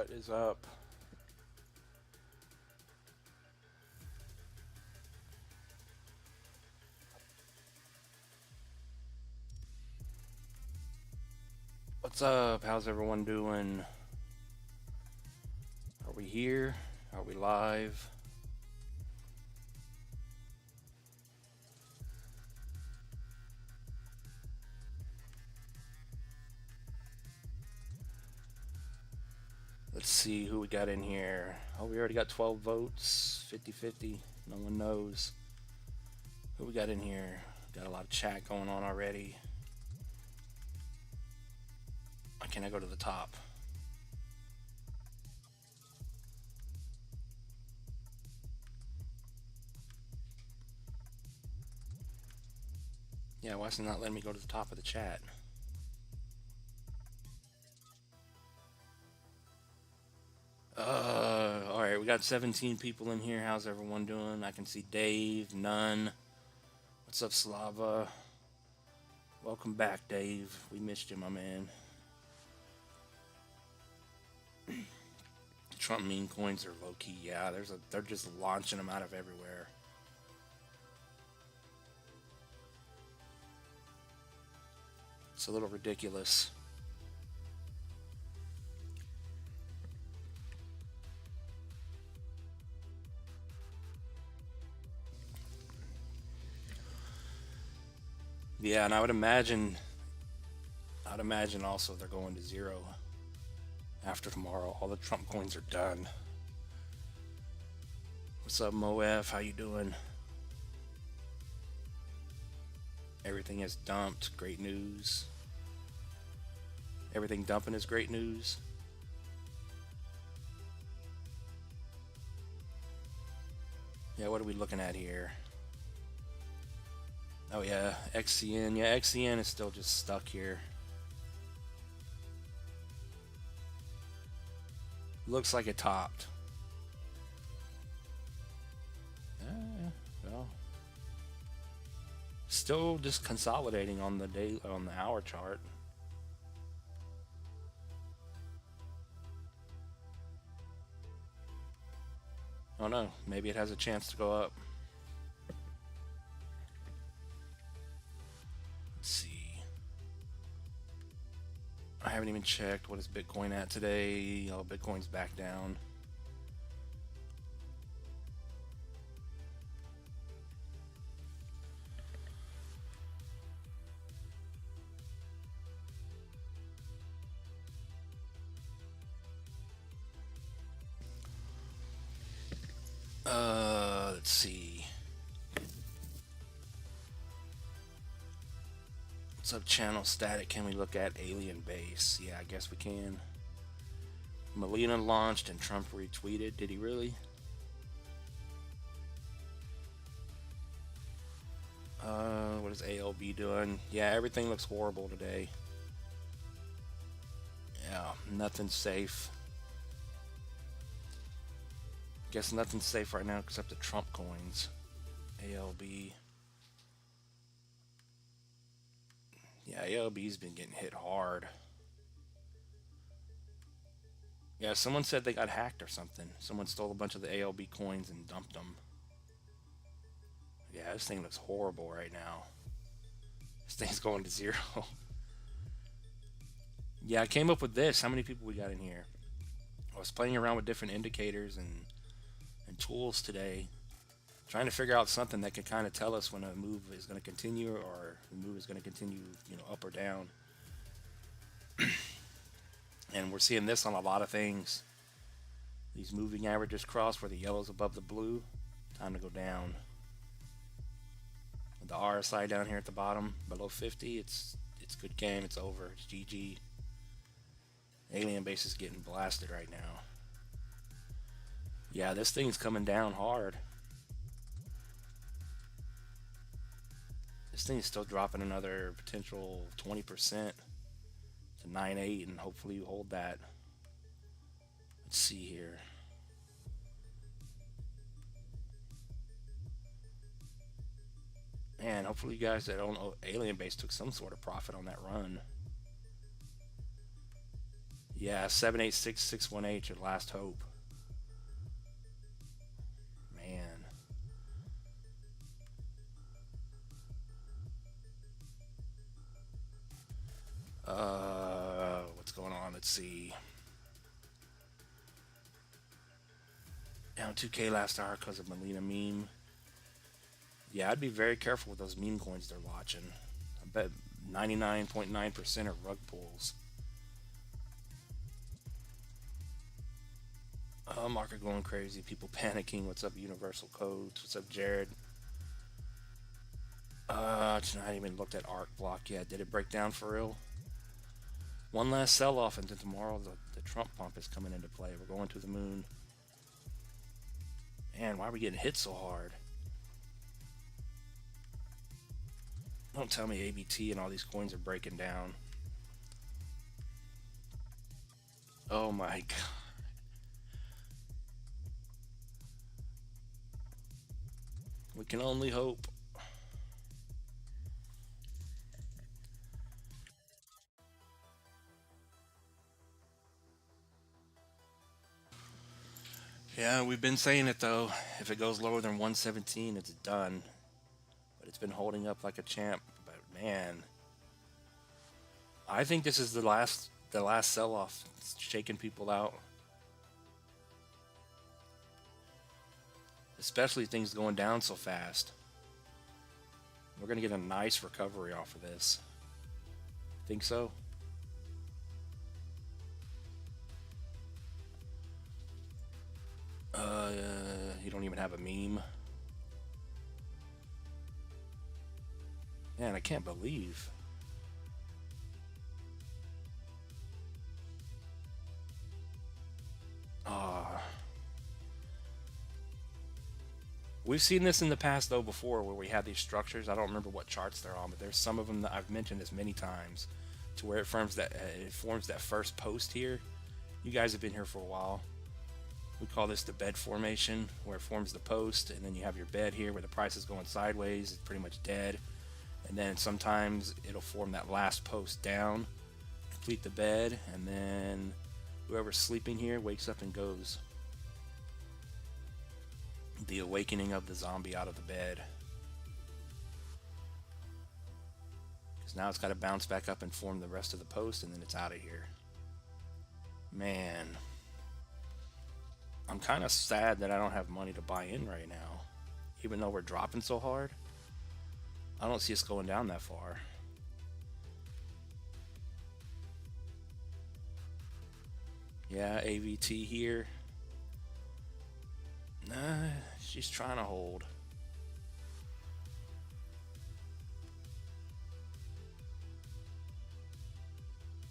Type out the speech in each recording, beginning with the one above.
What is up? What's up? How's everyone doing? Are we here? Are we live? Let's see who we got in here. Oh, we already got 12 votes. 50-50. No one knows. Who we got in here? Got a lot of chat going on already. Why can't I go to the top? Yeah, why is it not letting me go to the top of the chat? Alright, we got 17 people in here. How's everyone doing? I can see Dave, None. What's up, Slava? Welcome back, Dave. We missed you, my man. Trump meme coins are low-key. Yeah, they're just launching them out of everywhere. It's a little ridiculous. Yeah, and I'd imagine also they're going to zero after tomorrow. All the Trump coins are done. What's up, MoF? How you doing? Everything is dumped. Great news. Everything dumping is great news. Yeah, what are we looking at here? Oh yeah, XCN. Yeah, XCN is still just stuck here. Looks like it topped. Well, still just consolidating on the hour chart. Oh no, maybe it has a chance to go up. Let's see. I haven't even checked what is Bitcoin at today. Oh, Bitcoin's back down. Let's see. What's up, channel static? Can we look at alien base? Yeah, I guess we can. Molina launched and Trump retweeted. Did he really? What is ALB doing? Yeah, everything looks horrible today. Yeah, nothing's safe. Guess nothing's safe right now except the Trump coins. ALB. Yeah, ALB's been getting hit hard. Yeah, someone said they got hacked or something. Someone stole a bunch of the ALB coins and dumped them. Yeah, this thing looks horrible right now. This thing's going to zero. Yeah, I came up with this. How many people we got in here? I was playing around with different indicators and tools today, trying to figure out something that can kind of tell us when a move is going to continue or the move is going to continue, up or down. And we're seeing this on a lot of things. These moving averages cross where the yellow's above the blue. Time to go down. The RSI down here at the bottom, below 50, it's good game. It's over. It's GG. Alien base is getting blasted right now. Yeah, this thing's coming down hard. This thing's still dropping another potential 20% to 9.8, and hopefully you hold that. Let's see here. Man, hopefully you guys that own Alien Base took some sort of profit on that run. Yeah, 786618, your last hope. Man. What's going on? Let's see. Down 2K last hour because of Melina meme. Yeah, I'd be very careful with those meme coins they're watching. I bet 99.9% are rug pulls. Market going crazy. People panicking. What's up, Universal Codes? What's up, Jared? I haven't even looked at Arc Block yet. Did it break down for real? One last sell-off, and then tomorrow the Trump pump is coming into play. We're going to the moon. Man, why are we getting hit so hard? Don't tell me ABT and all these coins are breaking down. Oh my god. We can only hope. Yeah, we've been saying it though. If it goes lower than 117, it's done. But it's been holding up like a champ. But man, I think this is the last sell-off. It's shaking people out. Especially things going down so fast. We're gonna get a nice recovery off of this. Think so? You don't even have a meme. Man, I can't believe. We've seen this in the past though before where we have these structures. I don't remember what charts they're on, but there's some of them that I've mentioned this many times to where it forms that first post here. You guys have been here for a while. We call this the bed formation, where it forms the post, and then you have your bed here where the price is going sideways. It's pretty much dead. And then sometimes it'll form that last post down, complete the bed, and then whoever's sleeping here wakes up and goes. The awakening of the zombie out of the bed. Because now it's got to bounce back up and form the rest of the post, and then it's out of here. Man. I'm kind of sad that I don't have money to buy in right now. Even though we're dropping so hard. I don't see us going down that far. Yeah, AVT here. Nah, she's trying to hold.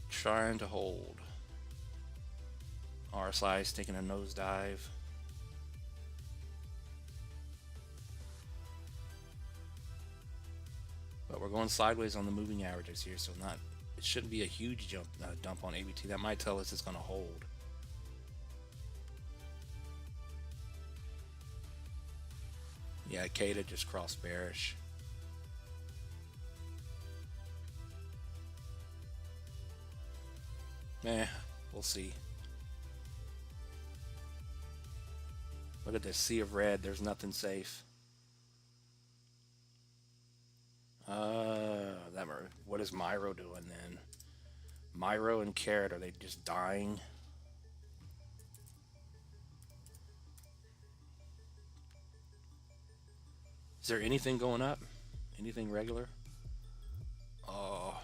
Trying to hold. RSI is taking a nosedive. But we're going sideways on the moving averages here, so it shouldn't be a huge dump on ABT. That might tell us it's going to hold. Yeah, Kata just crossed bearish. We'll see. Look at this sea of red. There's nothing safe. What is Myro doing then? Myro and Carrot, are they just dying? Is there anything going up? Anything regular? Oh.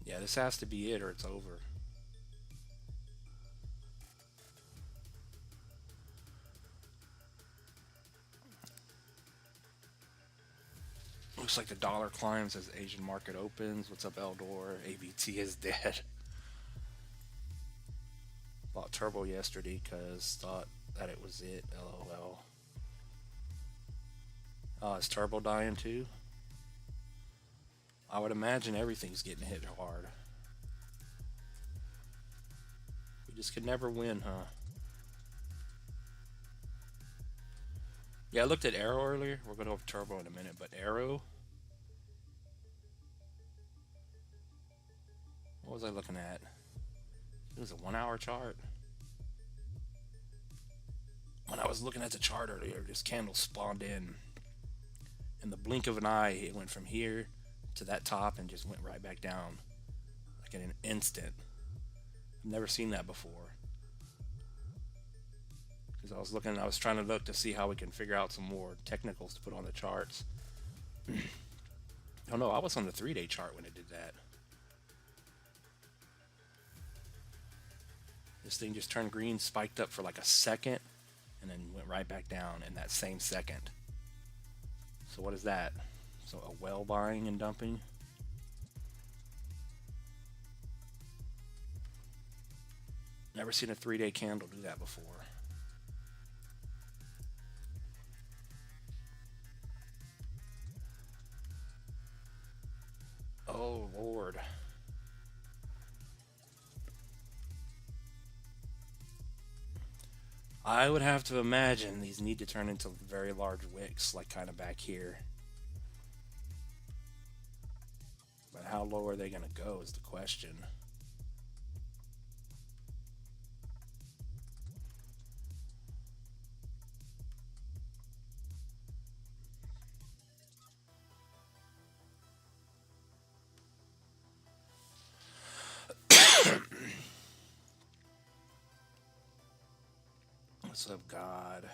Yeah, this has to be it or it's over. Looks like the dollar climbs as Asian market opens. What's up, Eldor? ABT is dead. Bought Turbo yesterday because thought that it was it. LOL. Oh, is Turbo dying too? I would imagine everything's getting hit hard. We just could never win, huh? Yeah, I looked at Arrow earlier. We're going to have Turbo in a minute, but Arrow... What was I looking at? It was a 1 hour chart. When I was looking at the chart earlier, this candle spawned in the blink of an eye. It went from here to that top and just went right back down like in an instant. I've never seen that before. Because I was trying to look to see how we can figure out some more technicals to put on the charts. Oh no, I was on the 3-day chart when it did that. This thing just turned green, spiked up for like a second, and then went right back down in that same second. So what is that? So a well buying and dumping? Never seen a 3-day candle do that before. Oh Lord. I would have to imagine these need to turn into very large wicks, like kind of back here. But how low are they going to go is the question. What's up, God?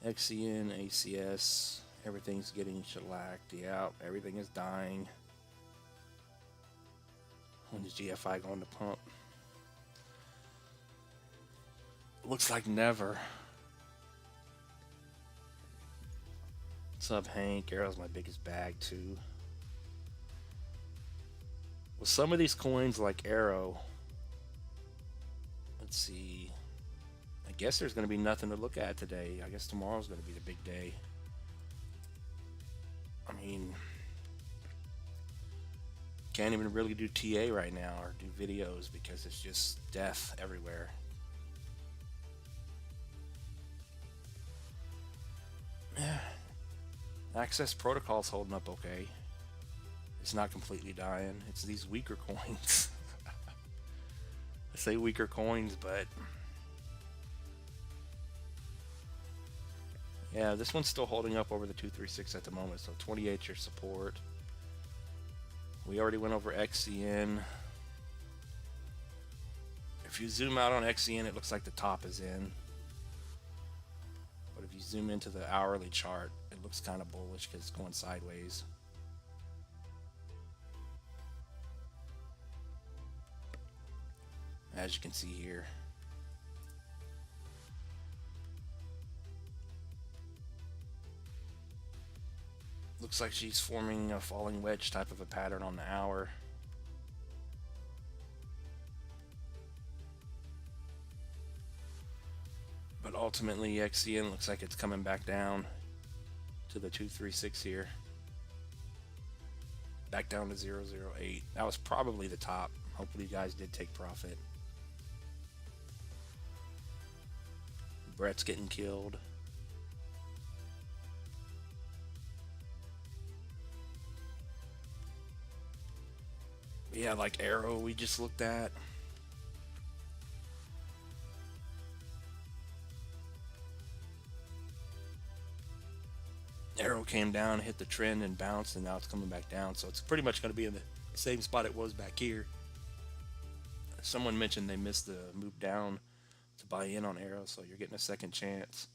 XCN, ACS, everything's getting shellacked. Yeah, everything is dying. When is GFI going to pump? Looks like never. What's up, Hank? Arrow's my biggest bag, too. Well, some of these coins, like Arrow, let's see. I guess there's going to be nothing to look at today. I guess tomorrow's going to be the big day. I mean, can't even really do TA right now or do videos because it's just death everywhere. Access protocol's holding up okay. It's not completely dying. It's these weaker coins. I say weaker coins, but yeah, this one's still holding up over the 236 at the moment, so 28 your support. We already went over XCN. If you zoom out on XCN, it looks like the top is in. But if you zoom into the hourly chart, it looks kind of bullish because it's going sideways. As you can see here. Looks like she's forming a falling wedge type of a pattern on the hour. But ultimately, XCN looks like it's coming back down to the 236 here. Back down to 008. That was probably the top. Hopefully you guys did take profit. Brett's getting killed. Yeah, like Arrow we just looked at. Arrow came down, hit the trend and bounced, and now it's coming back down. So it's pretty much going to be in the same spot it was back here. Someone mentioned they missed the move down to buy in on Arrow, so you're getting a second chance.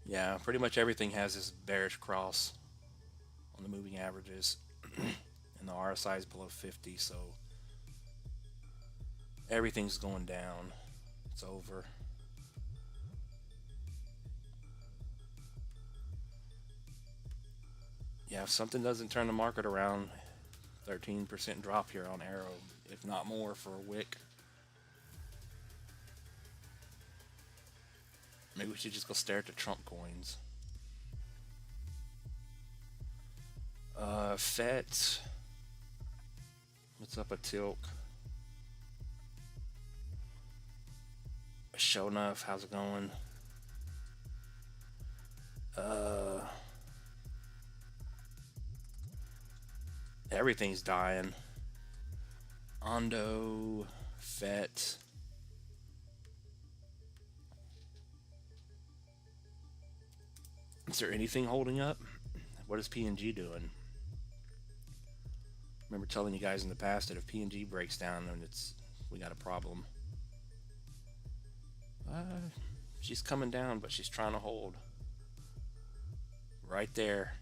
Yeah, pretty much everything has this bearish cross on the moving averages. And the RSI is below 50, so everything's going down. It's over. Yeah, if something doesn't turn the market around, 13% drop here on Arrow, if not more, for a wick. Maybe we should just go stare at the Trump coins. FET. What's up, a Tilk? Show enough, how's it going? Everything's dying. Ondo, FET. Is there anything holding up? What is PNG doing? Remember telling you guys in the past that if PNG breaks down, then we got a problem. She's coming down, but she's trying to hold. Right there.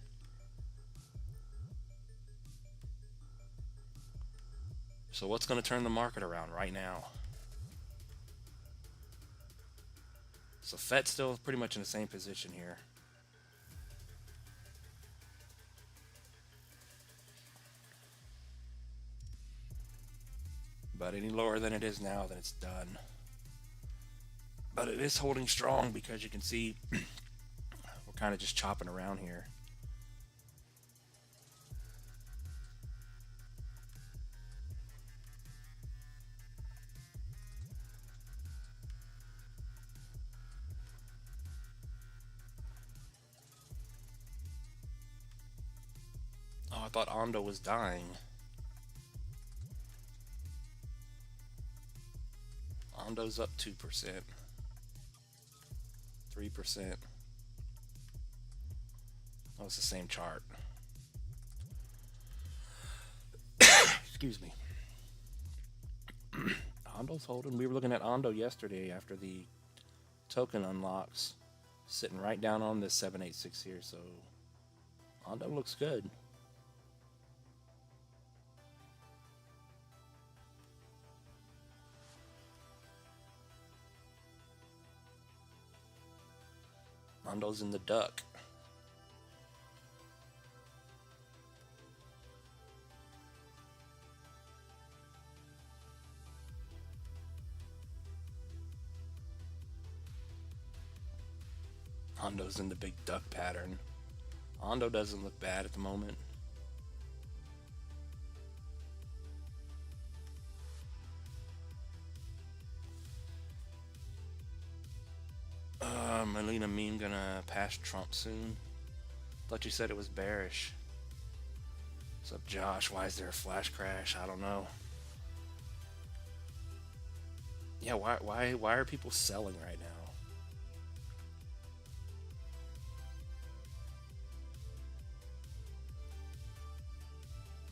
So what's going to turn the market around right now? So FET's still pretty much in the same position here. But any lower than it is now, then it's done. But it is holding strong because you can see we're kind of just chopping around here. Oh, I thought Ondo was dying. Ondo's up 2%. 3%. Oh, it's the same chart. Excuse me. Ondo's holding. We were looking at Ondo yesterday after the token unlocks, sitting right down on this 786 here, so Ondo looks good. Ondo's in the duck. Ondo's in the big duck pattern. Ondo doesn't look bad at the moment. Melina meme gonna pass Trump soon. Thought you said it was bearish. What's up, Josh? Why is there a flash crash? I don't know. Yeah, why are people selling right now?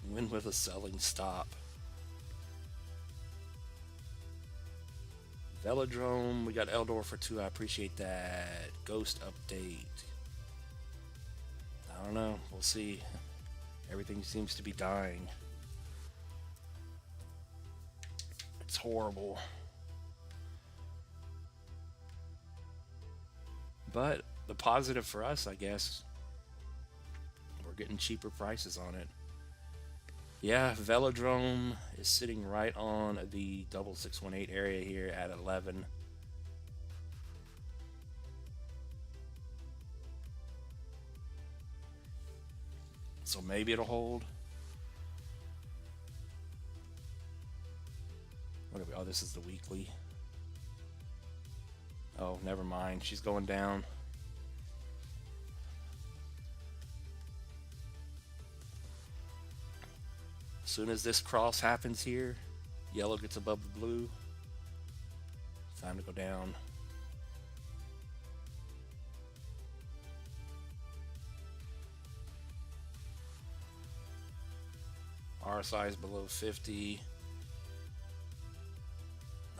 When will the selling stop? Velodrome, we got Eldor for 2. I appreciate that. Ghost update. I don't know. We'll see. Everything seems to be dying. It's horrible. But the positive for us, I guess, we're getting cheaper prices on it. Yeah, Velodrome is sitting right on the 6618 area here at 11. So maybe it'll hold. What are we? Oh, this is the weekly. Oh, never mind. She's going down. As soon as this cross happens here, yellow gets above the blue. Time to go down. RSI is below 50.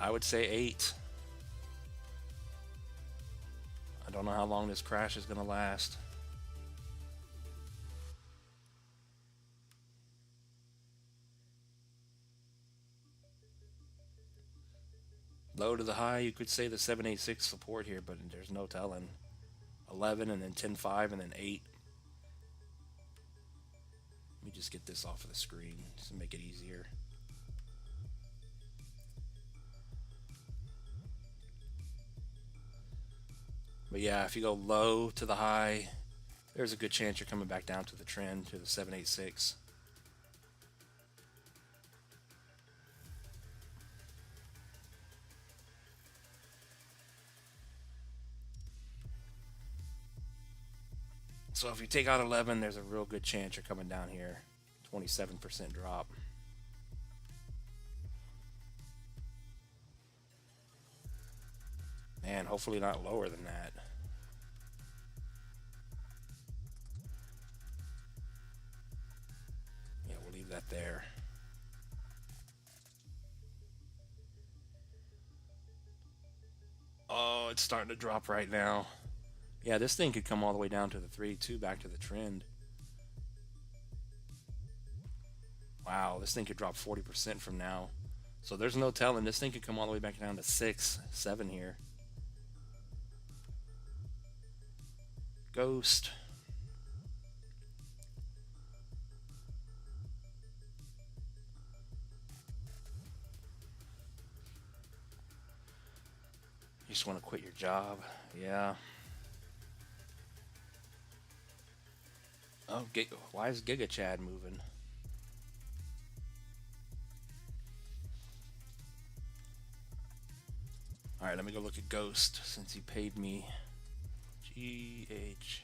I would say 8. I don't know how long this crash is going to last. Low to the high, you could say the 786 support here, but there's no telling. 11 and then 10.5 and then 8. Let me just get this off of the screen just to make it easier. But yeah, if you go low to the high, there's a good chance you're coming back down to the trend, to the 786. So if you take out 11, there's a real good chance you're coming down here 27% drop. Man, hopefully not lower than that. Yeah, we'll leave that there. Oh, it's starting to drop right now. Yeah, this thing could come all the way down to the 3-2, back to the trend. Wow, this thing could drop 40% from now. So there's no telling. This thing could come all the way back down to 6, 7 here. Ghost. You just want to quit your job. Yeah. Oh, why is Giga Chad moving? All right, let me go look at Ghost since he paid me. GH.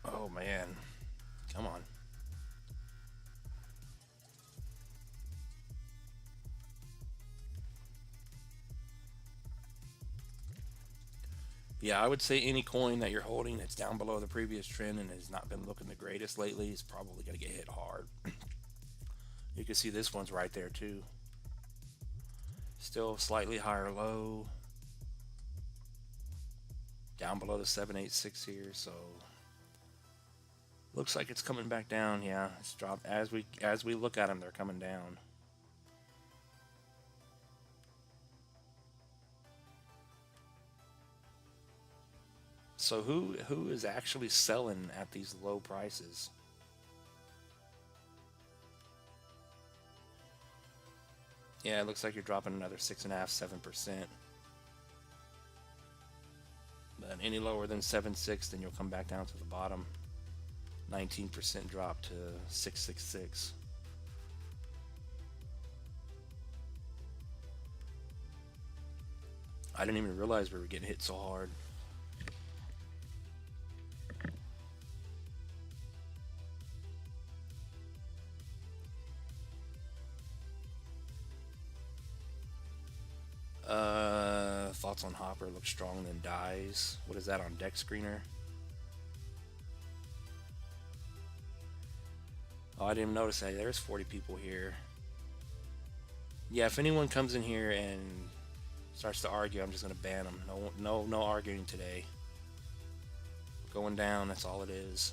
Oh man, come on. Yeah, I would say any coin that you're holding that's down below the previous trend and has not been looking the greatest lately is probably going to get hit hard. You can see this one's right there too. Still slightly higher low. Down below the 786 here, so looks like it's coming back down. Yeah, it's dropped as we look at them, they're coming down. So who is actually selling at these low prices? Yeah, it looks like you're dropping another 6.5, 7%. But any lower than 7.6, then you'll come back down to the bottom. 19% drop to 666. I didn't even realize we were getting hit so hard. Thoughts on Hopper? Looks strong then dies. What is that on deck screener? Oh, I didn't even notice that. There's 40 people here. Yeah, if anyone comes in here and starts to argue, I'm just gonna ban them. No arguing today. Going down. That's all it is.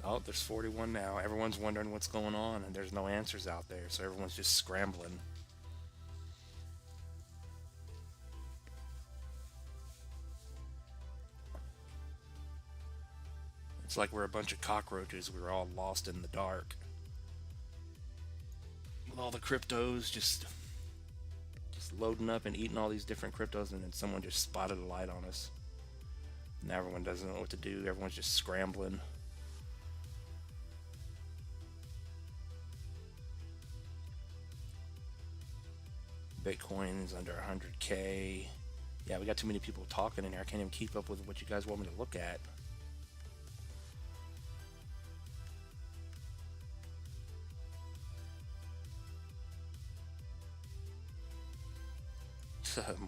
Oh, there's 41 now. Everyone's wondering what's going on, and there's no answers out there, so everyone's just scrambling. It's like we're a bunch of cockroaches. We're all lost in the dark. With all the cryptos just loading up and eating all these different cryptos, and then someone just spotted a light on us. Now everyone doesn't know what to do. Everyone's just scrambling. Bitcoin is under 100K. Yeah, we got too many people talking in here. I can't even keep up with what you guys want me to look at.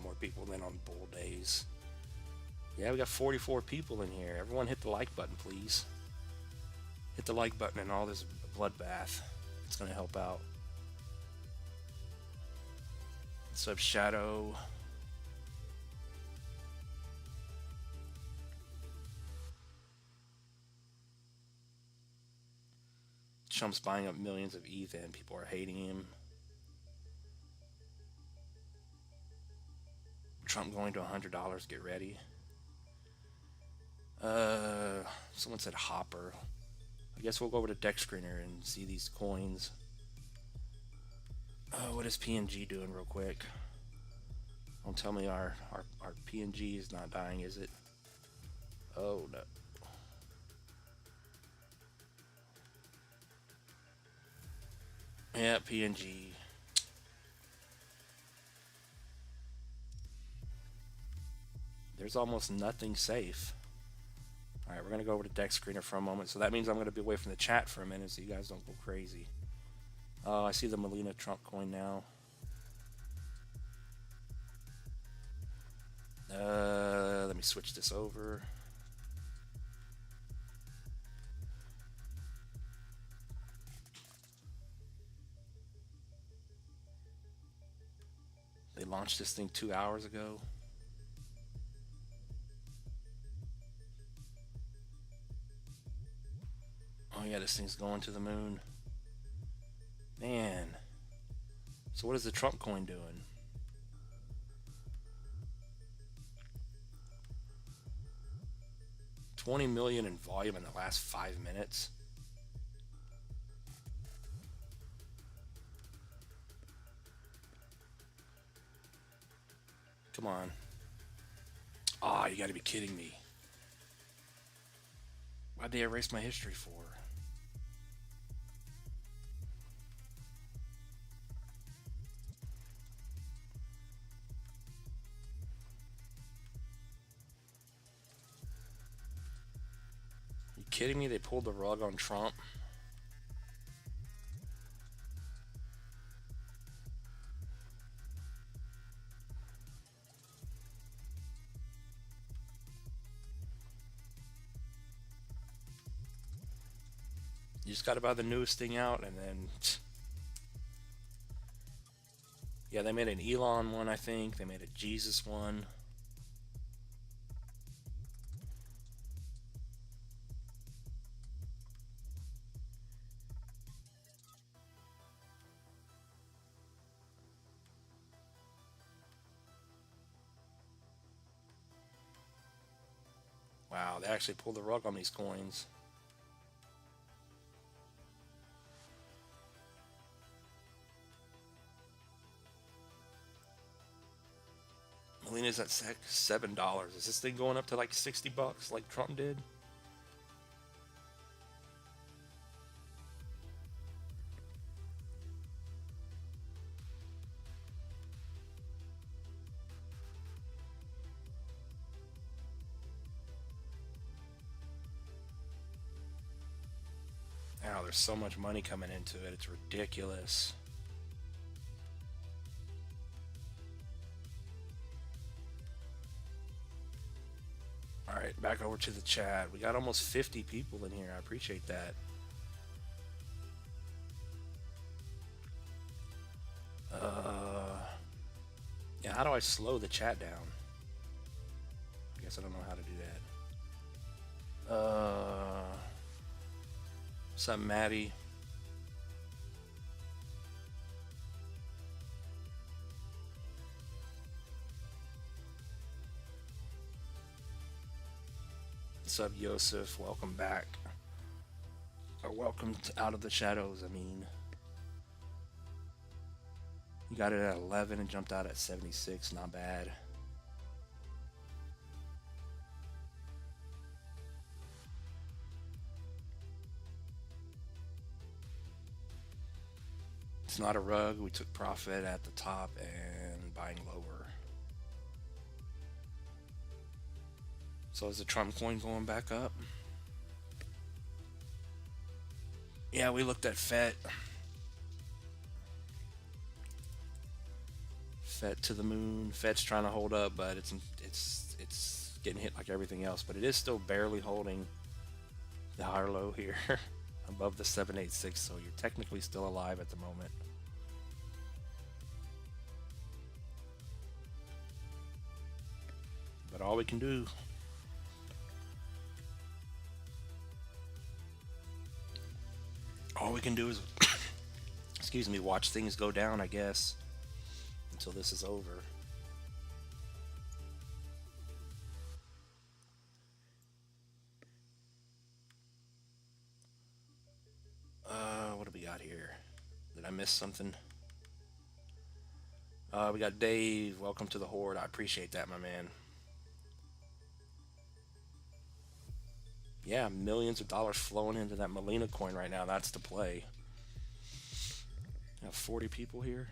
More people than on bull days. Yeah, we got 44 people in here. Everyone hit the like button, please. Hit the like button and all this bloodbath. It's going to help out. Sub Shadow. Trump's buying up millions of ETH and people are hating him. Trump going to $100. Get ready. Someone said Hopper. I guess we'll go over to Deck Screener and see these coins. What is PNG doing real quick? Don't tell me our PNG is not dying, is it? Oh no. Yeah, PNG. There's almost nothing safe. All right, we're gonna go over to deck screener for a moment. So that means I'm gonna be away from the chat for a minute, so you guys don't go crazy. Oh, I see the Molina Trump coin now. Let me switch this over. They launched this thing 2 hours ago. Oh yeah, this thing's going to the moon. Man. So what is the Trump coin doing? $20 million in volume in the last 5 minutes. Come on. Oh, you gotta be kidding me. Why'd they erase my history for? You kidding me? They pulled the rug on Trump. You just gotta buy the newest thing out, and then yeah, they made an Elon one, I think. They made a Jesus one. Wow, they actually pulled the rug on these coins. Molina's at $7. Is this thing going up to like $60 like Trump did? Wow, there's so much money coming into it. It's ridiculous. All right, back over to the chat. We got almost 50 people in here. I appreciate that. Yeah, how do I slow the chat down? I guess I don't know how to do that. What's up, Maddie? What's up, Yosef? Welcome back. Or welcome to Out of the Shadows, I mean. You got it at 11 and jumped out at 76. Not bad. It's not a rug. We took profit at the top and buying lower. So is the Trump coin going back up? Yeah, we looked at FET. FET to the moon. FET's trying to hold up, but it's getting hit like everything else. But it is still barely holding the higher low here above the 786. So you're technically still alive at the moment. But all we can do. All we can do is, excuse me, watch things go down, I guess, until this is over. What do we got here? Did I miss something? We got Dave. Welcome to the Horde. I appreciate that, my man. Yeah, millions of dollars flowing into that Molina coin right now. That's the play. Have 40 people here.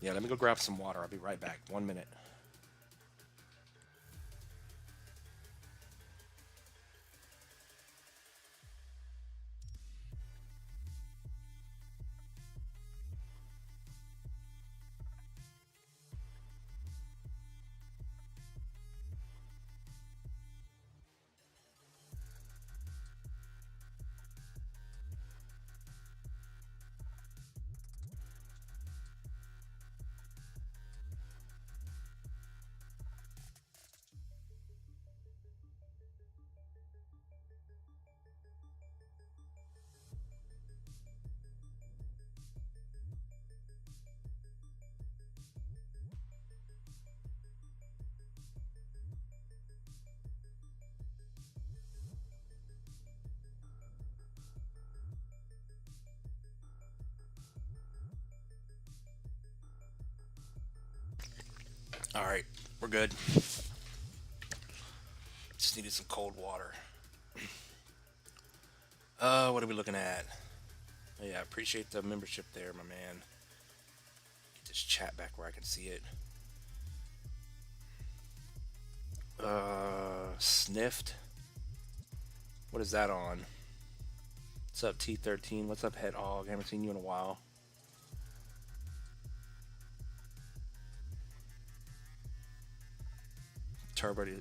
Yeah, let me go grab some water. I'll be right back. 1 minute. All right, we're good. Just needed some cold water. What are we looking at? Oh, yeah, I appreciate the membership there, my man. Get this chat back where I can see it. Sniffed. What is that on? What's up, T13? What's up, Head Hog? Haven't seen you in a while.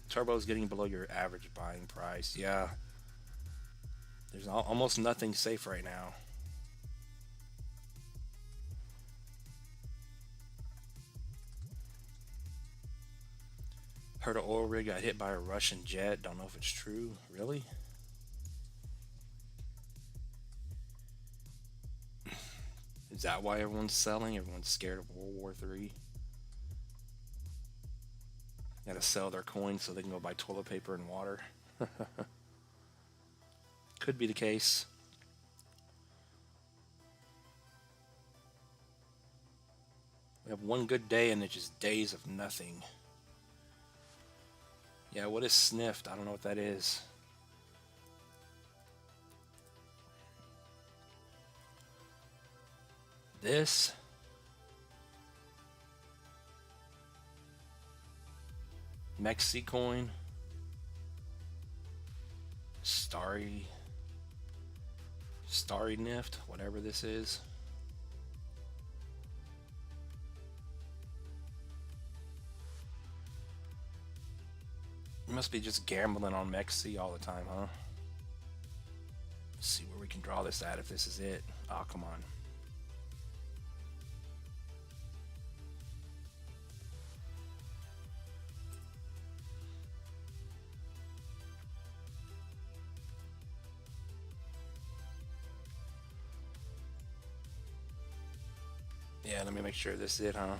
Turbo's getting below your average buying price. Yeah. There's almost nothing safe right now. Heard an oil rig got hit by a Russian jet. Don't know if it's true. Really? Is that why everyone's selling? Everyone's scared of World War III? Gotta sell their coins so they can go buy toilet paper and water. Could be the case. We have one good day and it's just days of nothing. Yeah, what is sniffed? I don't know what that is. This. Mexi coin. Starry Nift, whatever this is. You must be just gambling on Mexi all the time, huh? Let's see where we can draw this at if this is it. Oh, come on. Yeah, let me make sure this is it, huh?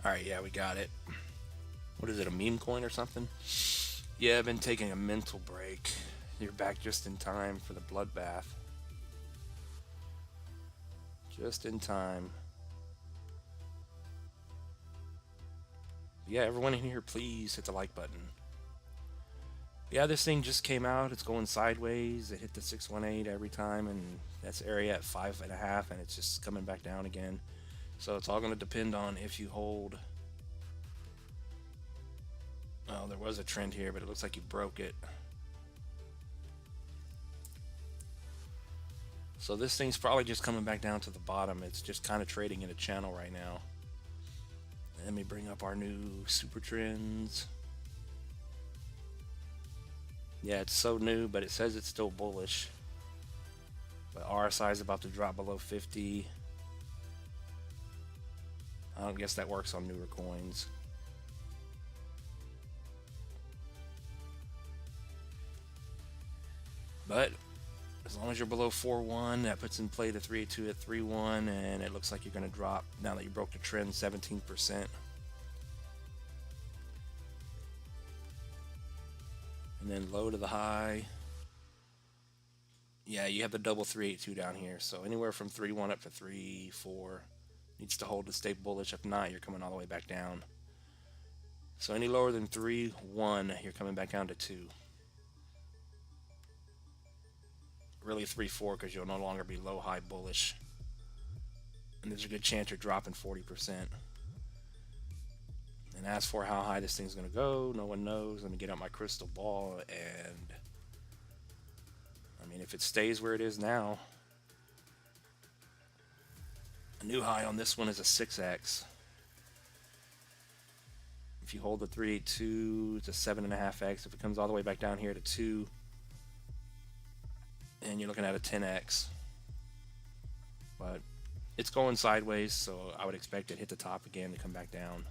Alright, yeah, we got it. What is it, a meme coin or something? Yeah, I've been taking a mental break. You're back just in time for the bloodbath. Just in time. Yeah, everyone in here, please hit the like button. Yeah, this thing just came out. It's going sideways. It hit the 618 every time, and that's area at 5.5, and it's just coming back down again. So it's all going to depend on if you hold. Well, there was a trend here, but it looks like you broke it. So this thing's probably just coming back down to the bottom. It's just kind of trading in a channel right now. Let me bring up our new super trends. Yeah, it's so new, but it says it's still bullish. But RSI is about to drop below 50. I don't guess that works on newer coins. But as long as you're below 4.1, that puts in play the 382 at 3.1, and it looks like you're going to drop, now that you broke the trend, 17%. And then low to the high. Yeah, you have the double 382 down here. So anywhere from 3.1 up to 3.4 needs to hold to stay bullish. If not, you're coming all the way back down. So any lower than 3.1, you're coming back down to 2. Really 3.4 because you'll no longer be low high bullish. And there's a good chance you're dropping 40%. And as for how high this thing's going to go, no one knows. Let me get out my crystal ball. And I mean, if it stays where it is now, a new high on this one is a 6x. If you hold the 382, it's a 7.5x. If it comes all the way back down here to 2, and you're looking at a 10x. But it's going sideways, so I would expect it to hit the top again and come back down,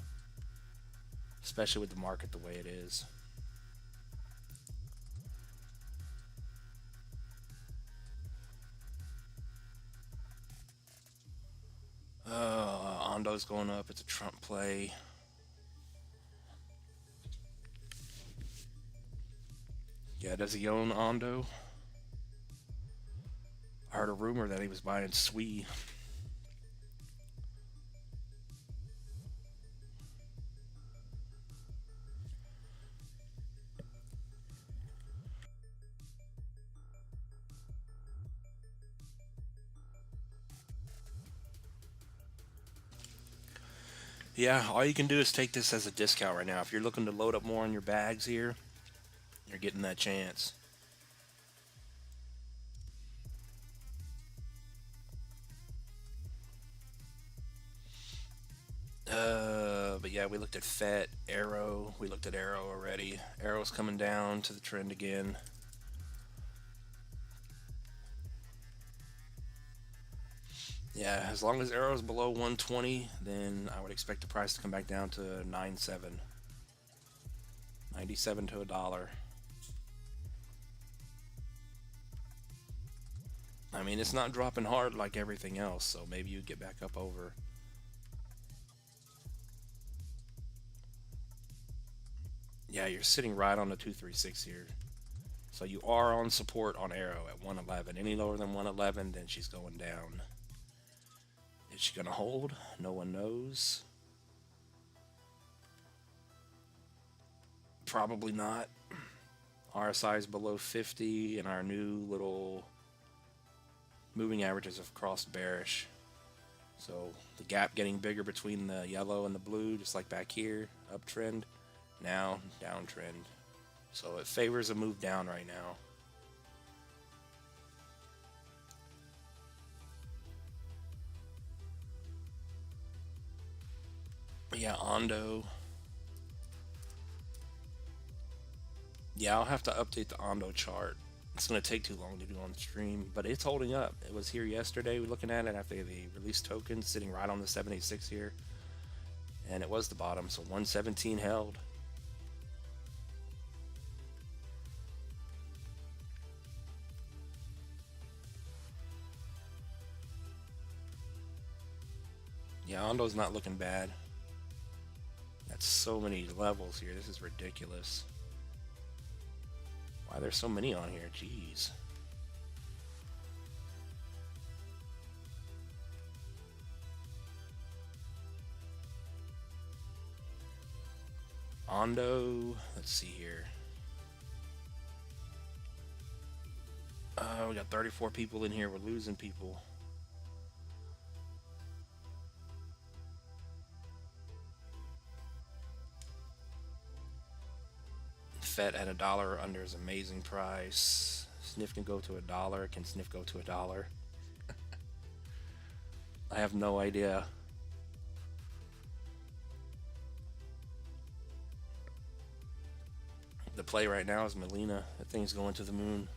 especially with the market the way it is. Ondo's going up. It's a Trump play. Yeah, does he own Ondo? I heard a rumor that he was buying SUKU. Yeah, all you can do is take this as a discount right now. If you're looking to load up more on your bags here, you're getting that chance. But yeah, we looked at FET, Arrow. We looked at Arrow already. Arrow's coming down to the trend again. Yeah, as long as Arrow's below 120, then I would expect the price to come back down to 9.7. 97 to $1. I mean, it's not dropping hard like everything else, so maybe you get back up over. Yeah, you're sitting right on the 236 here. So you are on support on Arrow at 111. Any lower than 111, then she's going down. Is she gonna hold? No one knows. Probably not. RSI is below 50, and our new little moving averages have crossed bearish. So the gap getting bigger between the yellow and the blue, just like back here, uptrend. Now downtrend. So it favors a move down right now. But yeah, Ondo. Yeah, I'll have to update the Ondo chart. It's going to take too long to do on the stream, but it's holding up. It was here yesterday. We're looking at it after the release token, sitting right on the 786 here. And it was the bottom, so 117 held. Yeah, Ondo's not looking bad. That's so many levels here. This is ridiculous. Why there's so many on here? Jeez. Ondo, let's see here. We got 34 people in here. We're losing people. FET at $1 under is amazing price. Sniff can go to $1. Can Sniff go to $1? I have no idea. The play right now is Melina. That thing's going to the moon.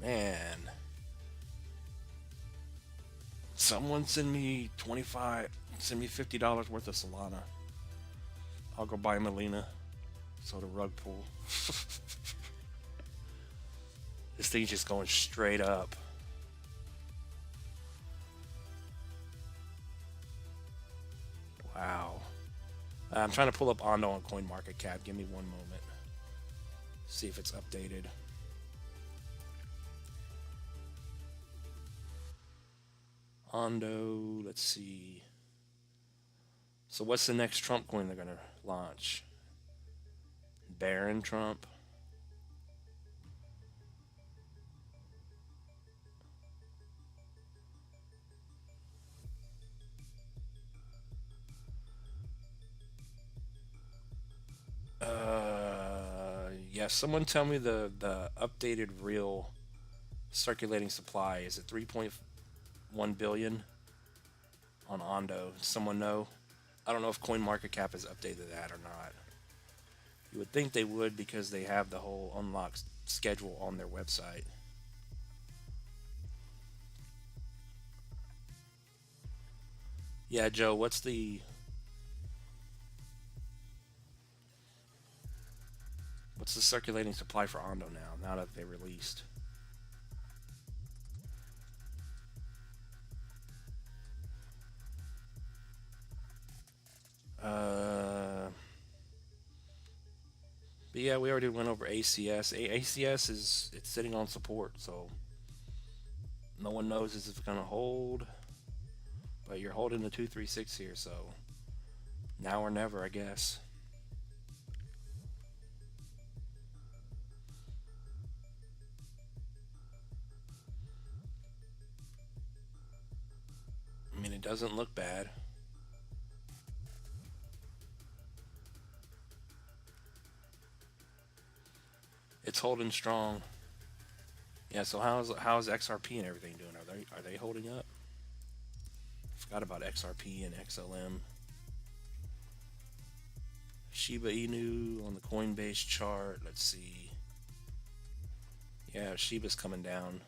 Man. Someone send me $50 worth of Solana. I'll go buy Melina. So the rug pull. This thing's just going straight up. Wow. I'm trying to pull up Ondo on CoinMarketCap. Give me one moment. See if it's updated. Ondo, let's see. So what's the next Trump coin they're gonna launch? Baron Trump. Yeah, someone tell me the updated real circulating supply. Is it 3.1 billion on Ondo? Someone know? I don't know if CoinMarketCap has updated that or not. You would think they would because they have the whole unlock schedule on their website. Yeah, Joe, what's the circulating supply for Ondo now that they released? But yeah, we already went over ACS. ACS it's sitting on support, so no one knows if it's gonna hold. But you're holding the 236 here, so now or never, I guess. I mean, it doesn't look bad. It's holding strong. Yeah. So how's XRP and everything doing? Are they holding up? Forgot about XRP and XLM. Shiba Inu on the Coinbase chart. Let's see. Yeah, Shiba's coming down.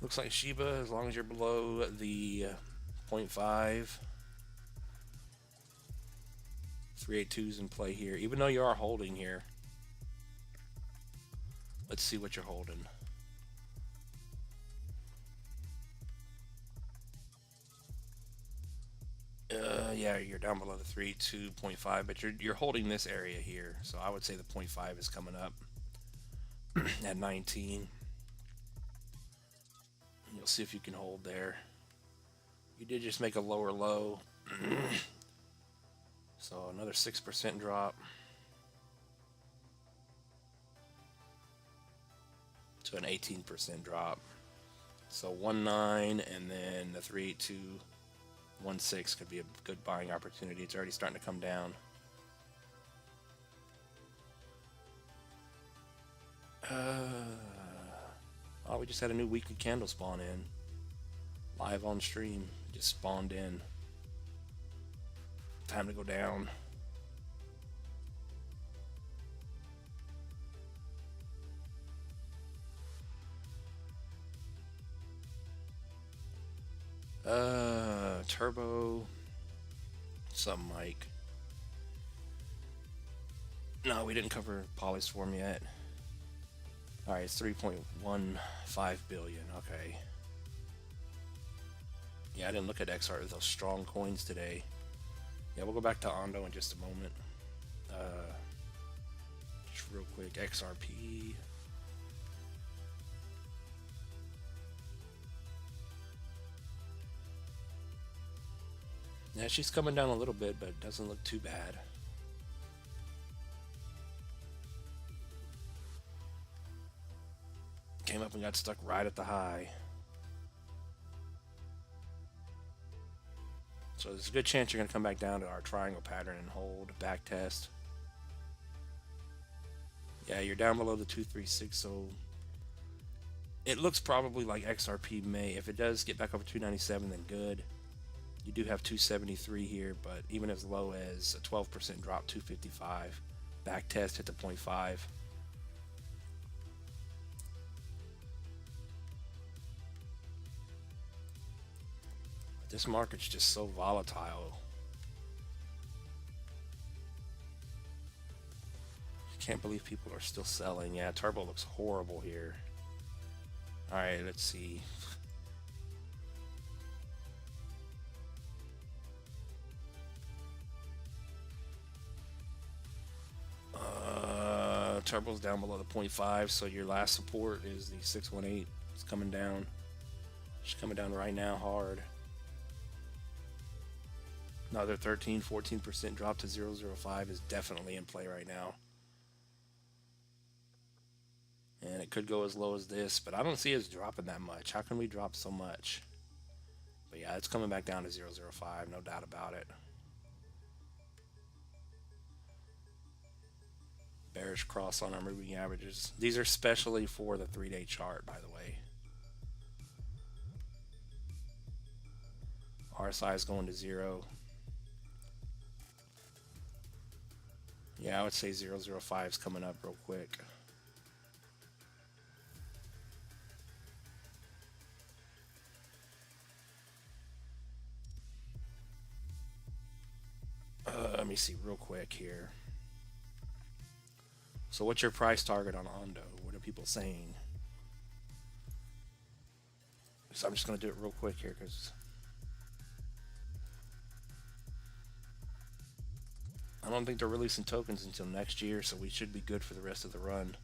Looks like Shiba, as long as you're below the 0.5, 382's in play here. Even though you are holding here, let's see what you're holding. Yeah, you're down below the 3.2.5, but you're holding this area here. So I would say the 0.5 is coming up at 19. You'll see if you can hold there. You did just make a lower low. So another 6% drop to an 18% drop. So 1.9 and then the 382.16 could be a good buying opportunity. It's already starting to come down. Oh, we just had a new weekly candle spawn in. Live on stream. It just spawned in. Time to go down. Turbo. Some Mike. No, we didn't cover Polyswarm yet. Alright, it's 3.15 billion. Okay. Yeah, I didn't look at XR with those strong coins today. Yeah, we'll go back to Ondo in just a moment. Just real quick, XRP. Yeah, she's coming down a little bit, but it doesn't look too bad. Came up and got stuck right at the high. So there's a good chance you're going to come back down to our triangle pattern and hold, back test. Yeah, you're down below the 236, so it looks probably like XRP may. If it does get back over 297, then good. You do have 273 here, but even as low as a 12% drop, 255. Back test hit the 0.5. This market's just so volatile. Can't believe people are still selling. Yeah, Turbo looks horrible here. Alright, let's see. turbo's down below the 0.5, so your last support is the 618. It's coming down. It's coming down right now hard. Another 13-14% drop to 0.05 is definitely in play right now. And it could go as low as this, but I don't see us dropping that much. How can we drop so much? But yeah, it's coming back down to 0.05, no doubt about it. Bearish cross on our moving averages. These are specially for the 3-day chart, by the way. RSI is going to 0. Yeah, I would say 0.05 is coming up real quick. Let me see real quick here. So what's your price target on Ondo? What are people saying? So I'm just going to do it real quick here because I don't think they're releasing tokens until next year, so we should be good for the rest of the run.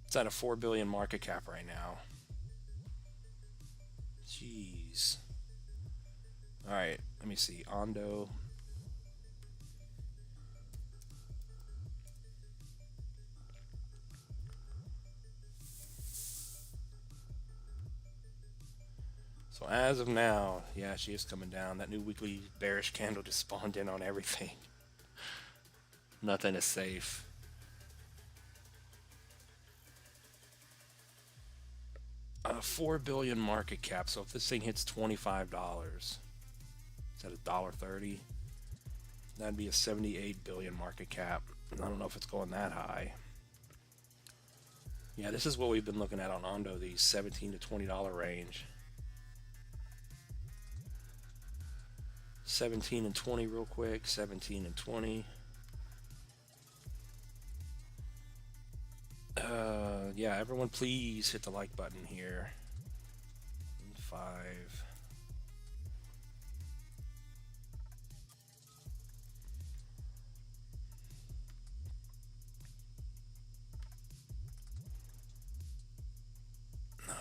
It's at a 4 billion market cap right now. Jeez. All right, let me see. Ondo. So as of now, yeah, she is coming down. That new weekly bearish candle just spawned in on everything. Nothing is safe. A 4 billion market cap. So if this thing hits $25, it's at $1.30. That'd be a 78 billion market cap. I don't know if it's going that high. Yeah, this is what we've been looking at on Ondo, the $17 to $20 range. 17 and 20 real quick. 17 and 20. Yeah, everyone please hit the like button here. 5.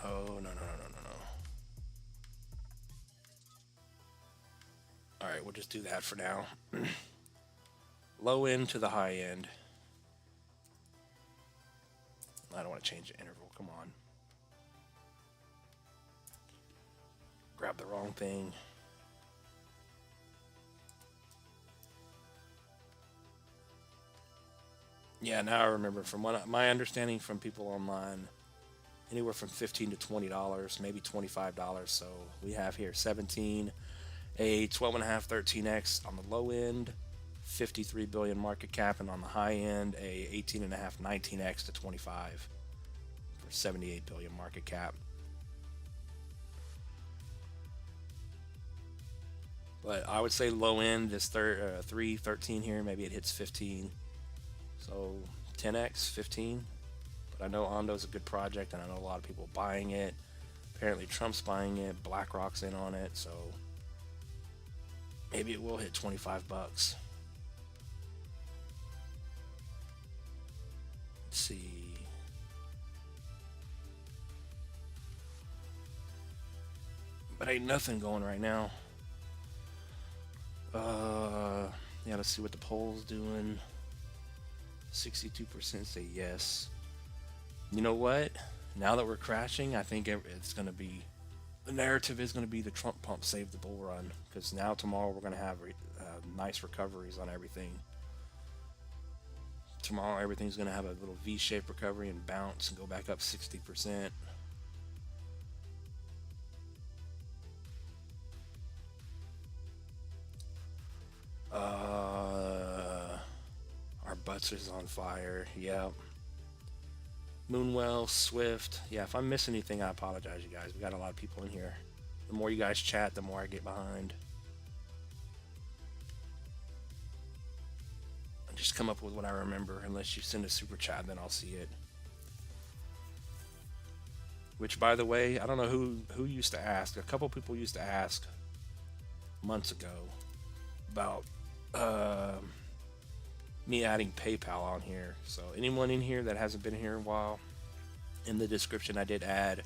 No. All right, we'll just do that for now. Low end to the high end. I don't want to change the interval. Come on. Grab the wrong thing. Yeah, now I remember from what my understanding from people online, anywhere from $15 to $20, maybe $25. So we have here 17, a 12.5, 13x on the low end, 53 billion market cap, and on the high end a 18.5, 19x to 25 for 78 billion market cap. But I would say low end is 13 here. Maybe it hits 15. So 10x, 15. But I know Ondo's a good project, and I know a lot of people buying it. Apparently Trump's buying it. BlackRock's in on it. So maybe it will hit 25 bucks. Let's see. But ain't nothing going right now. Yeah, let's see what the poll's doing. 62% say yes. You know what? Now that we're crashing, I think it's going to be, the narrative is going to be the Trump pump saved the bull run. Because now tomorrow we're going to have nice recoveries on everything. Tomorrow everything's going to have a little V-shaped recovery and bounce and go back up 60%. Our butts is on fire. Yep. Moonwell, Swift. Yeah, if I miss anything, I apologize, you guys. We got a lot of people in here. The more you guys chat, the more I get behind. I just come up with what I remember. Unless you send a super chat, then I'll see it. Which, by the way, I don't know who used to ask. A couple people used to ask months ago about me adding PayPal on here. So anyone in here that hasn't been here in a while, in the description I did add.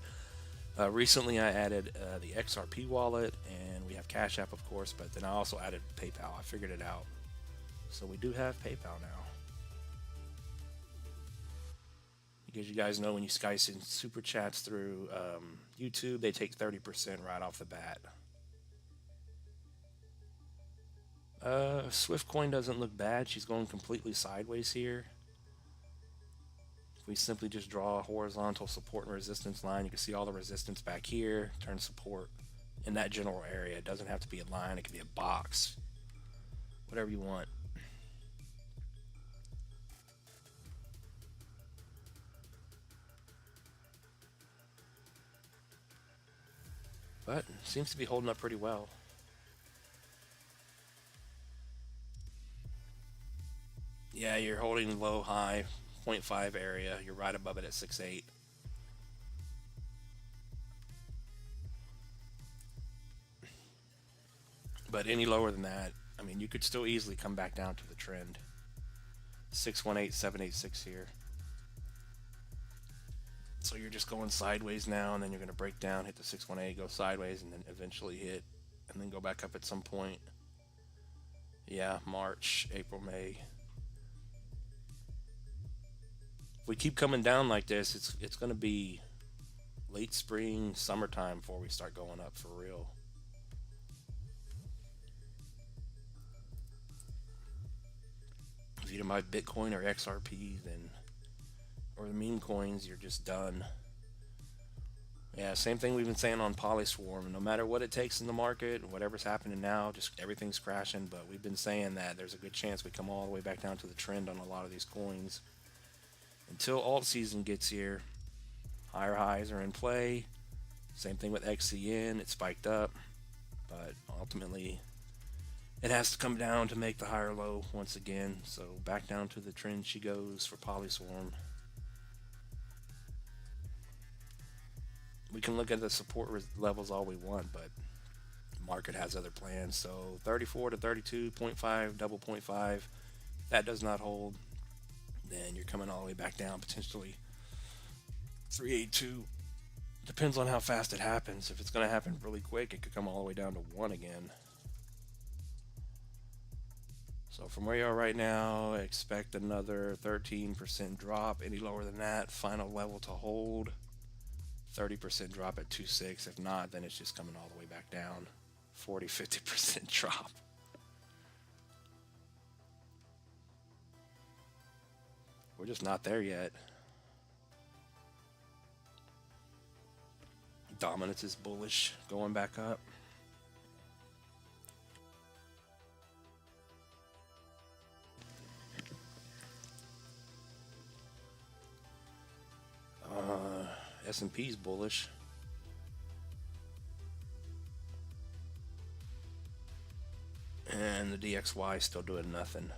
Recently I added the XRP wallet, and we have Cash App, of course, but then I also added PayPal. I figured it out. So we do have PayPal now. Because you guys know when you guys send super chats through YouTube, they take 30% right off the bat. Swift coin doesn't look bad. She's going completely sideways here. If we simply just draw a horizontal support and resistance line, you can see all the resistance back here. Turn support in that general area. It doesn't have to be a line. It can be a box. Whatever you want. But it seems to be holding up pretty well. Yeah, you're holding low, high, 0.5 area. You're right above it at 6.8. But any lower than that, I mean, you could still easily come back down to the trend. 618, 786 here. So you're just going sideways now, and then you're going to break down, hit the 618, go sideways, and then eventually hit, and then go back up at some point. Yeah, March, April, May. If we keep coming down like this, it's going to be late spring, summertime before we start going up for real. If you don't buy Bitcoin or XRP, then, or the meme coins, you're just done. Yeah, same thing we've been saying on Polyswarm. No matter what it takes in the market, whatever's happening now, just everything's crashing. But we've been saying that there's a good chance we come all the way back down to the trend on a lot of these coins. Until alt season gets here, higher highs are in play. Same thing with XCN, it spiked up. But ultimately, it has to come down to make the higher low once again. So back down to the trend she goes for Polyswarm. We can look at the support levels all we want, but the market has other plans. So 34 to 32.5, double 0.5, that does not hold. Then you're coming all the way back down, potentially 382. Depends on how fast it happens. If it's going to happen really quick, it could come all the way down to 1 again. So from where you are right now, expect another 13% drop. Any lower than that, final level to hold. 30% drop at 2.6. If not, then it's just coming all the way back down. 40-50% drop. We're just not there yet. Dominance is bullish, going back up. S&P's bullish. And the DXY still doing nothing.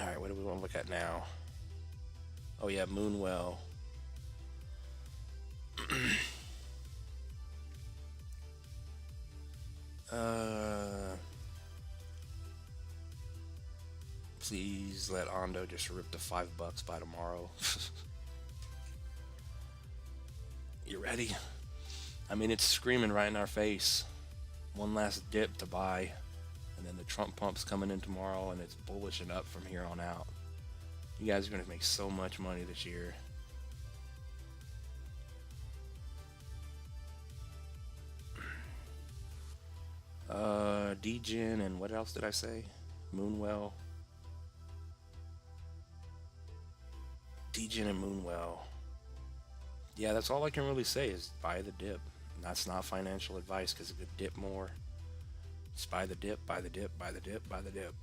Alright, what do we want to look at now? Oh yeah, Moonwell. Please let Ondo just rip the $5 by tomorrow. You ready? I mean, it's screaming right in our face. One last dip to buy, and then the Trump pump's coming in tomorrow, and it's bullish and up from here on out. You guys are going to make so much money this year. Degen and what else did I say? Moonwell. Degen and Moonwell. Yeah, that's all I can really say is buy the dip. And that's not financial advice because it could dip more. Just buy the dip, buy the dip, buy the dip, buy the dip.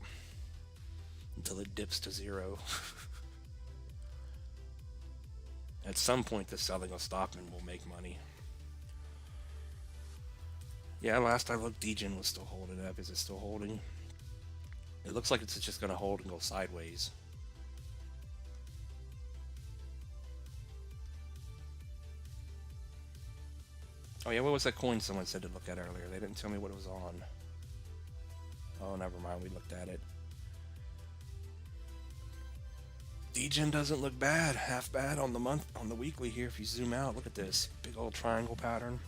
Until it dips to 0. At some point the selling will stop and we'll make money. Yeah, last I looked, Degen was still holding up. Is it still holding? It looks like it's just going to hold and go sideways. Oh yeah, what was that coin someone said to look at earlier? They didn't tell me what it was on. Oh, never mind. We looked at it. Degen doesn't look bad. Half bad on the month, on the weekly here. If you zoom out, look at this big old triangle pattern.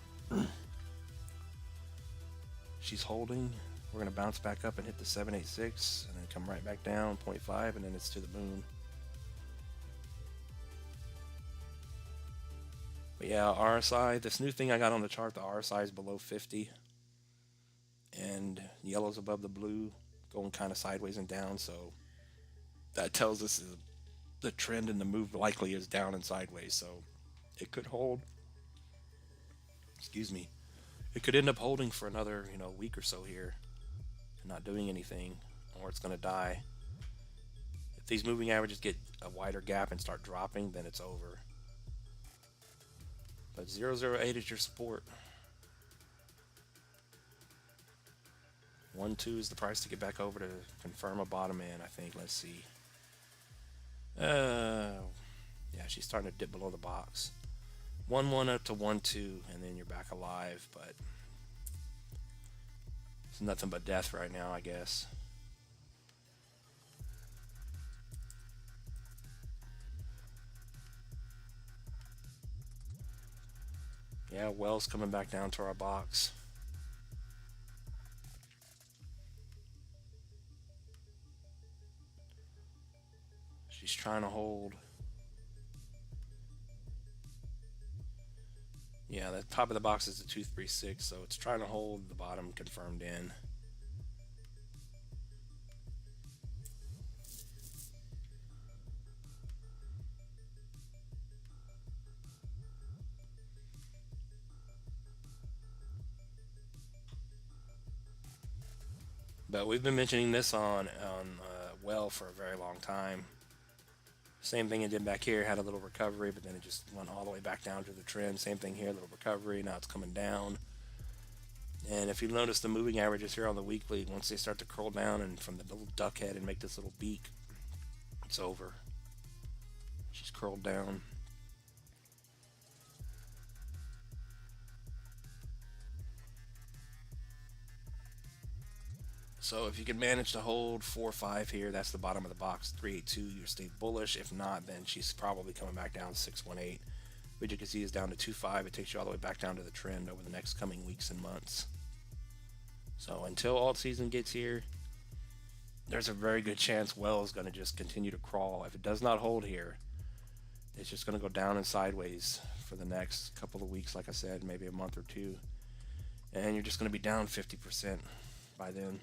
She's holding. We're gonna bounce back up and hit the 786, and then come right back down 0.5, and then it's to the moon. But yeah, RSI. This new thing I got on the chart, the RSI is below 50, and yellow's above the blue, going kind of sideways and down. So that tells us the trend in the move likely is down and sideways. So it could hold. Excuse me. It could end up holding for another, week or so here, and not doing anything, or it's going to die. If these moving averages get a wider gap and start dropping, then it's over. But 008 is your support. 1-2 is the price to get back over to confirm a bottom end, I think. Let's see. Yeah, she's starting to dip below the box. 1-1 up to 1-2, and then you're back alive, but it's nothing but death right now, I guess. Yeah, Wells coming back down to our box. She's trying to hold. Yeah, the top of the box is a 236, so it's trying to hold the bottom confirmed in. But we've been mentioning this on Well for a very long time. Same thing it did back here, had a little recovery, but then it just went all the way back down to the trend. Same thing here, a little recovery, now it's coming down. And if you notice the moving averages here on the weekly, once they start to curl down and from the little duck head and make this little beak, it's over. She's curled down. So if you can manage to hold 4-5 here, that's the bottom of the box. 382, you're staying bullish. If not, then she's probably coming back down to 618. Which you can see is down to 2.5. It takes you all the way back down to the trend over the next coming weeks and months. So until alt season gets here, there's a very good chance Well is going to just continue to crawl. If it does not hold here, it's just going to go down and sideways for the next couple of weeks, like I said, maybe a month or two. And you're just going to be down 50% by then.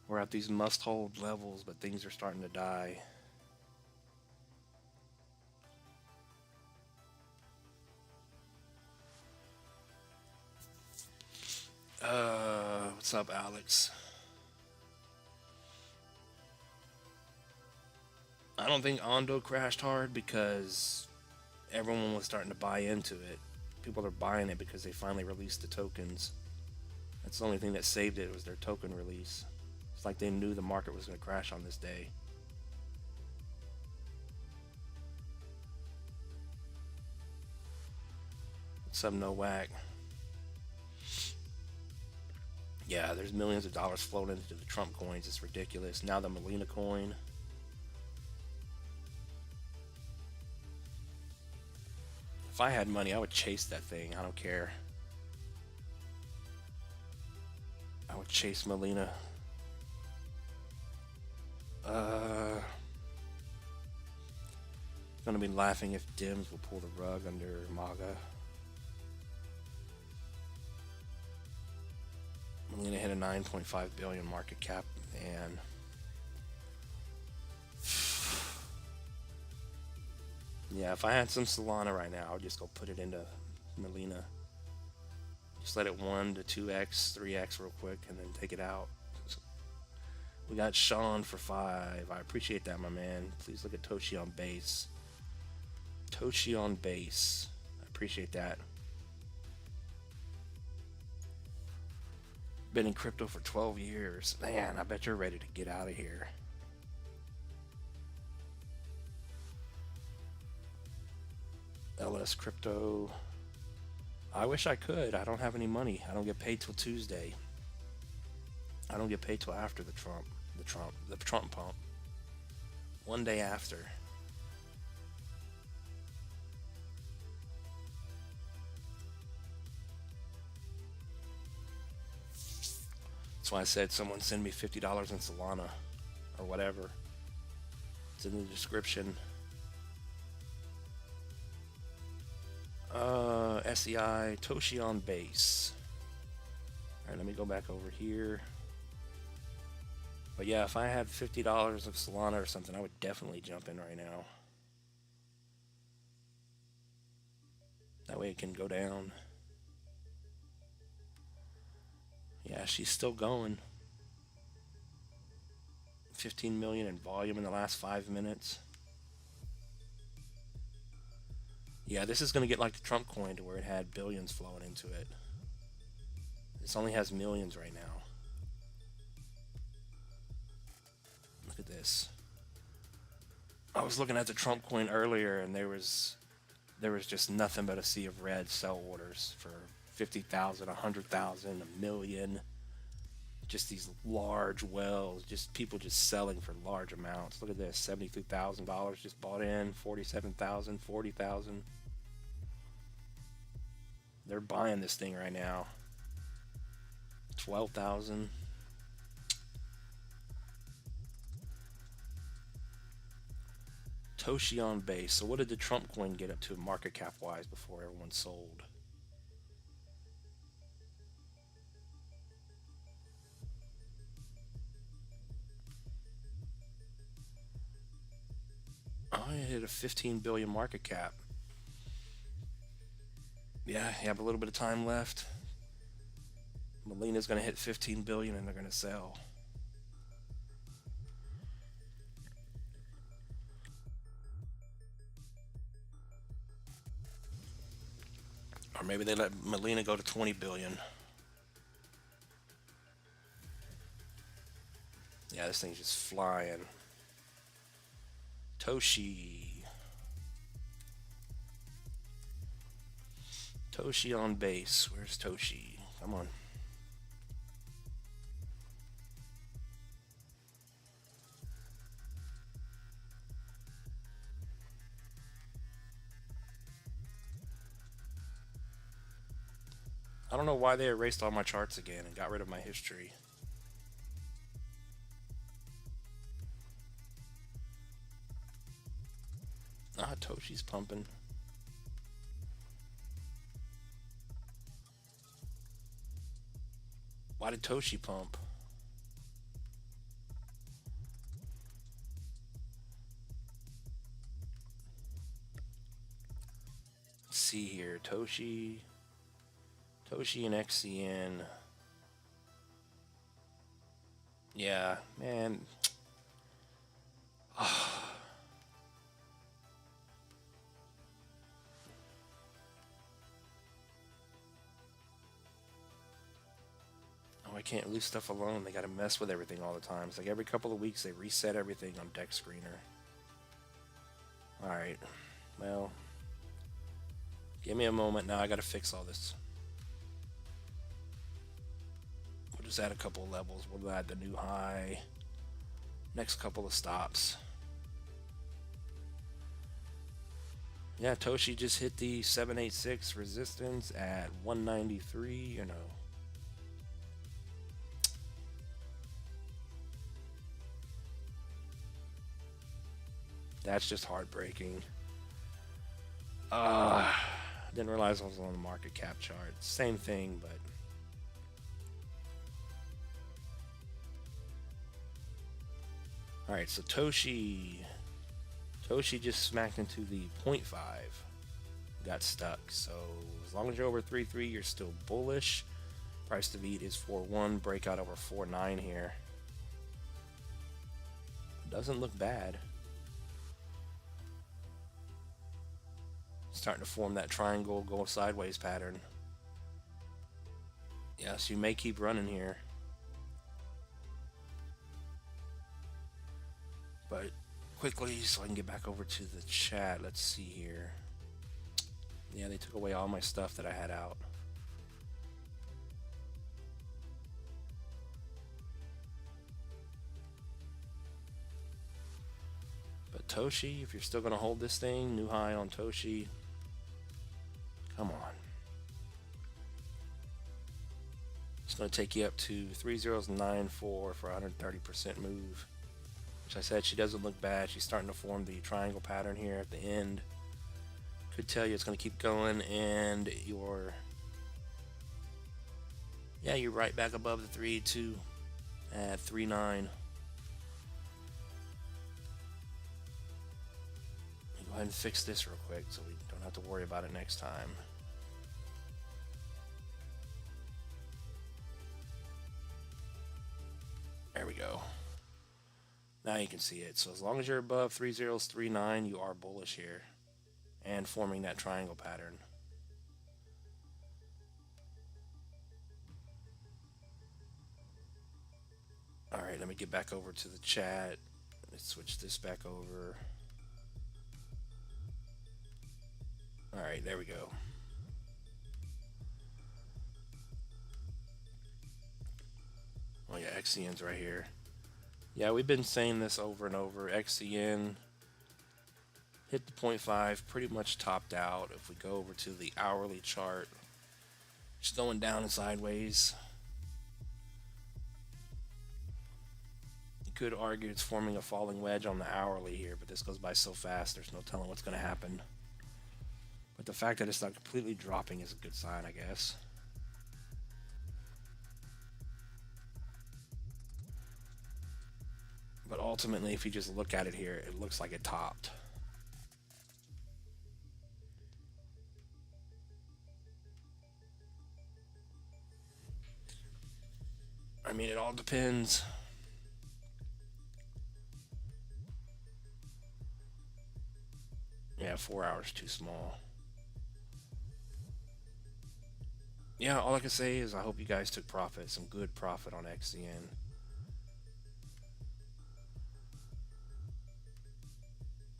We're at these must-hold levels, but things are starting to die. What's up, Alex? I don't think Ondo crashed hard because everyone was starting to buy into it. People are buying it because they finally released the tokens. That's the only thing that saved it was their token release. It's like they knew the market was going to crash on this day. What's up, No Whack? Yeah, there's millions of dollars flowing into the Trump coins. It's ridiculous. Now the Melina coin. If I had money, I would chase that thing. I don't care. I would chase Melina. Gonna be laughing if Dims will pull the rug under MAGA. Melina hit a 9.5 billion market cap, and yeah, if I had some Solana right now, I would just go put it into Melina. Just let it 1 to 2x, 3x real quick, and then take it out. We got Sean for 5. I appreciate that, my man. Please look at Toshi on base. Toshi on base. Appreciate that. Been in crypto for 12 years. Man, I bet you're ready to get out of here. LS Crypto. I wish I could. I don't have any money. I don't get paid till Tuesday. I don't get paid till after the Trump pump. One day after. That's why I said someone send me $50 in Solana or whatever. It's in the description. SEI Toshi on base. All right, let me go back over here. But yeah, if I had $50 of Solana or something, I would definitely jump in right now. That way it can go down. Yeah, she's still going. 15 million in volume in the last 5 minutes. Yeah, this is going to get like the Trump coin to where it had billions flowing into it. This only has millions right now. Look at this. I was looking at the Trump coin earlier, and there was just nothing but a sea of red sell orders for 50,000, 100,000, a million. Just these large wells, just people just selling for large amounts. Look at this, $72,000 just bought in, 47,000, 40,000. They're buying this thing right now. 12,000. Toshi on base. So what did the Trump coin get up to market cap wise before everyone sold? Oh, it hit a 15 billion market cap. Yeah, you have a little bit of time left. Molina's going to hit 15 billion and they're going to sell. Or maybe they let Molina go to 20 billion. Yeah, this thing's just flying. Toshi. Toshi on base. Where's Toshi? Come on. I don't know why they erased all my charts again and got rid of my history. Ah, Toshi's pumping. Why did Toshi pump? Let's see here. Toshi and XCN. Yeah, man. I can't leave stuff alone. They gotta mess with everything all the time. It's like every couple of weeks they reset everything on Deck Screener. Alright. Well, give me a moment now. I gotta fix all this. We'll just add a couple of levels. We'll add the new high. Next couple of stops. Yeah, Toshi just hit the 786 resistance at 193, you know. That's just heartbreaking. Didn't realize I was on the market cap chart. Same thing, but alright, so Toshi just smacked into the 0.5. Got stuck. So as long as you're over 3.3, you're still bullish. Price to beat is 4.1. Breakout over 4.9 here. Doesn't look bad. starting to form that triangle go sideways pattern. Yes, you may keep running here, but quickly, so I can get back over to the chat. Let's see here. Yeah, they took away all my stuff that I had out. But Toshi, if you're still going to hold this thing, new high on Toshi. Come on. It's going to take you up to 3094 for a 130% move. Which I said, she doesn't look bad. She's starting to form the triangle pattern here at the end. Could tell you it's going to keep going, and you're right back above the 3.2 at 3.9. Go ahead and fix this real quick so we don't have to worry about it next time. There we go. Now you can see it. So as long as you're above 3039, you are bullish here and forming that triangle pattern. All right, let me get back over to the chat. Let's switch this back over. All right, there we go. Oh yeah, XCN's right here. Yeah, we've been saying this over and over. XCN hit the 0.5, pretty much topped out. If we go over to the hourly chart, it's going down and sideways. You could argue it's forming a falling wedge on the hourly here, but this goes by so fast, there's no telling what's going to happen. But the fact that it's not completely dropping is a good sign, I guess. But ultimately, if you just look at it here, it looks like it topped. I mean, it all depends. Yeah, 4 hours too small. Yeah, all I can say is I hope you guys took profit, some good profit on XCN.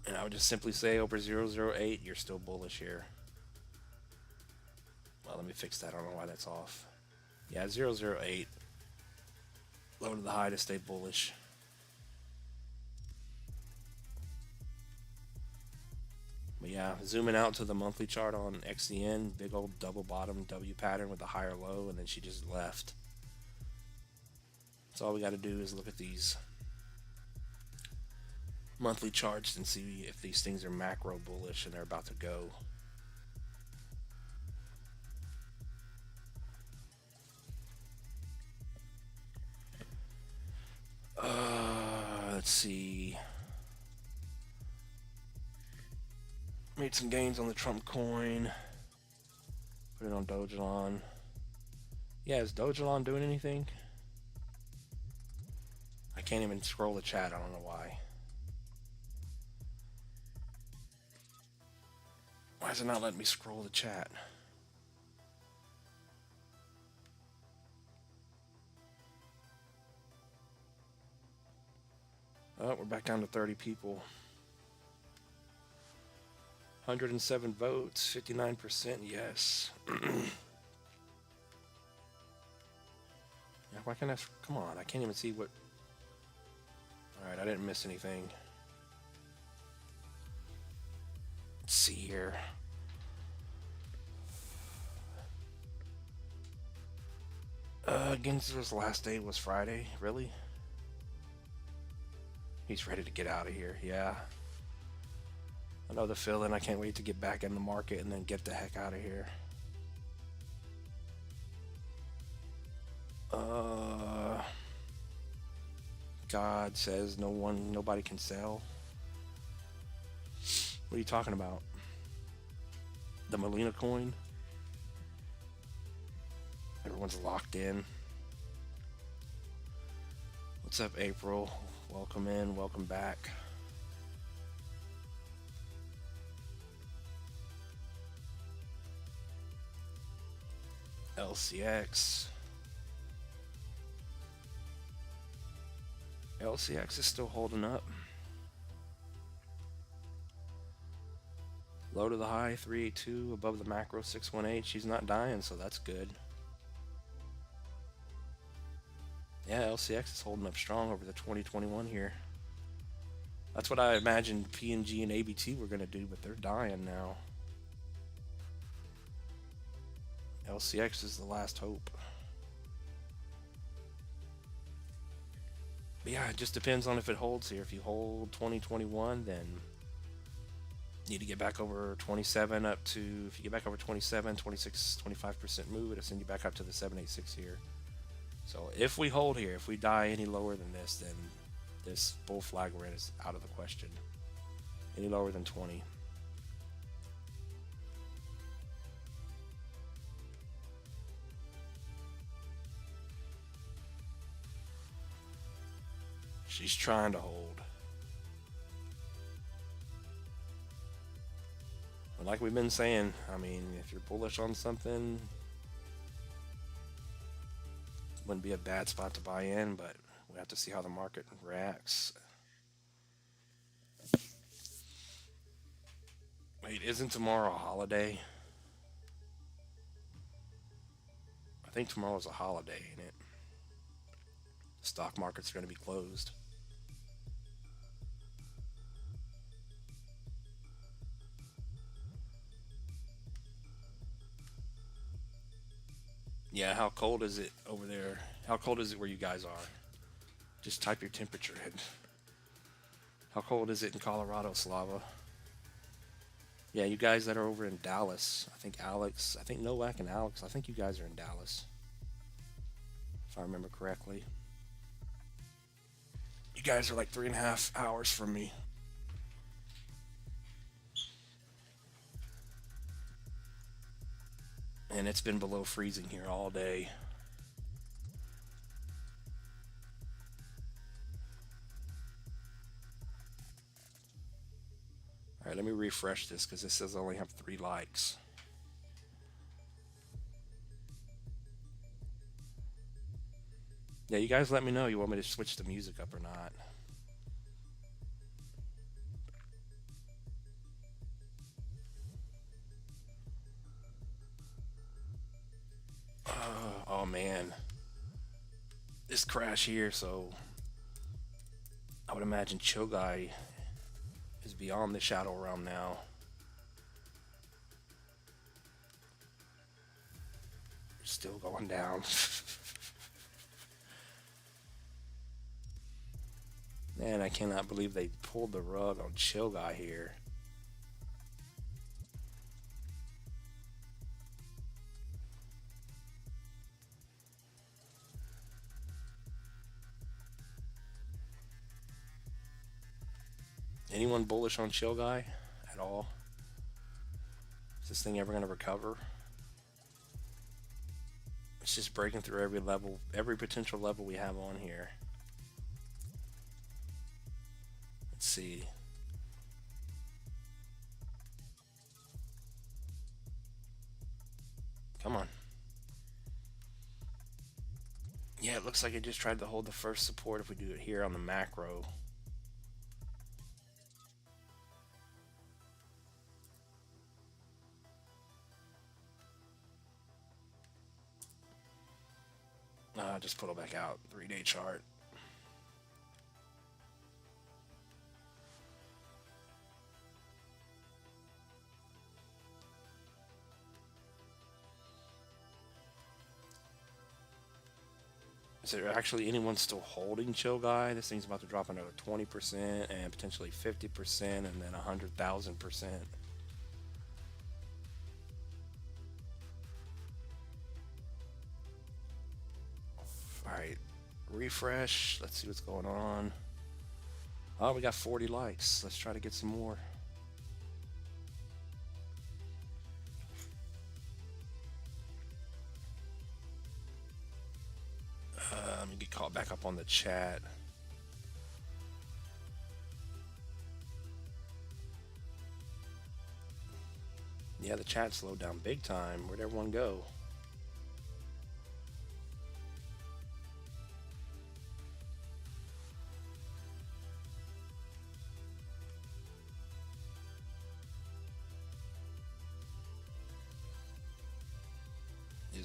And I would just simply say over 008, you're still bullish here. Well, let me fix that. I don't know why that's off. Yeah, 008. Low to the high to stay bullish. But yeah, zooming out to the monthly chart on XCN, big old double bottom W pattern with a higher low, and then she just left. So all we got to do is look at these monthly charts and see if these things are macro bullish and they're about to go. Let's see. Made some gains on the Trump coin. Put it on Dogelon. Yeah, is Dogelon doing anything? I can't even scroll the chat. I don't know why. Why is it not letting me scroll the chat? Oh, we're back down to 30 people. 107 votes, 59% yes. Yeah, why can't I? Come on, I can't even see what. Alright, I didn't miss anything. Let's see here. Gensler's last day was Friday. Really? He's ready to get out of here. Yeah. I know the feeling. I can't wait to get back in the market and then get the heck out of here. God says nobody can sell. What are you talking about? The Molina coin? Everyone's locked in. What's up, April? Welcome in, welcome back. LCX. LCX is still holding up. Low to the high, 382, above the macro, 618. She's not dying, so that's good. Yeah, LCX is holding up strong over the 2021 here. That's what I imagined PNG and ABT were going to do, but they're dying now. LCX is the last hope. But yeah, it just depends on if it holds here. If you hold 2021, then you need to get back over 27 up to, if you get back over 27, 26, 25% move, it'll send you back up to the 786 here. So if we hold here, if we die any lower than this, then this bull flag we're in is out of the question. Any lower than 20. She's trying to hold. But like we've been saying, I mean, if you're bullish on something, wouldn't be a bad spot to buy in, but we have to see how the market reacts. Wait, isn't tomorrow a holiday? I think tomorrow's a holiday, ain't it? The stock markets are going to be closed. Yeah, how cold is it over there? How cold is it where you guys are? Just type your temperature in. How cold is it in Colorado, Slava? Yeah, you guys that are over in Dallas. I think Nowak and Alex, I think you guys are in Dallas, if I remember correctly. You guys are like 3.5 hours from me. And it's been below freezing here all day. All right, let me refresh this because this says I only have 3 likes. Yeah, you guys let me know you want me to switch the music up or not. Oh man, this crash here, so I would imagine Chogai is beyond the shadow realm now. Still going down. Man, I cannot believe they pulled the rug on Chogai here. Anyone bullish on Chogai at all? Is this thing ever going to recover? It's just breaking through every level, every potential level we have on here. Let's see. Come on. Yeah, it looks like it just tried to hold the first support if we do it here on the macro. Just put it back out. 3-day chart. Is there actually anyone still holding Chogai? This thing's about to drop another 20% and potentially 50% and then 100,000%. Alright, refresh. Let's see what's going on. Oh, we got 40 likes. Let's try to get some more. Let me get caught back up on the chat. Yeah, the chat slowed down big time. Where'd everyone go?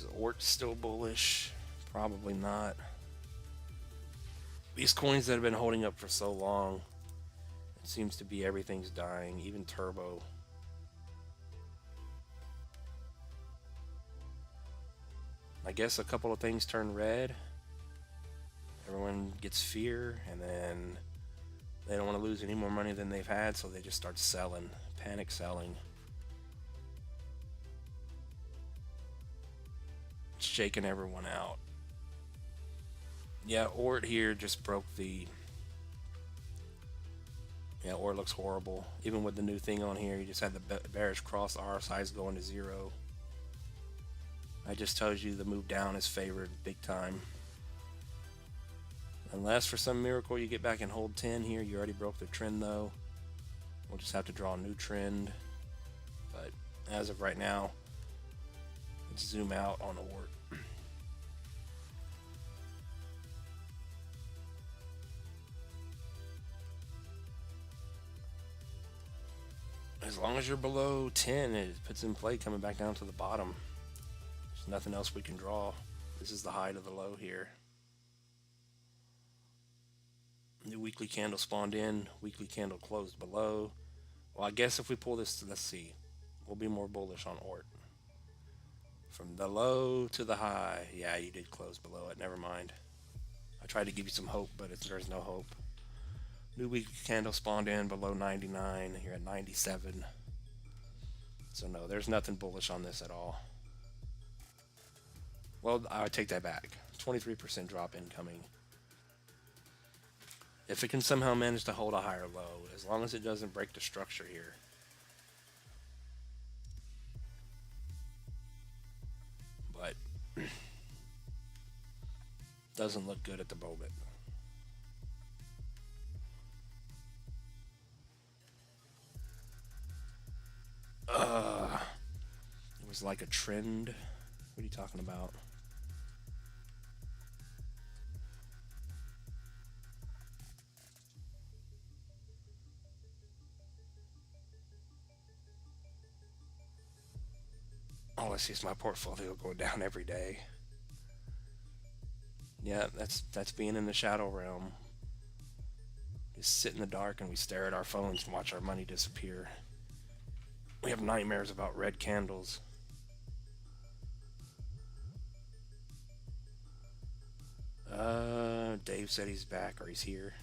Is Ort still bullish? Probably not. These coins that have been holding up for so long, it seems to be everything's dying, even Turbo. I guess a couple of things turn red. Everyone gets fear, and then they don't want to lose any more money than they've had, so they just start selling, panic selling. It's shaking everyone out. Yeah, Ort here just broke the... Yeah, Ort looks horrible. Even with the new thing on here, you just had the bearish cross RSI's going to 0. I just tells you the move down is favored big time. Unless for some miracle you get back and hold 10 here. You already broke the trend though. We'll just have to draw a new trend. But as of right now, let's zoom out on Ort. As long as you're below 10, it puts in play coming back down to the bottom. There's nothing else we can draw. This is the high to the low here. New weekly candle spawned in, weekly candle closed below. Well, I guess if we pull this, let's see. We'll be more bullish on Ort. From the low to the high. Yeah, you did close below it. Never mind. I tried to give you some hope, but there's no hope. New weekly candle spawned in below 99. You're at 97. So no, there's nothing bullish on this at all. Well, I take that back. 23% drop incoming. If it can somehow manage to hold a higher low, as long as it doesn't break the structure here. But doesn't look good at the moment. It was like a trend. What are you talking about? All I see is my portfolio going down every day. Yeah, that's being in the shadow realm. Just sit in the dark and we stare at our phones and watch our money disappear. We have nightmares about red candles. Dave said he's back, or he's here.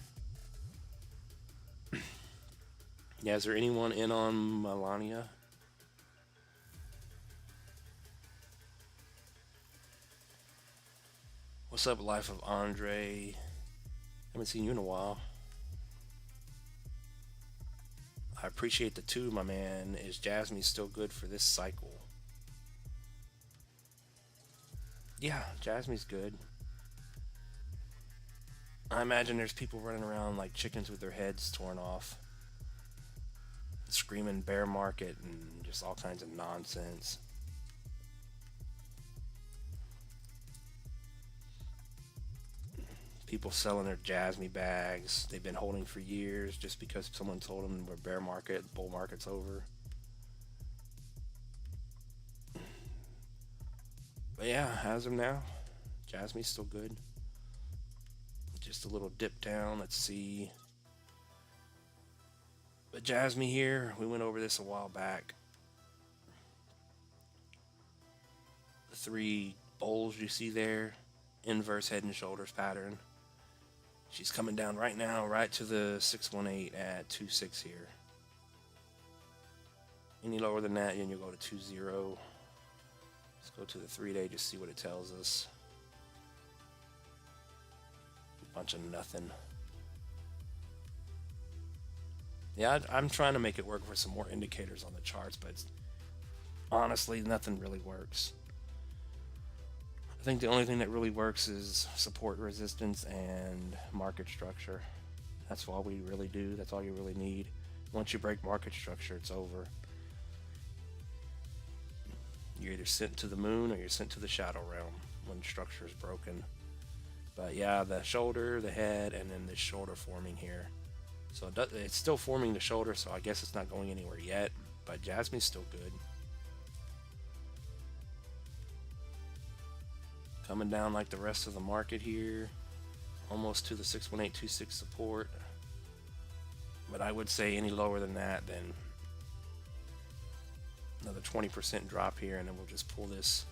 Yeah, is there anyone in on Melania? What's up, Life of Andre? Haven't seen you in a while. I appreciate the 2, my man. Is Jasmine still good for this cycle? Yeah, Jasmine's good. I imagine there's people running around like chickens with their heads torn off, screaming bear market and just all kinds of nonsense. People selling their Jasmine bags they've been holding for years just because someone told them we're bear market, bull market's over. But yeah, as of now, Jasmine's still good. Just a little dip down. Let's see. But Jasmine here, we went over this a while back. The 3 bowls you see there, inverse head and shoulders pattern. She's coming down right now, right to the 618 at 2.6 here. Any lower than that, and you'll go to 2.0. Let's go to the 3-day, just see what it tells us. Bunch of nothing. Yeah, I'm trying to make it work for some more indicators on the charts, but honestly, nothing really works. I think the only thing that really works is support, resistance, and market structure. That's all we really do. That's all you really need. Once you break market structure, it's over. You're either sent to the moon or you're sent to the shadow realm when structure is broken. But yeah, the shoulder, the head, and then the shoulder forming here. So it's still forming the shoulder, so I guess it's not going anywhere yet. But Jasmine's still good. Coming down like the rest of the market here, almost to the 61826 support. But I would say any lower than that, then another 20% drop here, and then we'll just pull this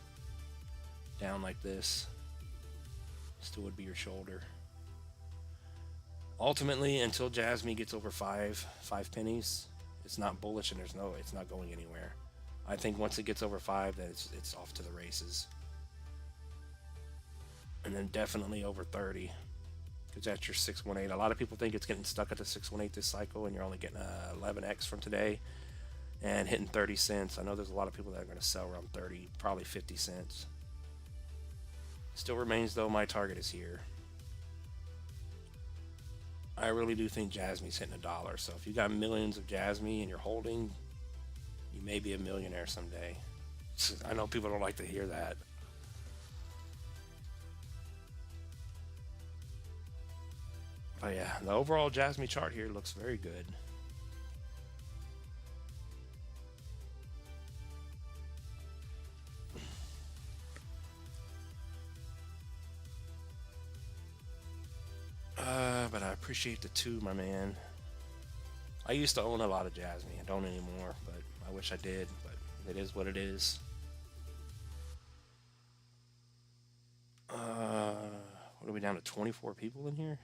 down like this. Still would be your shoulder. Ultimately, until Jasmy gets over five pennies, it's not bullish, and it's not going anywhere. I think once it gets over 5, then it's off to the races. And then definitely over 30, because that's your 618. A lot of people think it's getting stuck at the 618 this cycle, and you're only getting 11x from today and hitting 30 cents. I know there's a lot of people that are going to sell around 30, probably 50 cents. Still remains though, my target is here. I really do think Jasmy's hitting $1. So if you got millions of Jasmy and you're holding, you may be a millionaire someday. I know people don't like to hear that. But yeah, the overall Jasmy chart here looks very good. But I appreciate the 2, my man. I used to own a lot of Jasmy. I don't anymore, but I wish I did, but it is what it is. What are we down to, 24 people in here?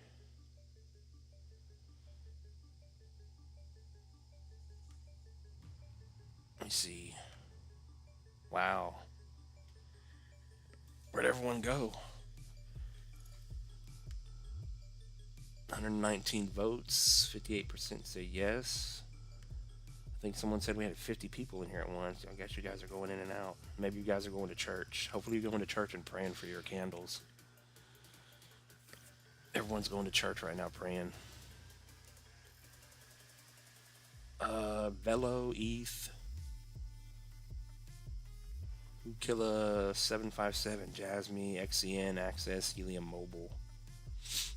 Let me see. Wow. Where'd everyone go? 119 votes, 58% say yes. I think someone said we had 50 people in here at once. I guess you guys are going in and out. Maybe you guys are going to church. Hopefully you're going to church and praying for your candles. Everyone's going to church right now praying. Velo, ETH, Ukilla 757, Jasmy, XCN, Access, Helium Mobile.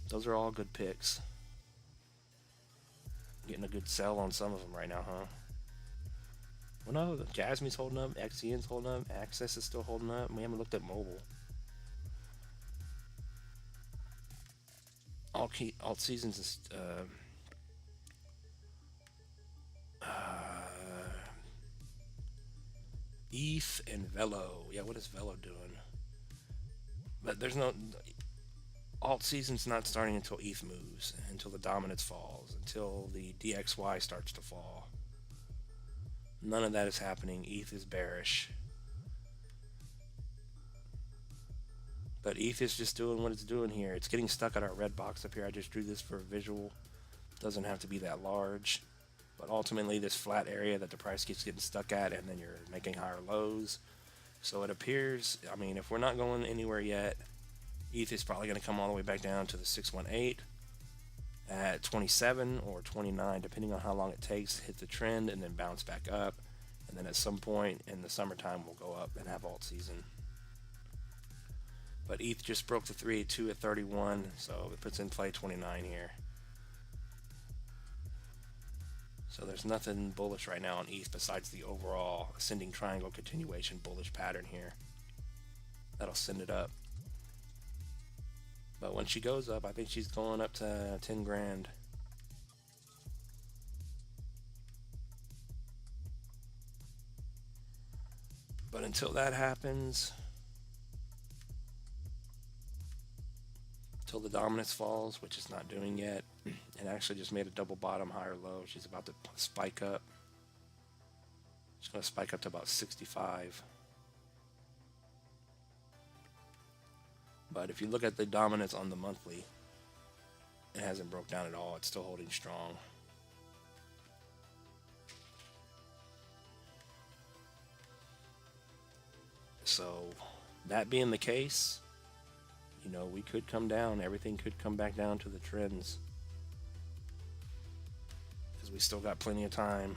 Those are all good picks. Getting a good sell on some of them right now, huh? Well, no, Jasmy's holding up, XCN's holding up, Access is still holding up. We haven't looked at mobile. Alt seasons is ETH and Velo. Yeah, what is Velo doing? But there's no alt season's not starting until ETH moves, until the dominance falls, until the DXY starts to fall. None of that is happening. ETH is bearish. But ETH is just doing what it's doing here. It's getting stuck at our red box up here. I just drew this for a visual. Doesn't have to be that large. But ultimately, this flat area that the price keeps getting stuck at, and then you're making higher lows. So it appears, I mean, if we're not going anywhere yet, ETH is probably going to come all the way back down to the 618 at 27 or 29, depending on how long it takes, hit the trend, and then bounce back up. And then at some point in the summertime, we'll go up and have alt season. But ETH just broke the 382 at 31, so it puts in play 29 here. So there's nothing bullish right now on ETH besides the overall ascending triangle continuation bullish pattern here. That'll send it up. But when she goes up, I think she's going up to 10 grand. But until that happens, until the dominance falls, which it's not doing yet, it actually just made a double bottom higher low. She's about to spike up. She's going to spike up to about 65. But if you look at the dominance on the monthly, it hasn't broke down at all. It's still holding strong. So that being the case, you know, we could come down. Everything could come back down to the trends, because we still got plenty of time.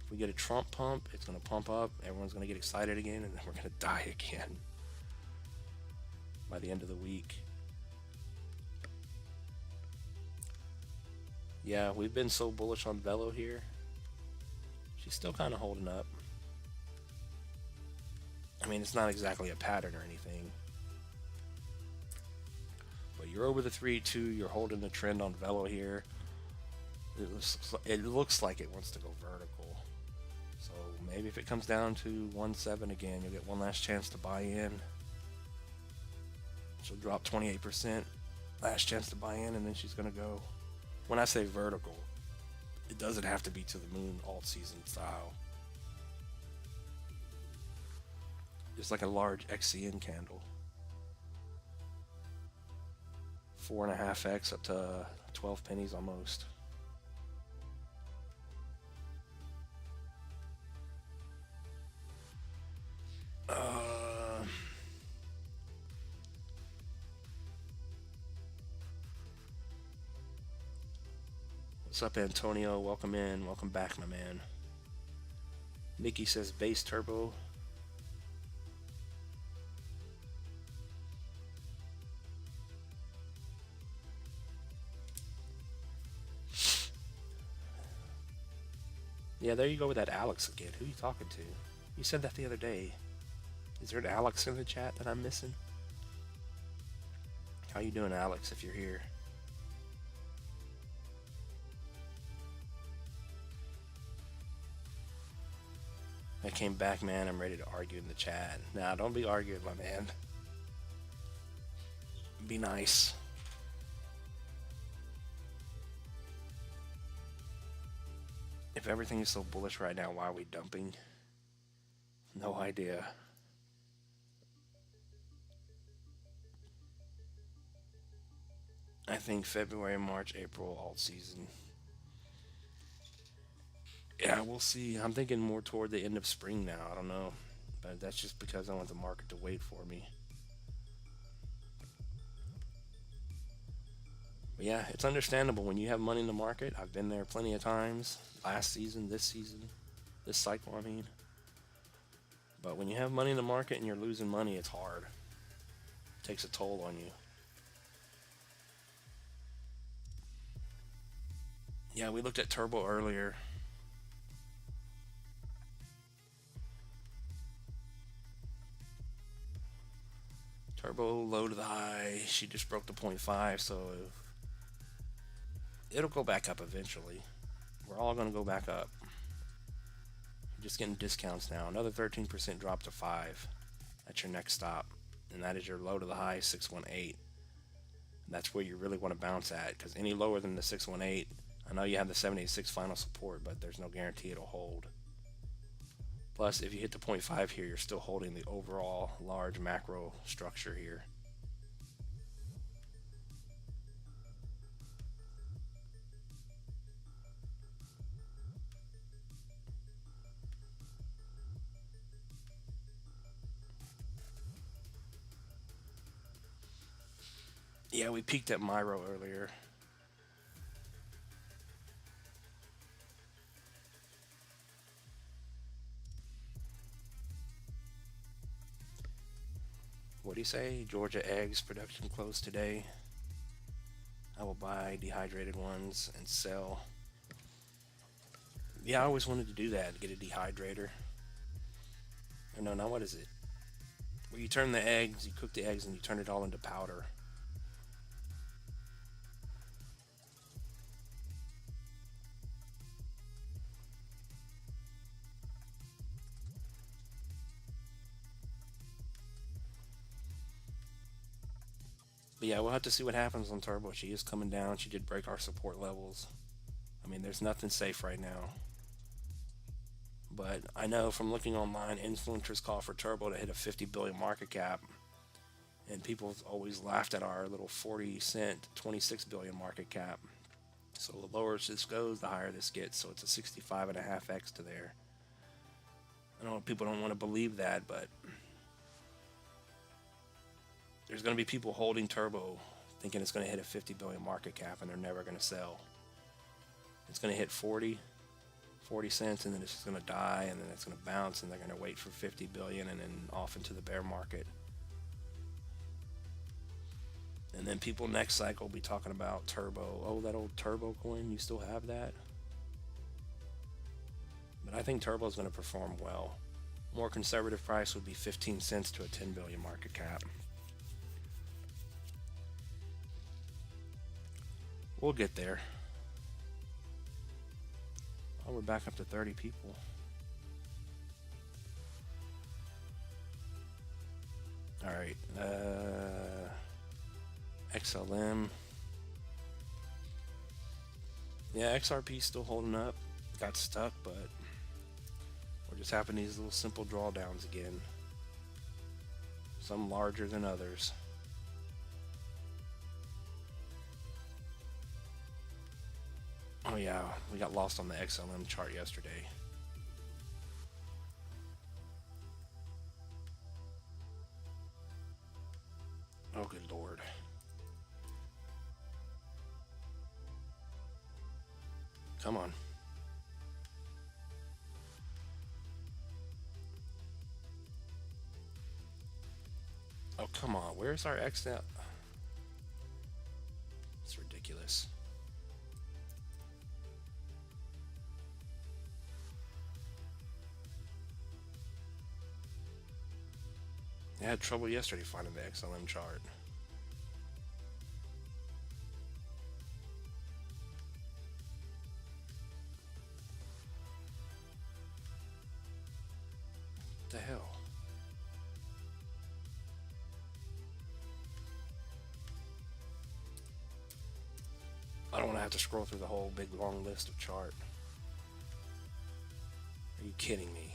If we get a Trump pump, it's going to pump up. Everyone's going to get excited again, and then we're going to die again by the end of the week. Yeah, we've been so bullish on Velo here. She's still kind of holding up. I mean, it's not exactly a pattern or anything. But you're over the 3-2. You're holding the trend on Velo here. It looks like it wants to go vertical. So maybe if it comes down to 1.7 again, you'll get one last chance to buy in. She'll drop 28%. Last chance to buy in, and then she's going to go. When I say vertical, it doesn't have to be to the moon alt season style. Just like a large XCN candle. 4.5x up to 12 pennies almost. What's up, Antonio? Welcome in. Welcome back, my man. Nikki says base turbo. Yeah, there you go with that Alex again. Who are you talking to? You said that the other day. Is there an Alex in the chat that I'm missing? How you doing, Alex, if you're here? I came back, man. I'm ready to argue in the chat. Nah, don't be arguing, my man. Be nice. If everything is so bullish right now, why are we dumping? No idea. I think February, March, April, alt season. Yeah, we'll see. I'm thinking more toward the end of spring now. I don't know. But that's just because I want the market to wait for me. But yeah, it's understandable when you have money in the market. I've been there plenty of times. Last season, this cycle, I mean. But when you have money in the market and you're losing money, it's hard. It takes a toll on you. Yeah, we looked at Turbo earlier. Turbo low to the high. She just broke the 0.5, so it'll go back up eventually. We're all going to go back up. You're just getting discounts now. Another 13% drop to 5. That's your next stop. And that is your low to the high, 618. That's where you really want to bounce at, because any lower than the 618, I know you have the 786 final support, but there's no guarantee it'll hold. Plus, if you hit the 0.5 here, you're still holding the overall large macro structure here. Yeah, we peaked at Miro earlier. What do you say? Georgia eggs production closed today. I will buy dehydrated ones and sell. Yeah, I always wanted to do that, get a dehydrator. Or no, what is it? Where you turn the eggs, you cook the eggs, and you turn it all into powder. But yeah, we'll have to see what happens on Turbo. She is coming down. She did break our support levels. I mean, there's nothing safe right now. But I know from looking online, influencers call for Turbo to hit a 50 billion market cap. And people have always laughed at our little 40-cent, 26 billion market cap. So the lower this goes, the higher this gets. So it's a 65.5x to there. I know people don't want to believe that, but there's going to be people holding Turbo thinking it's going to hit a 50 billion market cap, and they're never going to sell. It's going to hit 40 cents, and then it's just going to die, and then it's going to bounce, and they're going to wait for 50 billion and then off into the bear market. And then people next cycle will be talking about Turbo. Oh, that old Turbo coin, you still have that? But I think Turbo is going to perform well. More conservative price would be 15 cents to a 10 billion market cap. We'll get there. Oh, we're back up to 30 people. All right. XLM. Yeah, XRP still holding up. Got stuck, but we're just having these little simple drawdowns again. Some larger than others. Oh yeah, we got lost on the XLM chart yesterday. Oh good lord. Come on. Oh come on, where's our X now? It's ridiculous. I had trouble yesterday finding the XLM chart. What the hell? I don't want to have to scroll through the whole big long list of chart. Are you kidding me?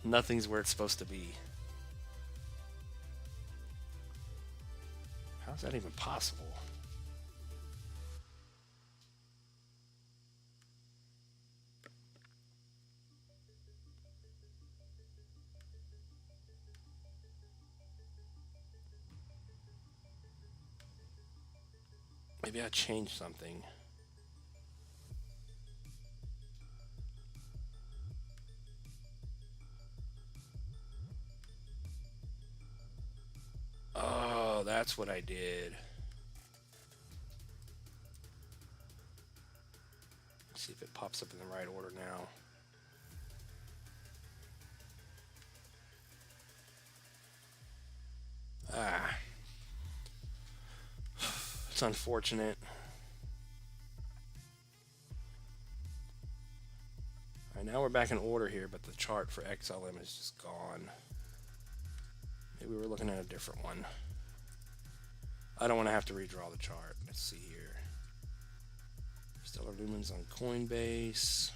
Nothing's where it's supposed to be. How's that even possible? Maybe I changed something. Oh, that's what I did. Let's see if it pops up in the right order now. Ah. It's unfortunate. Alright, now we're back in order here, but the chart for XLM is just gone. Maybe we're looking at a different one. I don't want to have to redraw the chart. Let's see here. Stellar Lumens on Coinbase.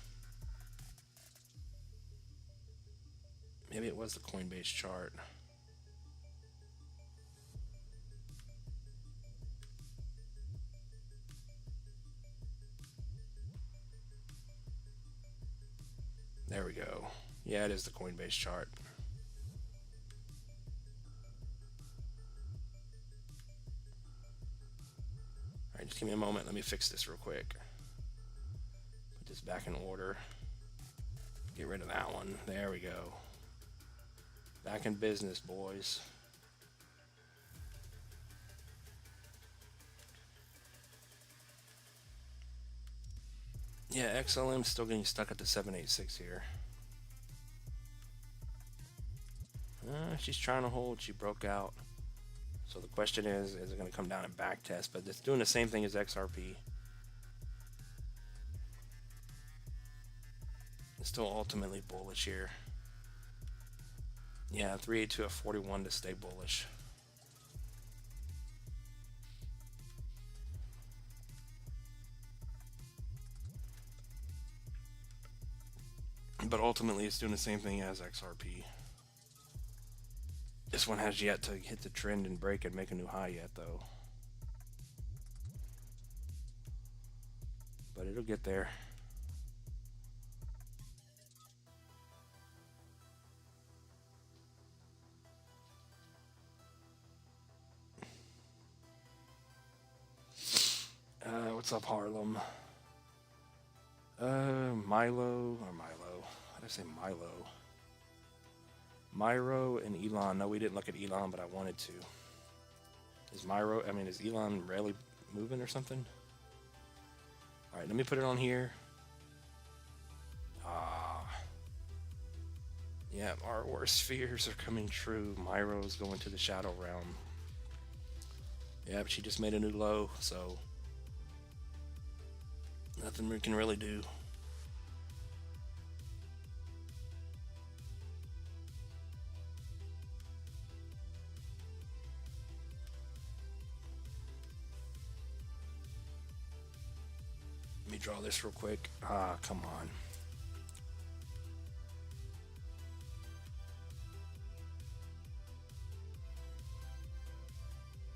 Maybe it was the Coinbase chart. There we go. Yeah, it is the Coinbase chart. Alright, just give me a moment. Let me fix this real quick. Put this back in order. Get rid of that one. There we go. Back in business, boys. Yeah, XLM's still getting stuck at the 786 here. She's trying to hold. She broke out. So the question is it going to come down and back test? But it's doing the same thing as XRP. It's still ultimately bullish here. Yeah, 382 at 41 to stay bullish. But ultimately it's doing the same thing as XRP. This one has yet to hit the trend and break and make a new high yet though. But it'll get there. What's up, Harlem? Milo. How did I say Milo? Myro and Elon. No, we didn't look at Elon, but I wanted to. Is Elon rarely moving or something? Alright, let me put it on here. Ah, Yeah, our worst fears are coming true. Myro's going to the Shadow Realm. Yeah, but she just made a new low, so nothing we can really do. Let me draw this real quick. Ah, come on.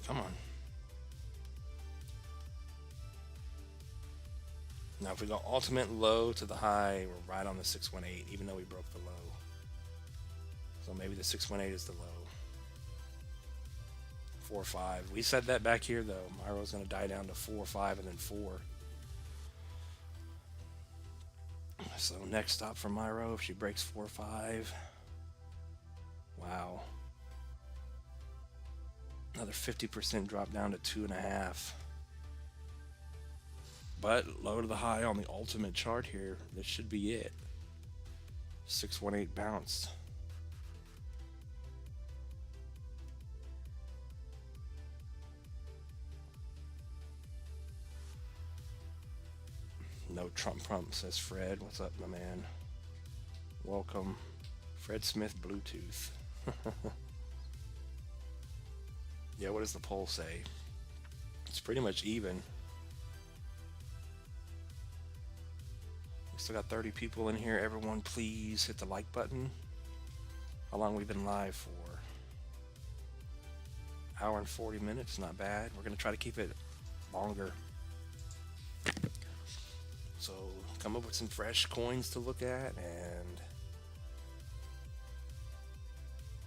Come on. Now, if we go ultimate low to the high, we're right on the 618, even though we broke the low. So maybe the 618 is the low. 4-5. We said that back here, though. Myro's going to die down to 4-5 and then 4. So next stop for Myro, if she breaks 4-5. Wow. Another 50% drop down to 2.5. But low to the high on the ultimate chart here. This should be it. 618 bounced. No Trump prompt, says Fred. What's up, my man? Welcome. Fred Smith Bluetooth. Yeah, what does the poll say? It's pretty much even. We still got 30 people in here. Everyone, please hit the like button. How long we've been live for? Hour and 40 minutes, not bad. We're gonna try to keep it longer. So come up with some fresh coins to look at, and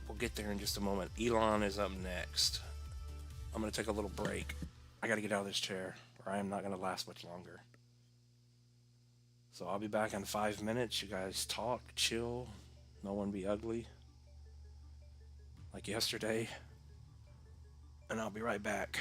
we'll get there in just a moment. Elon is up next. I'm gonna take a little break. I gotta get out of this chair, or I am not gonna last much longer. So I'll be back in 5 minutes. You guys talk, chill, no one be ugly like yesterday, and I'll be right back.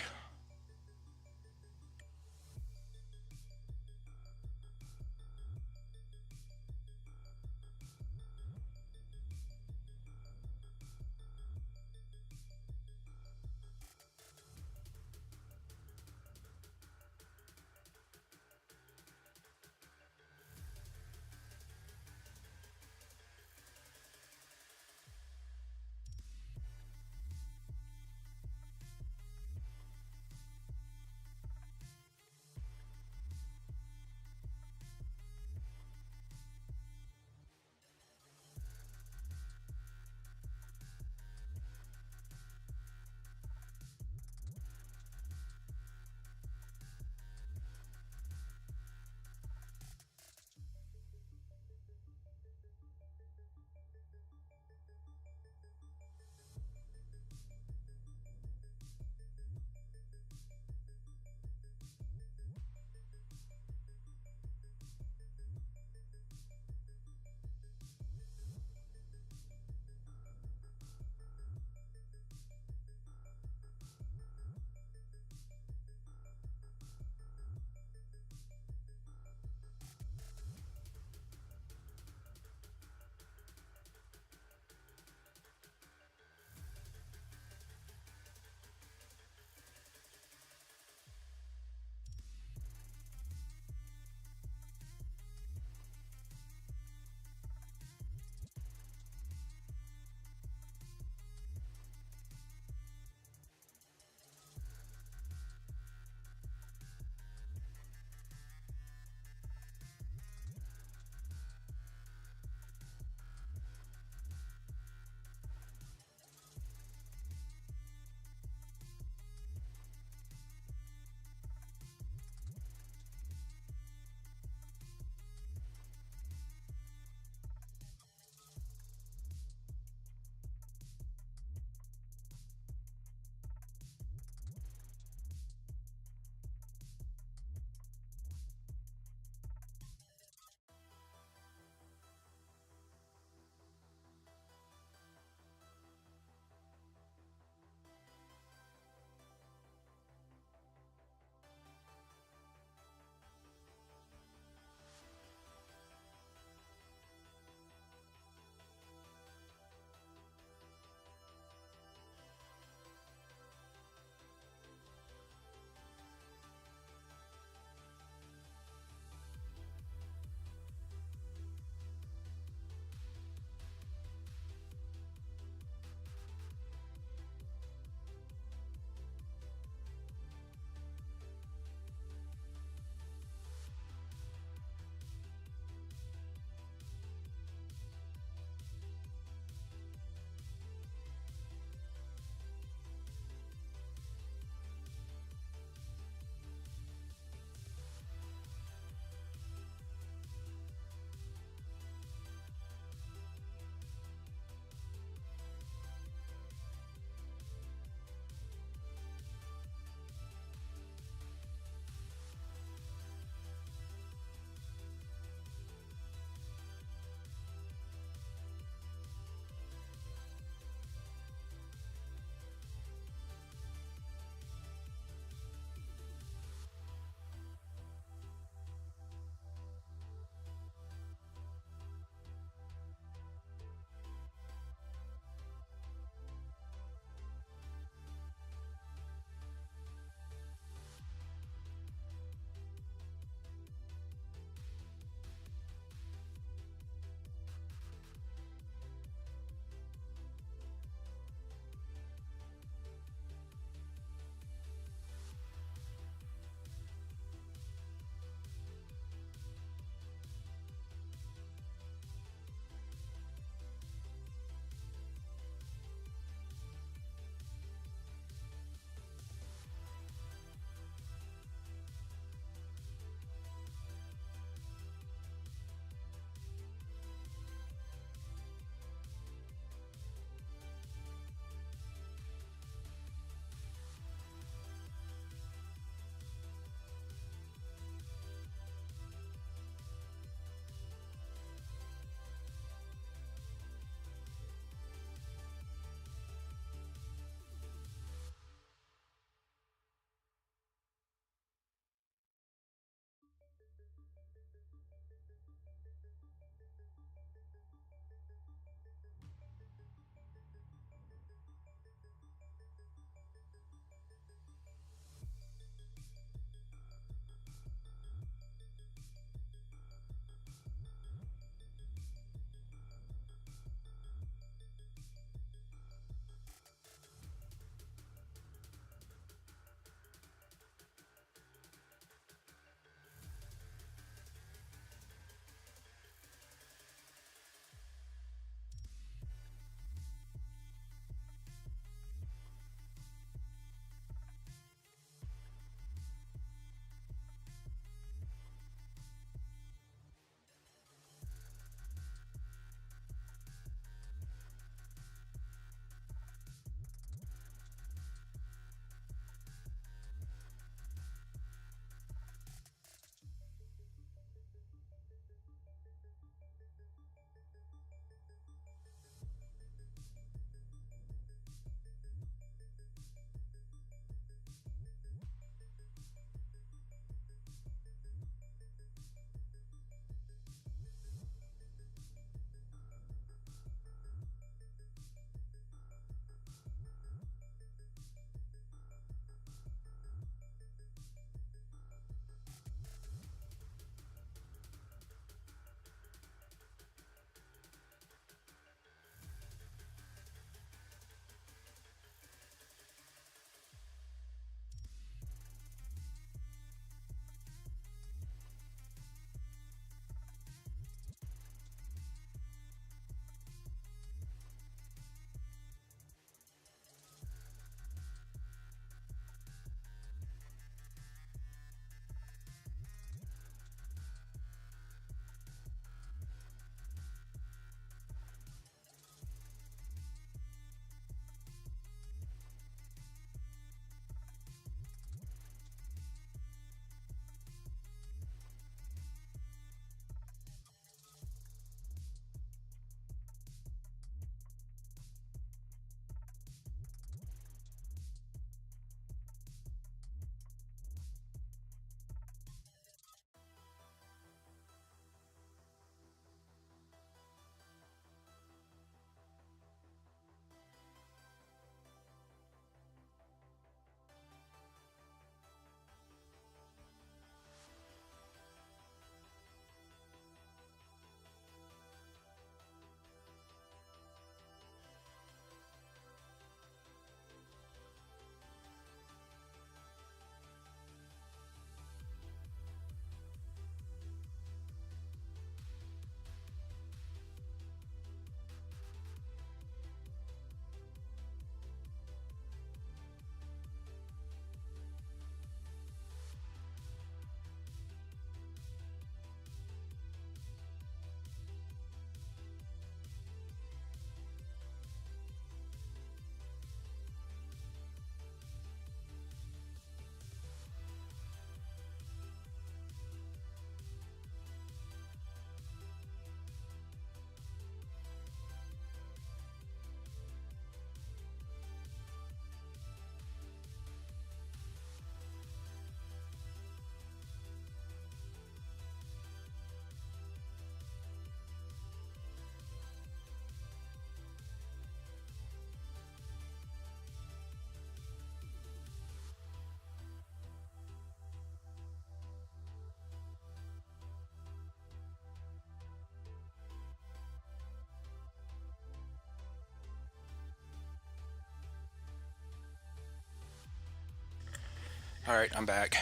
All right, I'm back.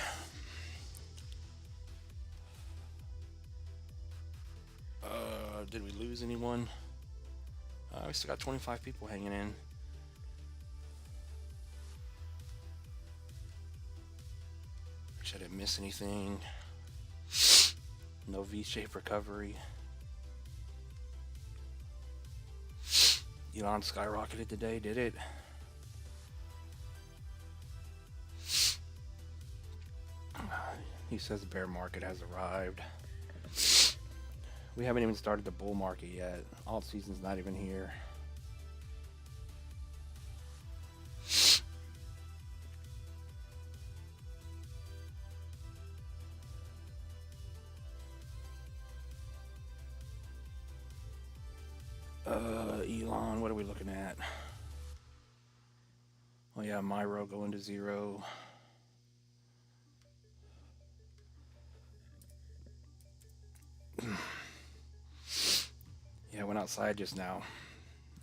Did we lose anyone? We still got 25 people hanging in. I didn't miss anything. No V-shaped recovery. Elon skyrocketed today, did it? He says the bear market has arrived. We haven't even started the bull market yet. Alt season's not even here. Elon, what are we looking at? Oh yeah, Miro going to zero. Yeah, I went outside just now.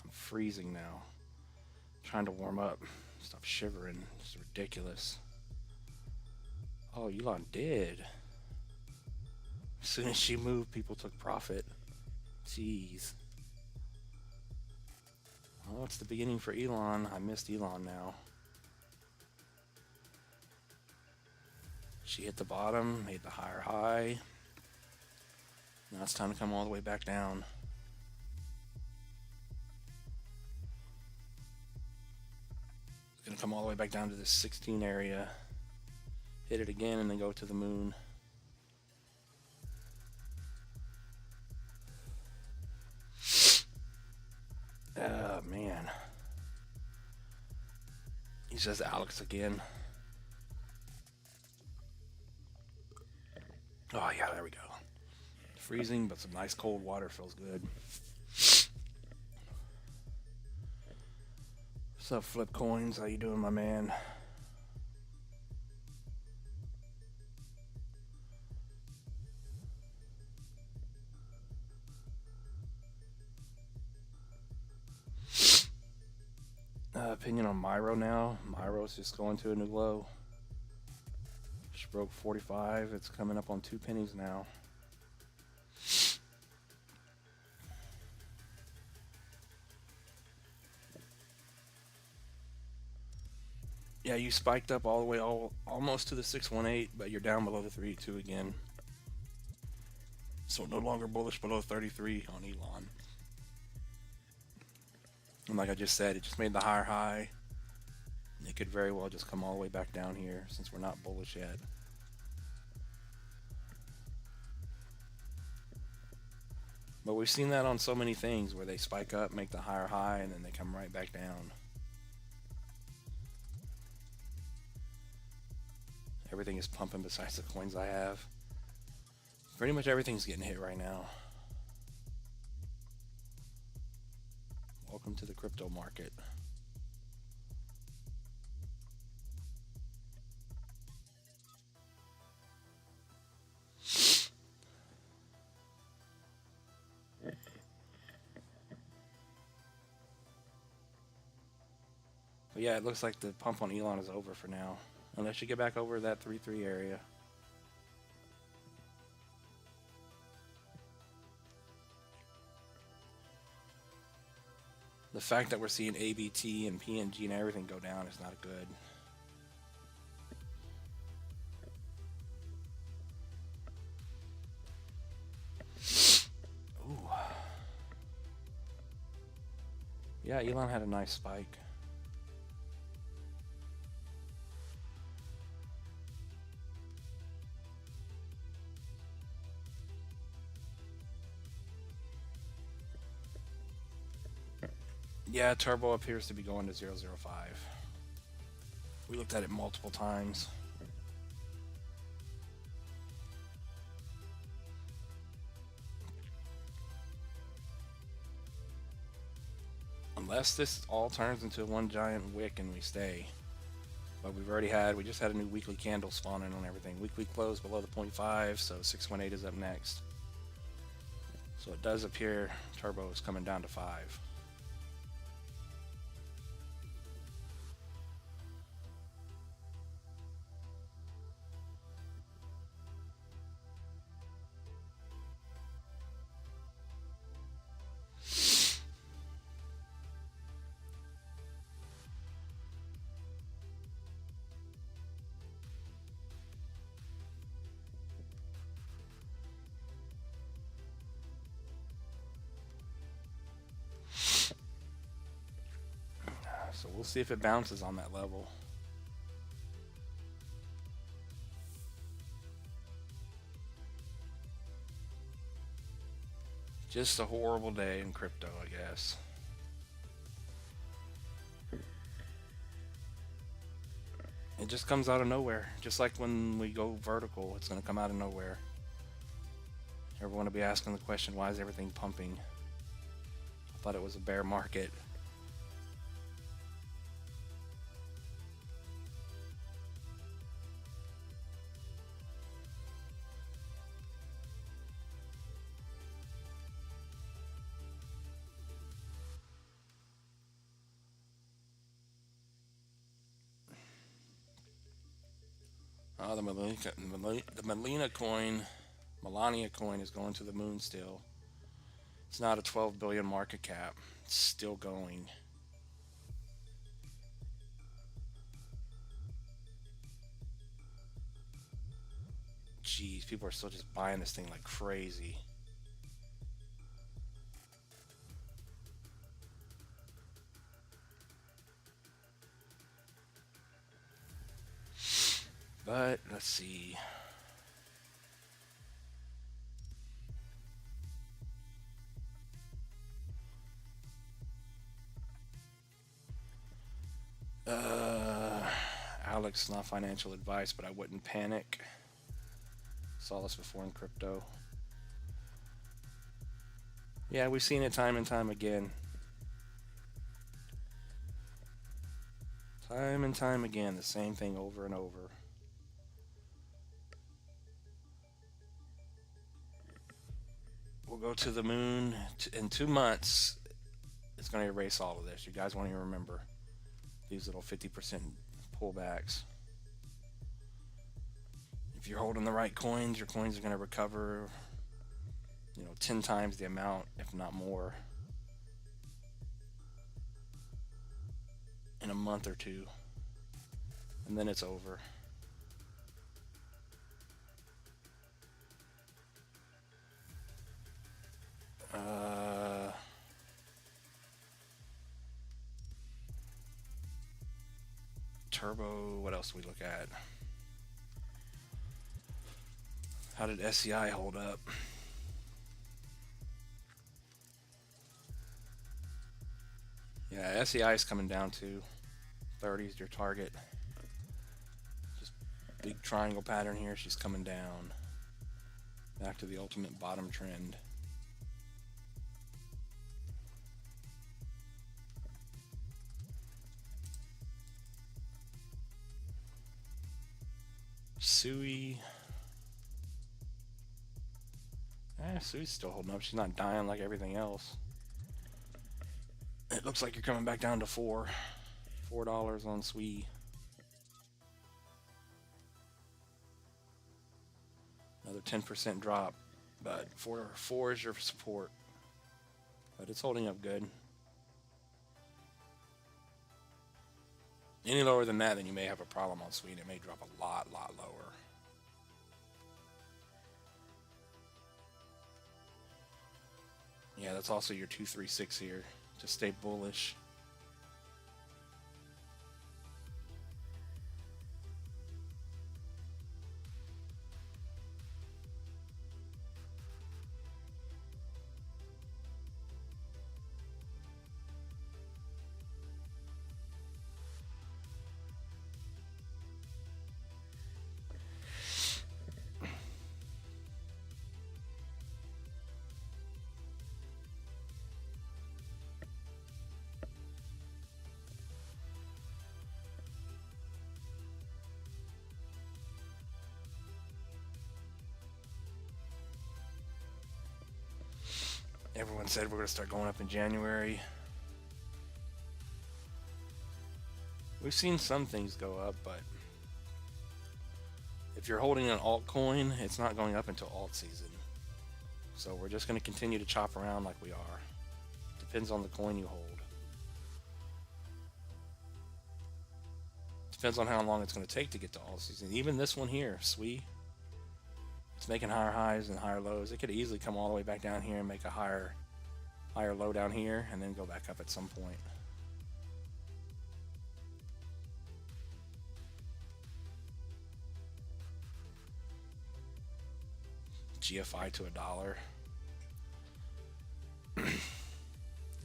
I'm freezing now. I'm trying to warm up. Stop shivering. It's ridiculous. Oh, Elon did. As soon as she moved, people took profit. Jeez. Oh, it's the beginning for Elon. I missed Elon now. She hit the bottom, made the higher high. Now it's time to come all the way back down. It's going to come all the way back down to this 16 area. Hit it again and then go to the moon. Oh, man. He says Alex again. Oh, yeah, there we go. Freezing, but some nice cold water feels good. What's up, Flip Coins? How you doing, my man? Opinion on Miro now. Miro's just going to a new low. She broke 45. It's coming up on 2 pennies now. Yeah, you spiked up all the way almost to the 618, but you're down below the 32 again. So no longer bullish below 33 on Elon. And like I just said, it just made the higher high. It could very well just come all the way back down here since we're not bullish yet. But we've seen that on so many things where they spike up, make the higher high, and then they come right back down. Everything is pumping besides the coins I have. Pretty much everything's getting hit right now. Welcome to the crypto market. But yeah, it looks like the pump on Elon is over for now. Unless you get back over that 3-3 area. The fact that we're seeing ABT and PNG and everything go down is not good. Ooh. Yeah, Elon had a nice spike. Yeah, Turbo appears to be going to 005. We looked at it multiple times. Unless this all turns into one giant wick and we stay. But we just had a new weekly candle spawning on everything. Weekly close below the 0.5, so 618 is up next. So it does appear Turbo is coming down to 5. So we'll see if it bounces on that level. Just a horrible day in crypto, I guess. It just comes out of nowhere. Just like when we go vertical, it's going to come out of nowhere. Everyone will be asking the question, why is everything pumping? I thought it was a bear market. Oh, the Melania coin, Melania coin is going to the moon still. It's not a 12 billion market cap. It's still going. Jeez, people are still just buying this thing like crazy. But let's see. Alex, not financial advice, but I wouldn't panic. Saw this before in crypto. Yeah, we've seen it time and time again. Time and time again, the same thing over and over. We'll go to the moon in 2 months. It's going to erase all of this. You guys won't even remember these little 50% pullbacks. If you're holding the right coins, your coins are going to recover, 10 times the amount, if not more, in a month or two. And then it's over. Turbo, what else do we look at? How did SEI hold up? Yeah, SEI is coming down to 30 is your target. Just big triangle pattern here. She's coming down. Back to the ultimate bottom trend. Sui. Sui's still holding up. She's not dying like everything else. It looks like you're coming back down to $4 on Sui. Another 10% drop, but four is your support. But it's holding up good. Any lower than that, then you may have a problem on Sui. It may drop a lot lower. Yeah, that's also your 236 here. Just stay bullish. Everyone said we're going to start going up in January. We've seen some things go up, but if you're holding an altcoin, it's not going up until alt season. So we're just going to continue to chop around like we are. Depends on the coin you hold. Depends on how long it's going to take to get to alt season. Even this one here, Sui, it's making higher highs and higher lows. It could easily come all the way back down here and make a higher low down here and then go back up at some point. GFI to $1.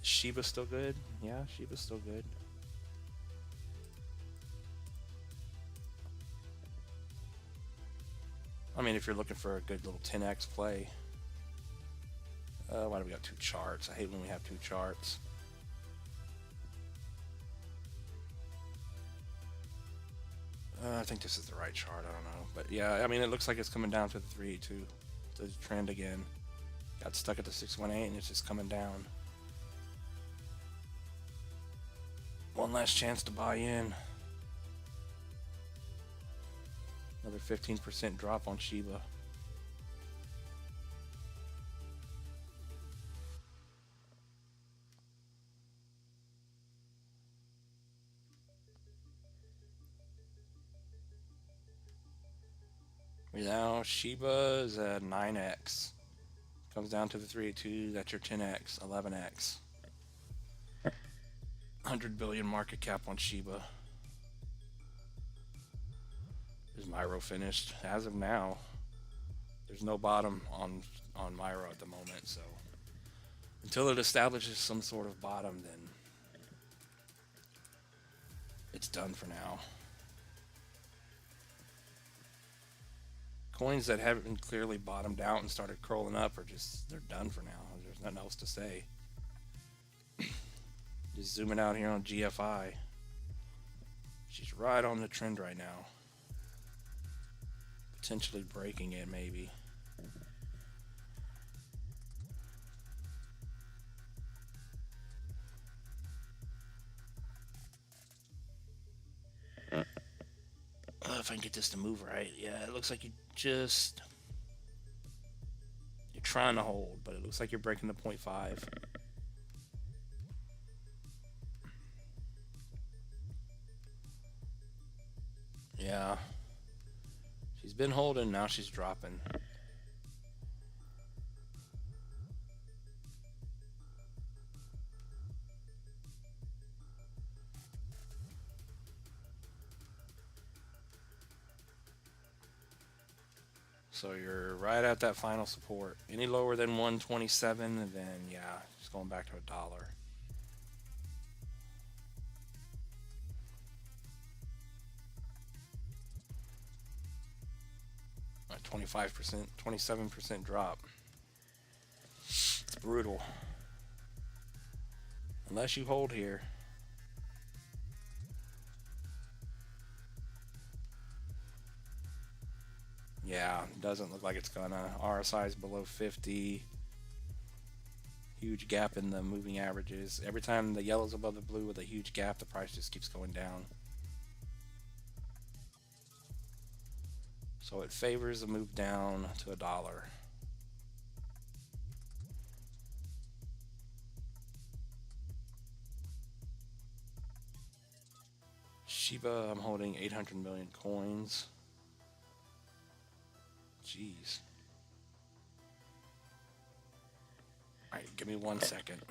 Shiba still good? Yeah, Shiba's still good. I mean, if you're looking for a good little 10x play. Why do we got two charts? I hate when we have two charts. I think this is the right chart. I don't know. But yeah, I mean, it looks like it's coming down to the 382. The trend again. Got stuck at the 618 and it's just coming down. One last chance to buy in. Another 15% drop on Shiba. Now Shiba is a 9x. Comes down to the 382. That's your 10x, 11x. 100 billion market cap on Shiba. Is Myro finished? As of now, there's no bottom on Myro at the moment. So until it establishes some sort of bottom, then it's done for now. Coins that haven't clearly bottomed out and started crawling up are just, they're done for now. There's nothing else to say. Just zooming out here on GFI. She's right on the trend right now. Potentially breaking it, maybe. If I can get this to move right. Yeah, it looks like you're trying to hold, but it looks like you're breaking the 0.5. Yeah. She's been holding, now she's dropping. So you're right at that final support. Any lower than 127, and then yeah, it's going back to $1. 25%, 27% drop. It's brutal. Unless you hold here. Yeah, doesn't look like it's gonna. RSI is below 50. Huge gap in the moving averages. Every time the yellow's above the blue with a huge gap, the price just keeps going down. So it favors a move down to $1. Shiba, I'm holding 800 million coins. Jeez. Alright, give me 1 second.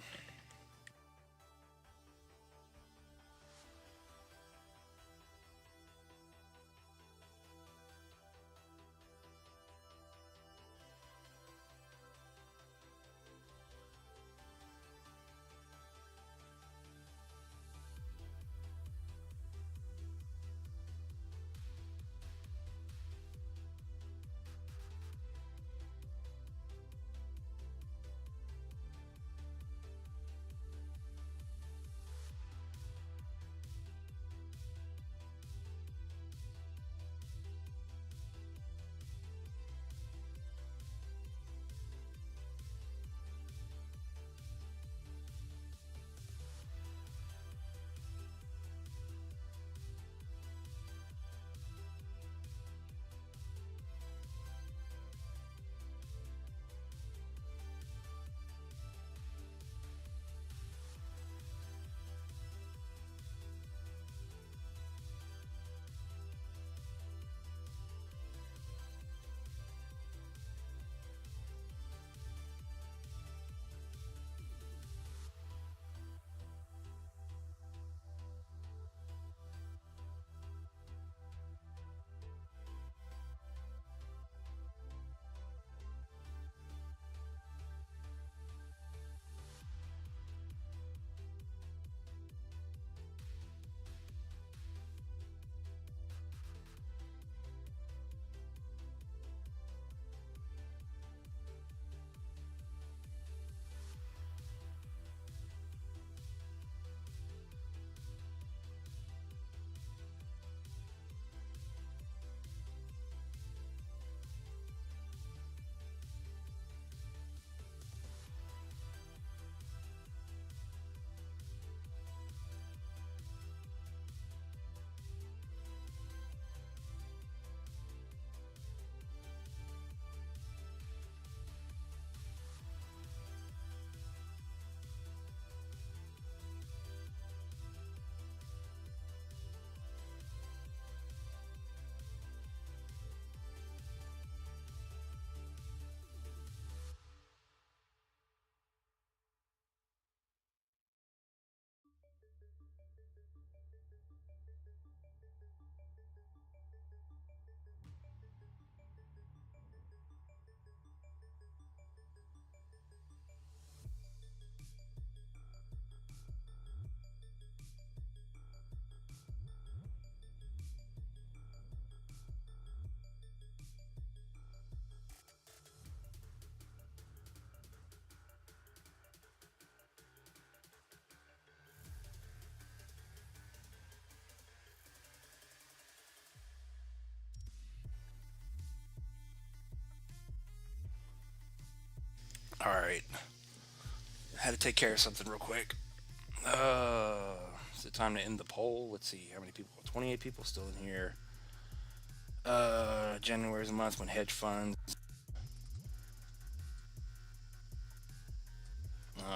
All right, had to take care of something real quick. Is it time to end the poll? Let's see how many people. 28 people still in here. January is a month when hedge funds.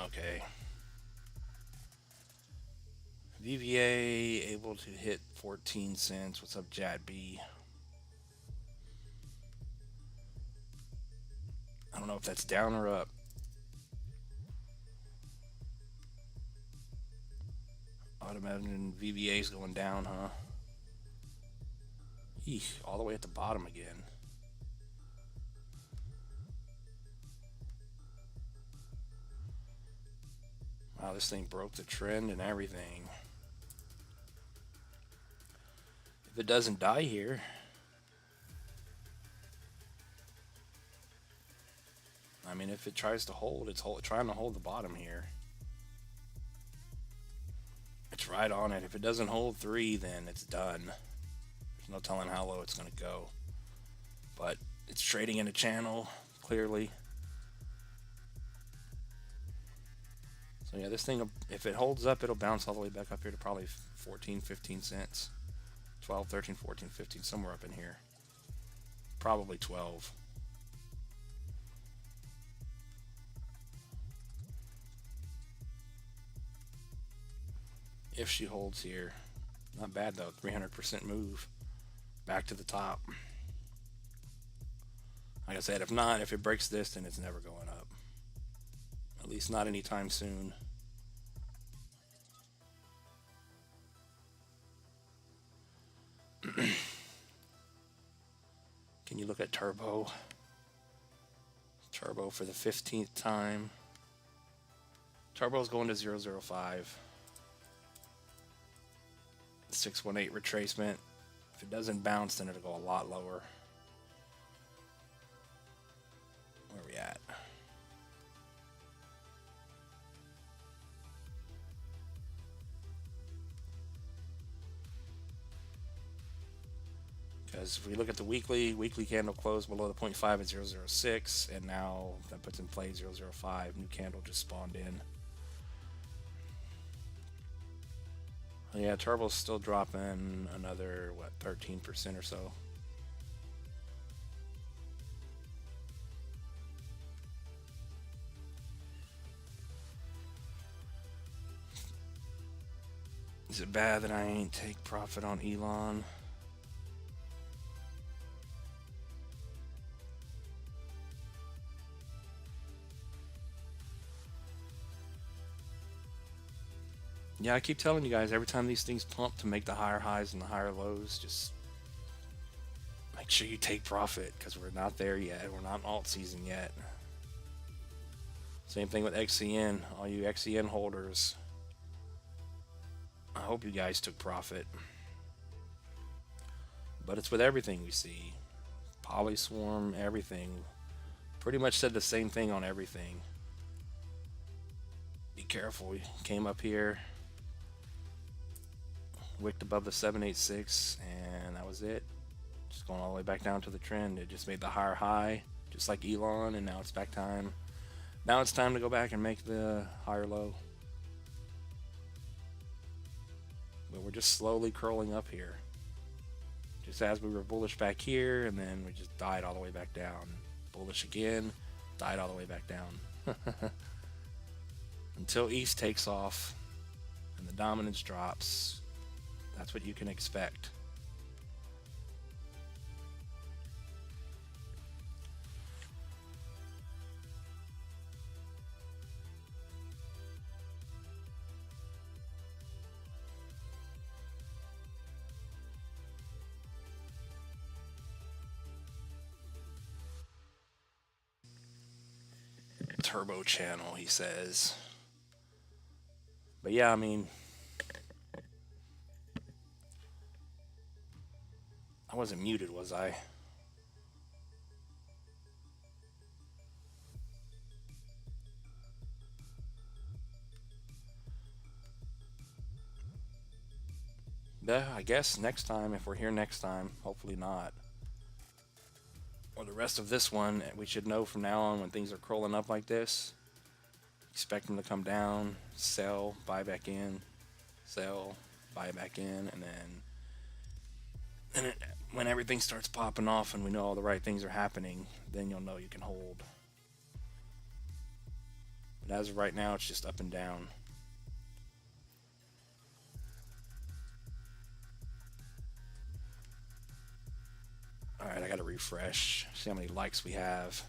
Okay. VVA able to hit 14 cents. What's up, Jat B? I don't know if that's down or up. Automatic VVA is going down, huh? Eesh, all the way at the bottom again. Wow, this thing broke the trend and everything. If it doesn't die here, I mean, if it tries to hold, it's trying to hold the bottom here. It's right on it. If it doesn't hold 3, then it's done. There's no telling how low it's going to go. But it's trading in a channel, clearly. So yeah, this thing, if it holds up, it'll bounce all the way back up here to probably 14, 15 cents. 12, 13, 14, 15, somewhere up in here. Probably 12. If she holds here. Not bad though, 300% move. Back to the top. Like I said, if not, if it breaks this, then it's never going up. At least not anytime soon. Can you look at Turbo? Turbo for the 15th time. Turbo's going to 005. 618 retracement. If it doesn't bounce, then it'll go a lot lower. Where are we at? Because if we look at the weekly candle closed below the 0.5 at 006, and now that puts in play 005. New candle just spawned in. Yeah, Turbo's still dropping another, what, 13% or so. Is it bad that I ain't take profit on Elon? Yeah, I keep telling you guys, every time these things pump to make the higher highs and the higher lows, just make sure you take profit, because we're not there yet. We're not in alt season yet. Same thing with XCN. All you XCN holders, I hope you guys took profit. But it's with everything we see. Polyswarm, everything. Pretty much said the same thing on everything. Be careful. We came up here, wicked above the 786, and that was it. Just going all the way back down to the trend. It just made the higher high, just like Elon, and now it's back time. Now it's time to go back and make the higher low. But we're just slowly curling up here. Just as we were bullish back here, and then we just died all the way back down. Bullish again, died all the way back down. Until East takes off and the dominance drops. That's what you can expect. Turbo channel, he says. But yeah, I mean, I wasn't muted, was I? Yeah, I guess next time, if we're here next time, hopefully not. or the rest of this one, we should know from now on when things are crawling up like this, expect them to come down, sell, buy back in, sell, buy back in, and then when everything starts popping off and we know all the right things are happening, then you'll know you can hold. But as of right now, it's just up and down. Alright, I gotta refresh, see how many likes we have.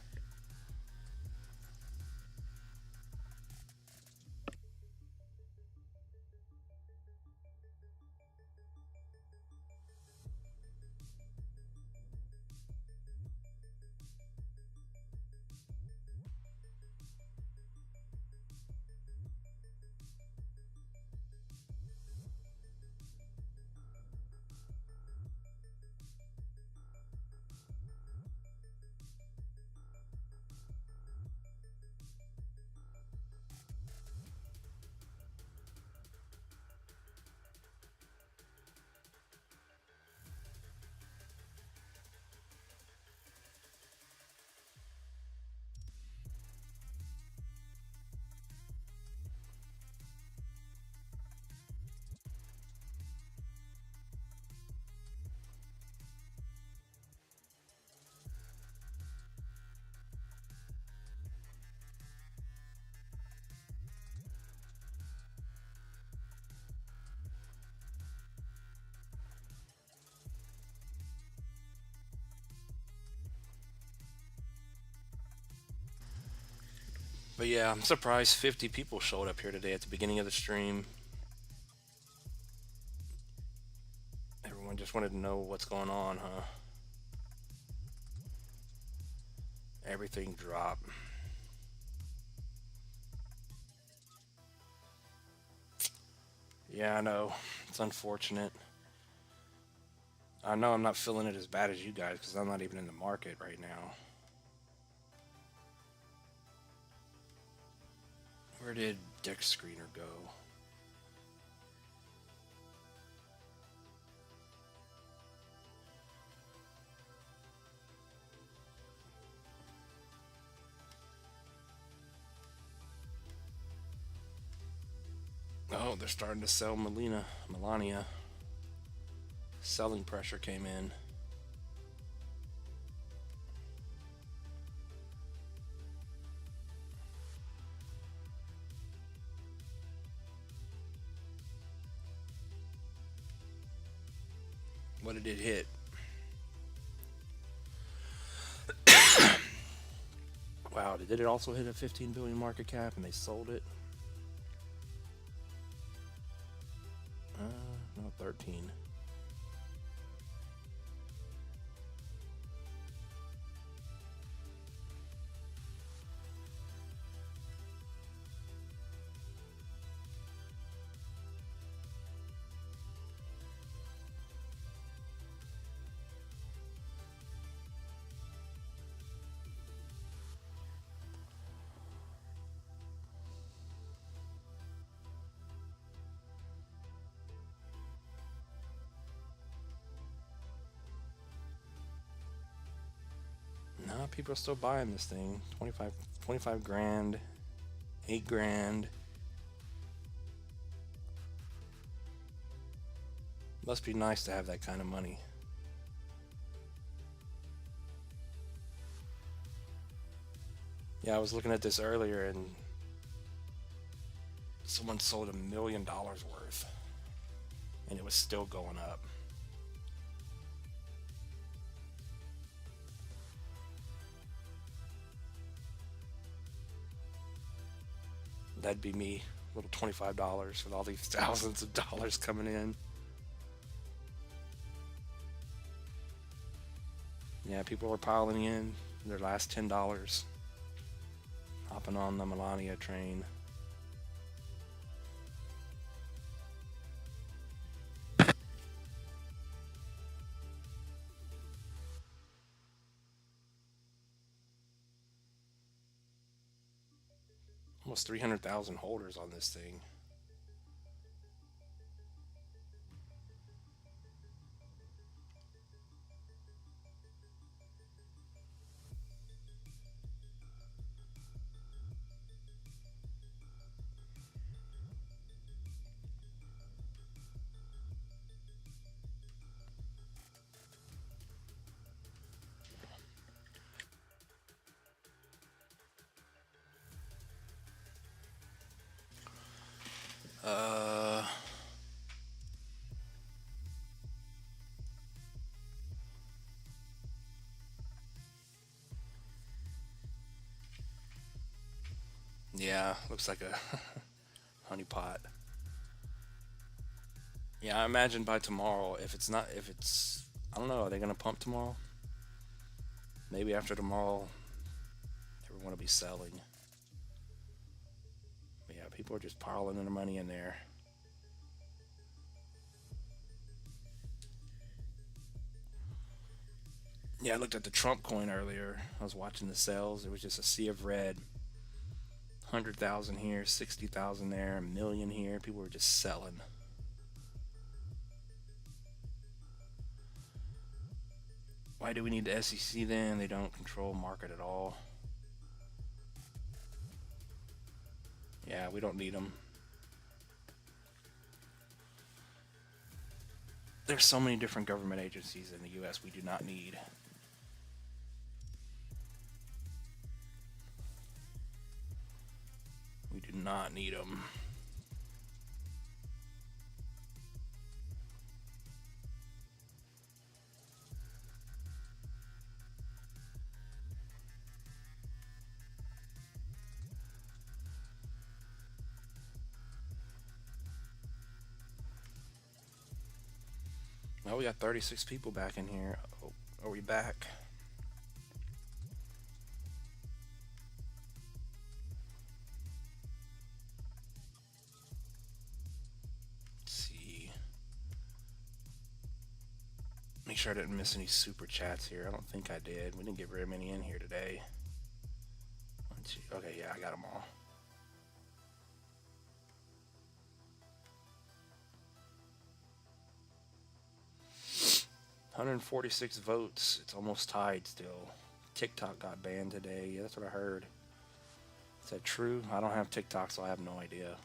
But yeah, I'm surprised 50 people showed up here today at the beginning of the stream. Everyone just wanted to know what's going on, huh? Everything dropped. Yeah, I know. It's unfortunate. I know I'm not feeling it as bad as you guys because I'm not even in the market right now. Where did Deck Screener go? Oh, they're starting to sell Melania. Selling pressure came in. What did it hit? Wow, did it also hit a 15 billion market cap and they sold it? No, 13. No, people are still buying this thing. 25 grand, 8 grand. Must be nice to have that kind of money. Yeah, I was looking at this earlier and someone sold $1 million worth and it was still going up. That'd be me, little $25 with all these thousands of dollars coming in. Yeah, people are piling in their last $10, hopping on the Melania train. Almost 300,000 holders on this thing. Yeah, looks like a honeypot. Yeah, I imagine by tomorrow, if it's not, if it's, I don't know, are they gonna pump tomorrow? Maybe after tomorrow, everyone will be selling. But yeah, people are just piling their money in there. Yeah, I looked at the Trump coin earlier. I was watching the sales. It was just a sea of red. 100,000 here, 60,000 there, a million here. People were just selling. Why do we need the SEC then? They don't control market at all. Yeah, we don't need them. There's so many different government agencies in the U.S. we do not need. We do not need them. Well, we got 36 people back in here. Oh, are we back? Let's see. Make sure I didn't miss any super chats here. I don't think I did. We didn't get very many in here today. One, two. Okay, yeah, I got them all. One hundred 46 votes. It's almost tied still. TikTok got banned today. Yeah, that's what I heard. Is that true? I don't have TikTok, so I have no idea.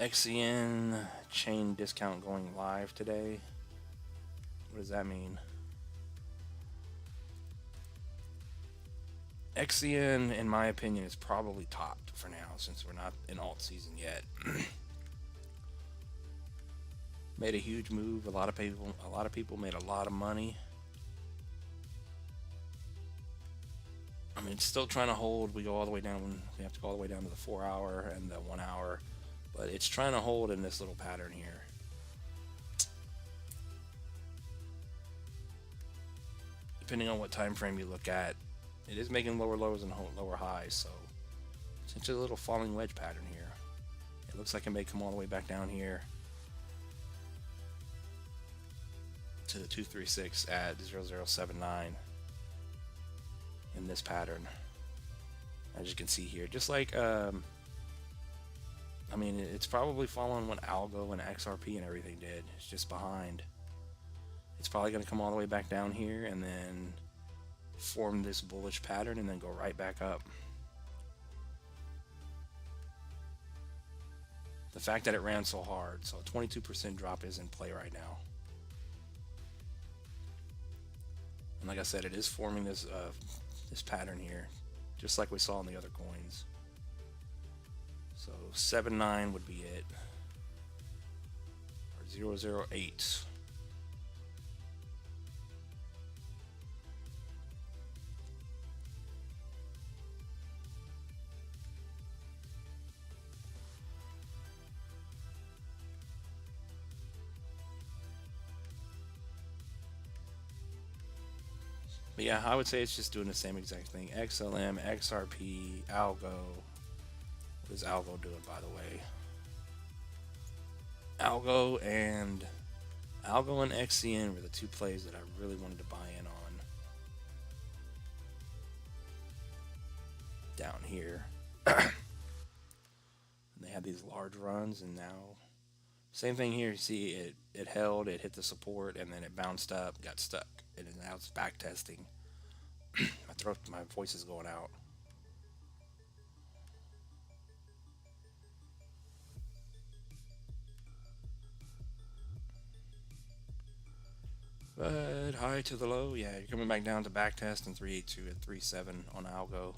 XCN chain discount going live today. What does that mean? XCN, in my opinion, is probably topped for now since we're not in alt season yet. Made a huge move. A lot of people made a lot of money. I mean, it's still trying to hold. We go all the way down. We have to go all the way down to the 4 hour and the 1 hour, but it's trying to hold in this little pattern here. Depending on what time frame you look at, it is making lower lows and lower highs. So it's just a little falling wedge pattern here. It looks like it may come all the way back down here to the 236 at 0079 in this pattern, as you can see here. Just like I mean, it's probably following what Algo and XRP and everything did. It's just behind. It's probably going to come all the way back down here and then form this bullish pattern and then go right back up. The fact that it ran so hard, so a 22% drop is in play right now. And like I said, it is forming this this pattern here, just like we saw in the other coins. So 79 would be it, or 008. But yeah, I would say it's just doing the same exact thing. XLM, XRP, Algo. What is Algo doing, by the way? Algo and XCN were the two plays that I really wanted to buy in on. Down here. And they had these large runs, and now same thing here. You see it held, it hit the support, and then it bounced up, got stuck, and now it's back testing. My voice is going out. But high to the low, yeah, you're coming back down to back test and 382 at 37 on Algo.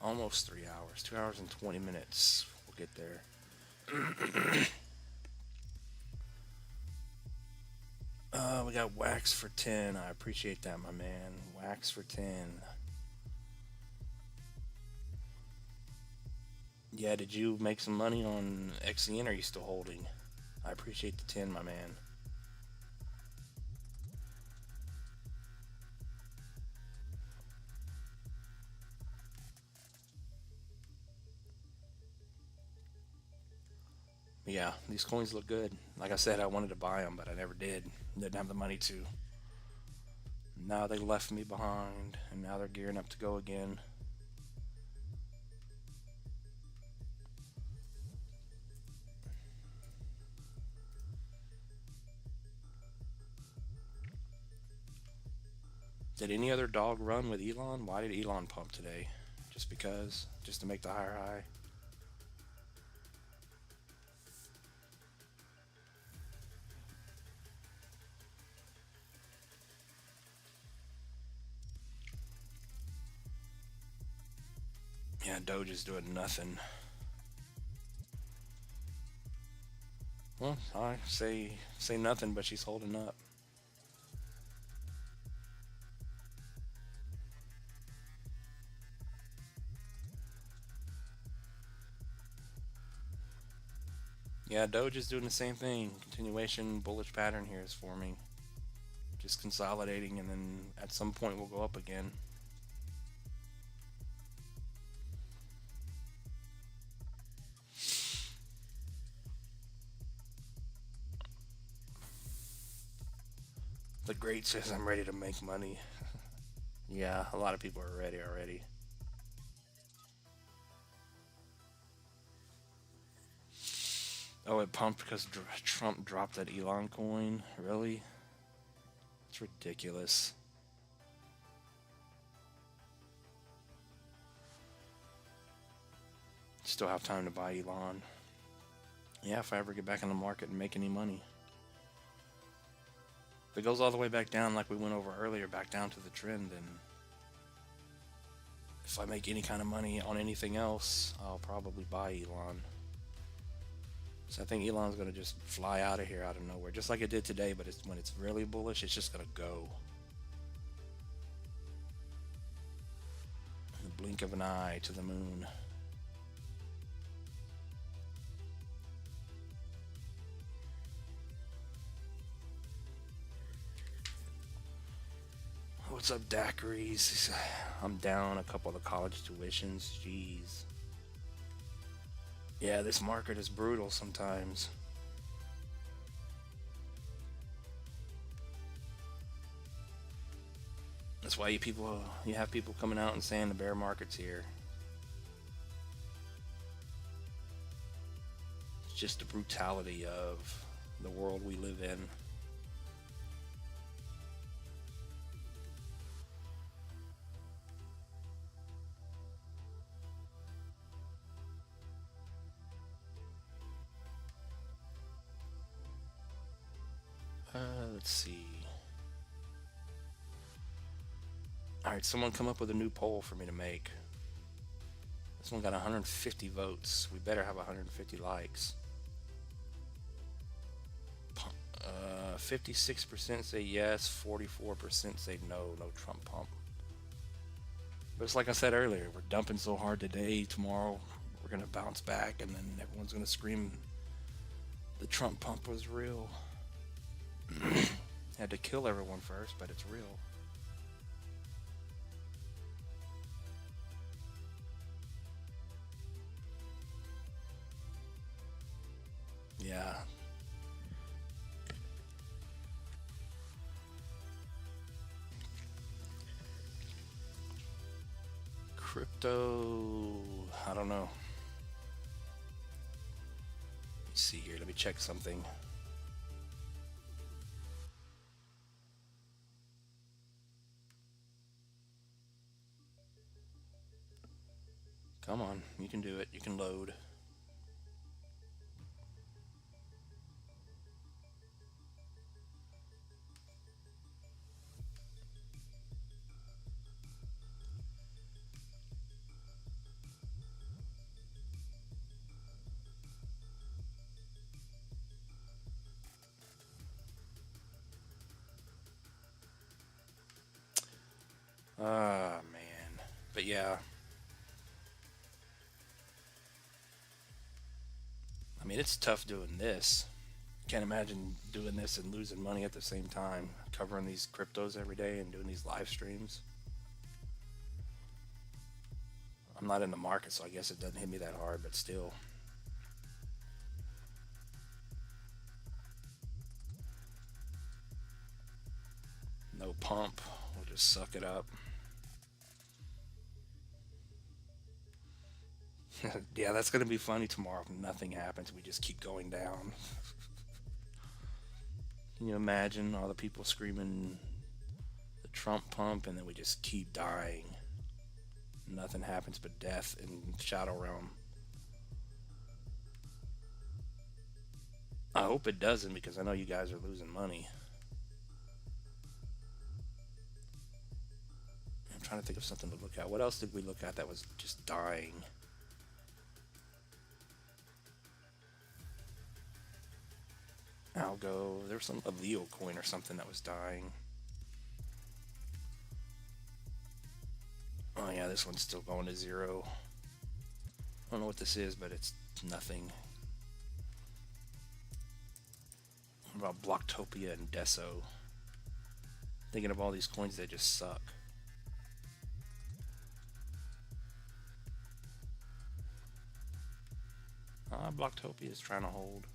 Almost 3 hours, 2 hours and 20 minutes. We'll get there. We got wax for 10. I appreciate that, my man. Wax for 10. Yeah, did you make some money on XCN, or are you still holding? I appreciate the 10, my man. Yeah, these coins look good. Like I said, I wanted to buy them, but I never did. Didn't have the money to. Now they left me behind, and now they're gearing up to go again. Did any other dog run with Elon? Why did Elon pump today? Just because? Just to make the higher high? Yeah, Doge is doing nothing. Well, I say nothing, but she's holding up. Yeah, Doge is doing the same thing. Continuation bullish pattern here is forming. Just consolidating, and then at some point we'll go up again. The great says I'm ready to make money. Yeah, a lot of people are ready already. Oh, it pumped because Trump dropped that Elon coin? Really? It's ridiculous. Still have time to buy Elon. Yeah, if I ever get back in the market and make any money. If it goes all the way back down like we went over earlier, back down to the trend, then if I make any kind of money on anything else, I'll probably buy Elon. So I think Elon's going to just fly out of here out of nowhere, just like it did today, but when it's really bullish, it's just going to go. In the blink of an eye to the moon. What's up, daiquiris? I'm down a couple of the college tuitions. Jeez. Yeah, this market is brutal sometimes. That's why you have people coming out and saying the bear market's here. It's just the brutality of the world we live in. Let's see. Alright, someone come up with a new poll for me to make. This one got 150 votes. We better have 150 likes. 56% say yes, 44% say no Trump pump. But it's like I said earlier, we're dumping so hard today, tomorrow we're going to bounce back, and then everyone's going to scream the Trump pump was real. Had to kill everyone first, but it's real. Yeah. Crypto, I don't know. Let's see here, let me check something. Come on, you can do it. You can load. Ah, man. But yeah, I mean, it's tough doing this. Can't imagine doing this and losing money at the same time, covering these cryptos every day and doing these live streams. I'm not in the market, so I guess it doesn't hit me that hard, but still. No pump. We'll just suck it up. Yeah, that's going to be funny tomorrow if nothing happens. We just keep going down. Can you imagine all the people screaming the Trump pump and then we just keep dying? Nothing happens but death in Shadow Realm. I hope it doesn't because I know you guys are losing money. I'm trying to think of something to look at. What else did we look at that was just dying? Algo. There was some a Leo coin or something that was dying. Oh yeah, this one's still going to zero. I don't know what this is, but it's nothing. What about Blocktopia and Deso? Thinking of all these coins that just suck. Blocktopia is trying to hold.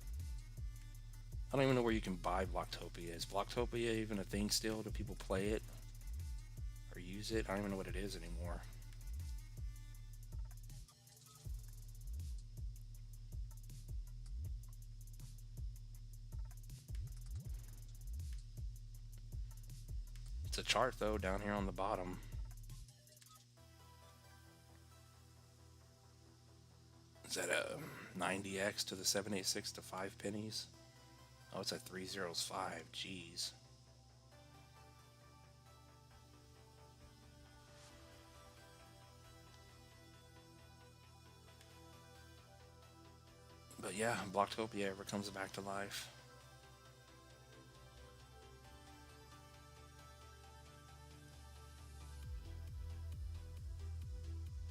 I don't even know where you can buy Blocktopia. Is Blocktopia even a thing still? Do people play it or use it? I don't even know what it is anymore. It's a chart though down here on the bottom. Is that a 90x to the 786 to 5 pennies? Oh, it's at 3 zeros 5. Jeez. But yeah, Blocktopia ever comes back to life.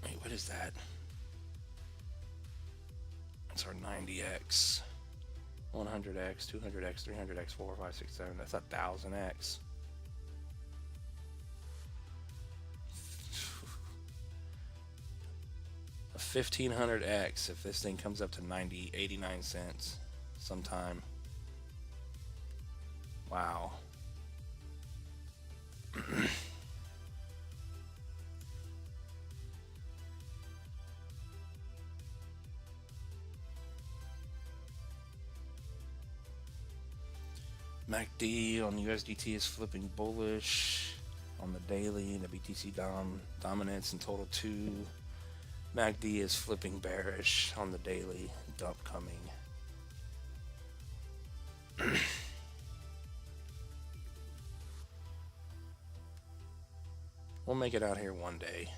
Wait, what is that? That's our 90x, 100x, 200x, 300x, 4, 5, 6, 7. That's 1000x. A 1500x if this thing comes up to 89 cents sometime. Wow. MACD on USDT is flipping bullish on the daily. The BTC dominance in total 2. MACD is flipping bearish on the daily. Dump coming. We'll make it out here one day.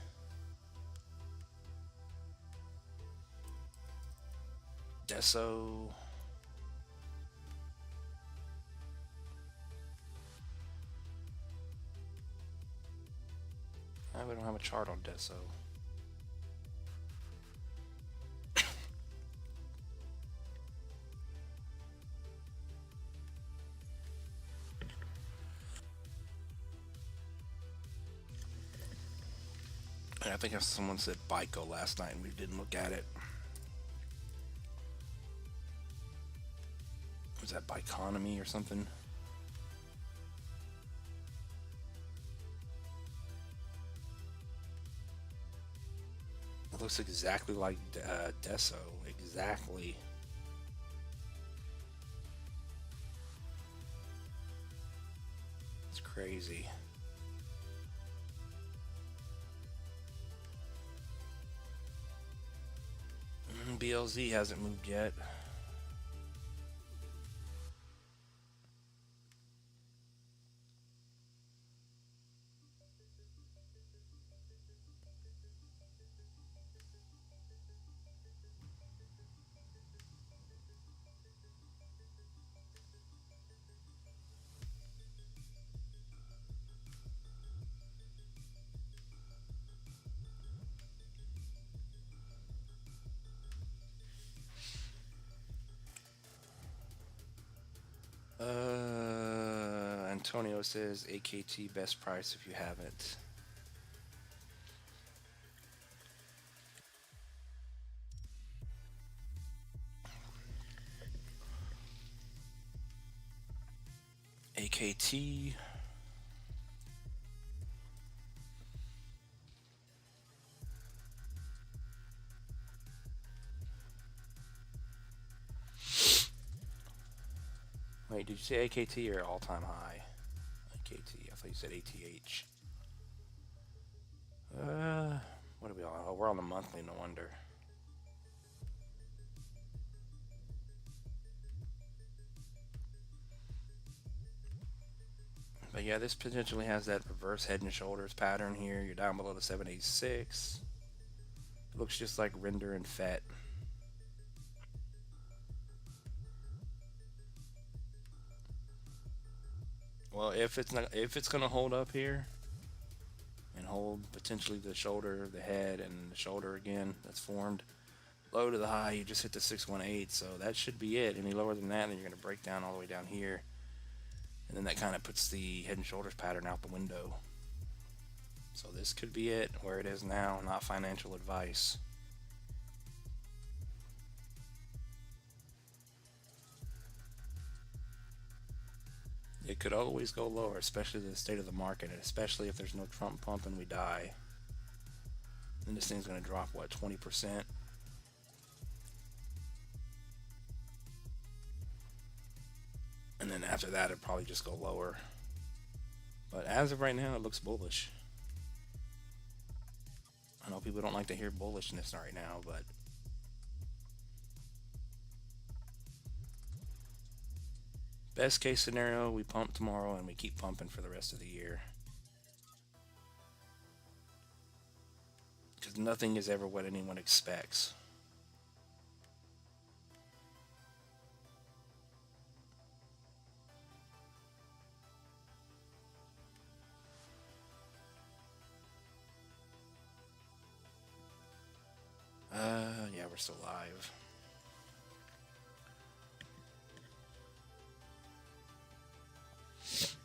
Deso. We don't have a chart on Deso. And I think someone said Bico last night and we didn't look at it. Was that Biconomy or something? It looks exactly like Deso. Exactly. It's crazy. BLZ hasn't moved yet. Antonio says AKT best price if you haven't. AKT. Wait, did you say AKT or all-time high? AKT. I thought you said ATH. What are we on? Oh, we're on the monthly, no wonder. But yeah, this potentially has that reverse head and shoulders pattern here. You're down below the 786. It looks just like Render and FET. Well, if it's gonna hold up here and hold potentially the shoulder, the head, and the shoulder again that's formed, low to the high, you just hit the 618, so that should be it. Any lower than that, then you're gonna break down all the way down here, and then that kind of puts the head and shoulders pattern out the window. So this could be it where it is now, not financial advice. It could always go lower, especially the state of the market, and especially if there's no Trump pump and we die. Then this thing's going to drop, what, 20%? And then after that, it'd probably just go lower. But as of right now, it looks bullish. I know people don't like to hear bullishness right now, but best case scenario, we pump tomorrow and we keep pumping for the rest of the year. Because nothing is ever what anyone expects. Yeah, we're still live.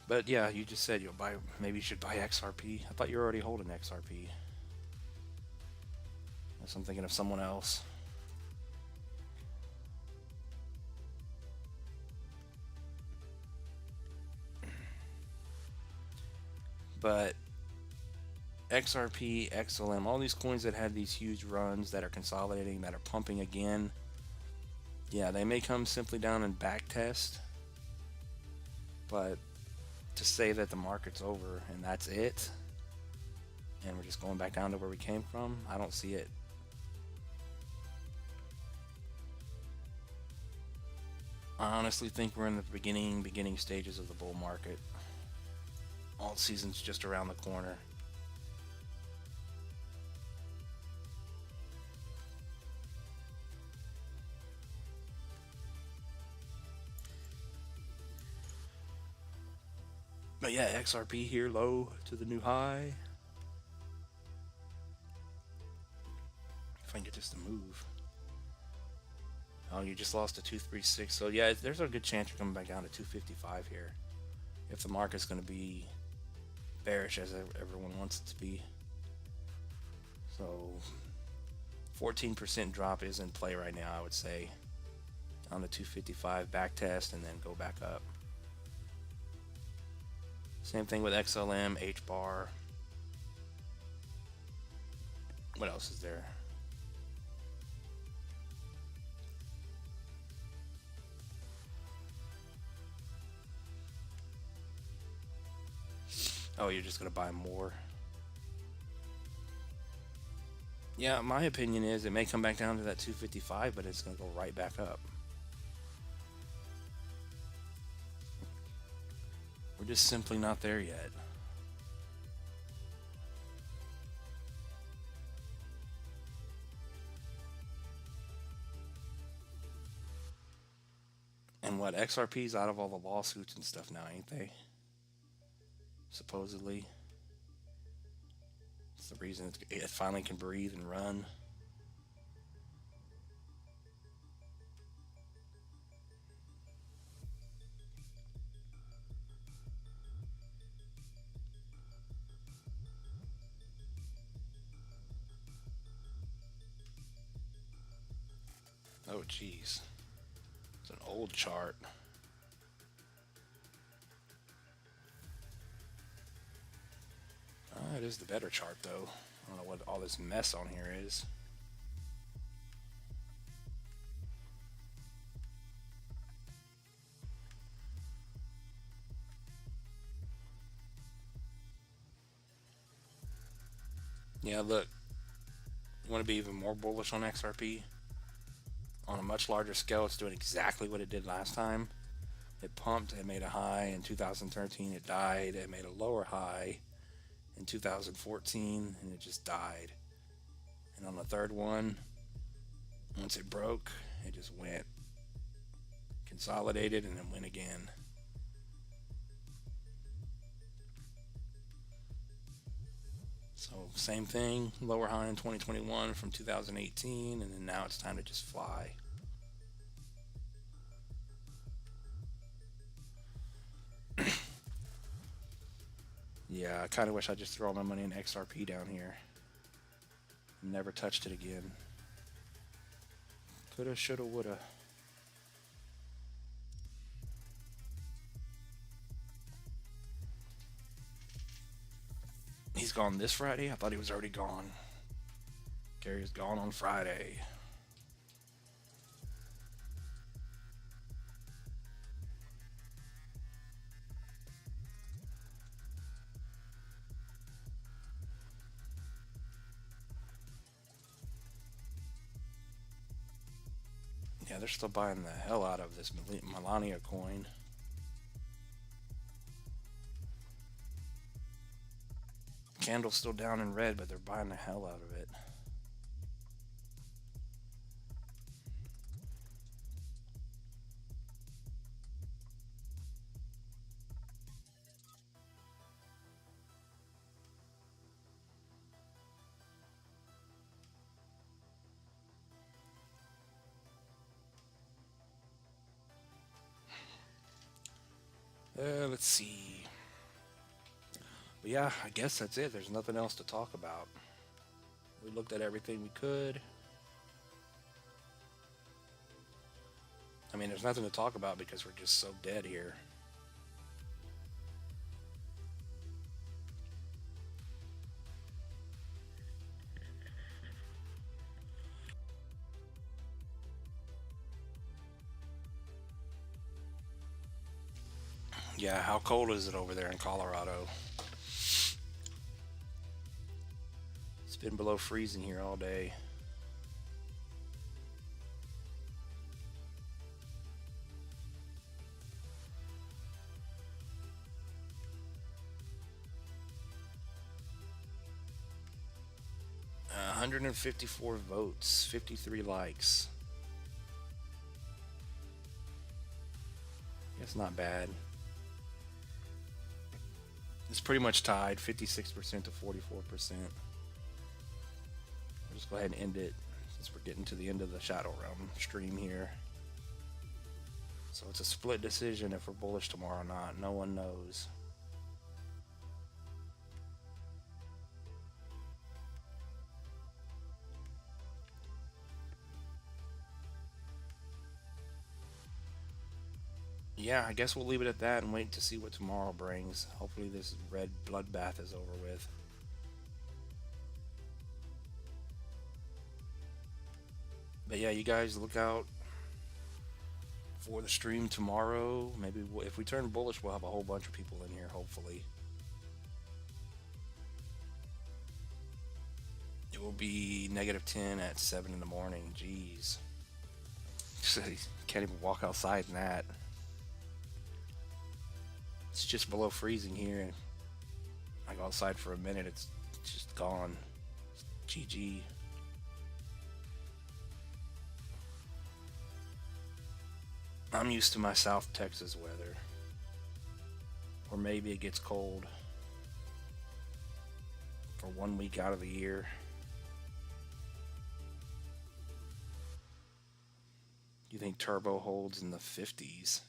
But yeah, you just said you'll buy, maybe you should buy XRP. I thought you were already holding XRP. Unless I'm thinking of someone else. But XRP, XLM, all these coins that had these huge runs that are consolidating, that are pumping again, yeah, they may come simply down and back test. But to say that the market's over and that's it, and we're just going back down to where we came from, I don't see it. I honestly think we're in the beginning stages of the bull market. Alt season's just around the corner. But yeah, XRP here low to the new high. If I can get this to move. Oh, you just lost to 236. So yeah, there's a good chance you're coming back down to 255 here. If the market's going to be bearish as everyone wants it to be. So 14% drop is in play right now, I would say. Down to 255, back test, and then go back up. Same thing with XLM, H bar. What else is there? Oh, you're just gonna buy more. Yeah, my opinion is it may come back down to that 255, but it's gonna go right back up. We're just simply not there yet. And what, XRP's out of all the lawsuits and stuff now, ain't they? Supposedly. It's the reason it finally can breathe and run. Oh, geez. It's an old chart. It is the better chart, though. I don't know what all this mess on here is. Yeah, look. You want to be even more bullish on XRP? On a much larger scale, it's doing exactly what it did last time. It pumped, it made a high in 2013, it died, it made a lower high in 2014, and it just died. And on the third one, once it broke, it just went, consolidated, and then went again. So same thing, lower high in 2021 from 2018, and then now it's time to just fly. Yeah, I kind of wish I just threw all my money in XRP down here. Never touched it again. Coulda, shoulda, woulda. He's gone this Friday? I thought he was already gone. Gary's gone on Friday. Yeah, they're still buying the hell out of this Melania coin. Candle's still down in red, but they're buying the hell out of it. Let's see. But yeah, I guess that's it. There's nothing else to talk about. We looked at everything we could. I mean, there's nothing to talk about because we're just so dead here. Yeah, how cold is it over there in Colorado? It's been below freezing here all day. Uh, 154 votes, 53 likes. It's not bad. It's pretty much tied, 56% to 44%. I'll just go ahead and end it since we're getting to the end of the Shadow Realm stream here. So it's a split decision if we're bullish tomorrow or not. No one knows. Yeah, I guess we'll leave it at that and wait to see what tomorrow brings. Hopefully this red bloodbath is over with. But yeah, you guys look out for the stream tomorrow. Maybe if we turn bullish, we'll have a whole bunch of people in here, hopefully. It will be -10 at 7 in the morning. Jeez. Can't even walk outside in that. It's just below freezing here. I go outside for a minute, it's just gone. GG. I'm used to my South Texas weather. Or maybe it gets cold for 1 week out of the year. You think turbo holds in the 50s?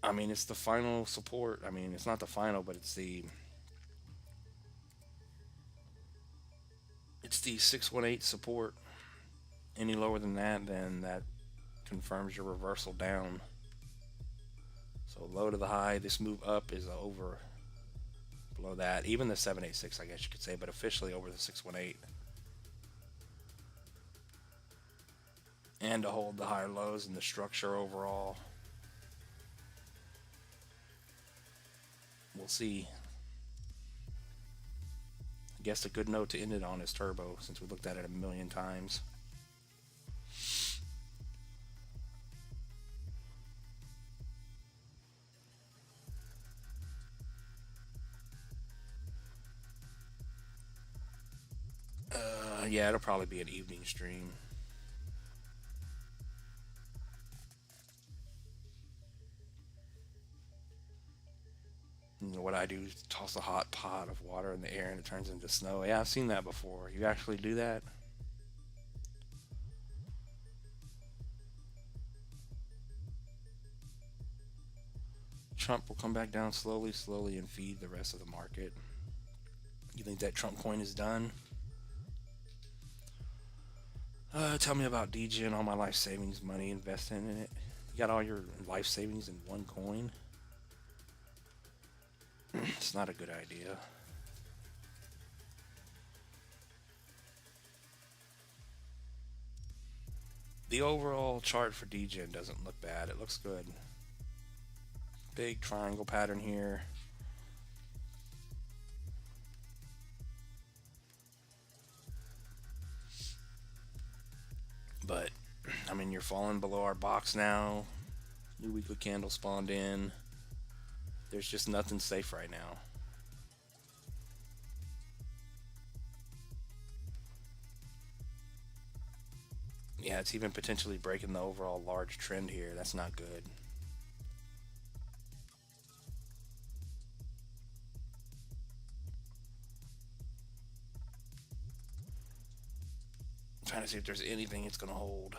I mean, it's the final support. I mean, it's not the final, but it's the 618 support. Any lower than that, then that confirms your reversal down. So low to the high, this move up is over below that. Even the 786, I guess you could say, but officially over the 618. And to hold the higher lows in the structure overall. We'll see. I guess a good note to end it on is turbo, since we looked at it a million times. Yeah, it'll probably be an evening stream. You know, what I do is toss a hot pot of water in the air and it turns into snow. Yeah, I've seen that before. You actually do that? Trump will come back down slowly, slowly, and feed the rest of the market. You think that Trump coin is done? Tell me about DGen, all my life savings money invested in it. You got all your life savings in one coin? It's not a good idea. The overall chart for DGen doesn't look bad. It looks good. Big triangle pattern here. But, I mean, you're falling below our box now. New weekly candle spawned in. There's just nothing safe right now. Yeah, it's even potentially breaking the overall large trend here. That's not good. I'm trying to see if there's anything it's going to hold.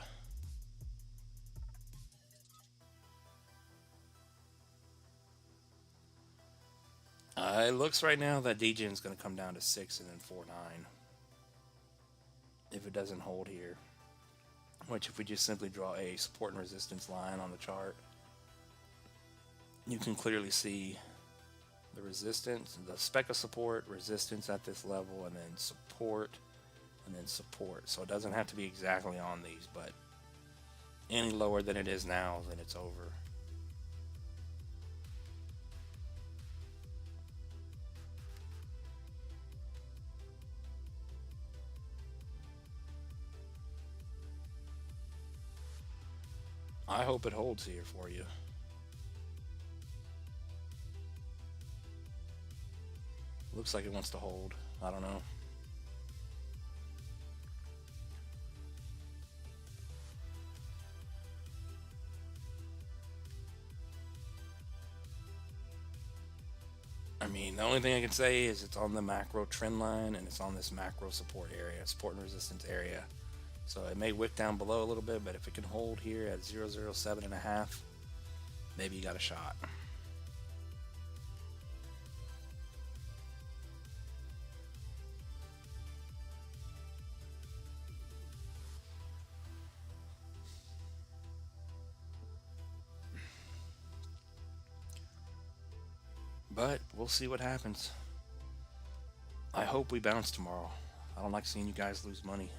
It looks right now that DGen is going to come down to 6 and then 4.9 if it doesn't hold here. Which, if we just simply draw a support and resistance line on the chart, you can clearly see the resistance, the spec of support, resistance at this level, and then support, and then support. So it doesn't have to be exactly on these, but any lower than it is now, then it's over. I hope it holds here for you. Looks like it wants to hold. I don't know. I mean, the only thing I can say is it's on the macro trend line and it's on this macro support area, support and resistance area. So it may wick down below a little bit, but if it can hold here at 007.5, maybe you got a shot. But we'll see what happens. I hope we bounce tomorrow. I don't like seeing you guys lose money.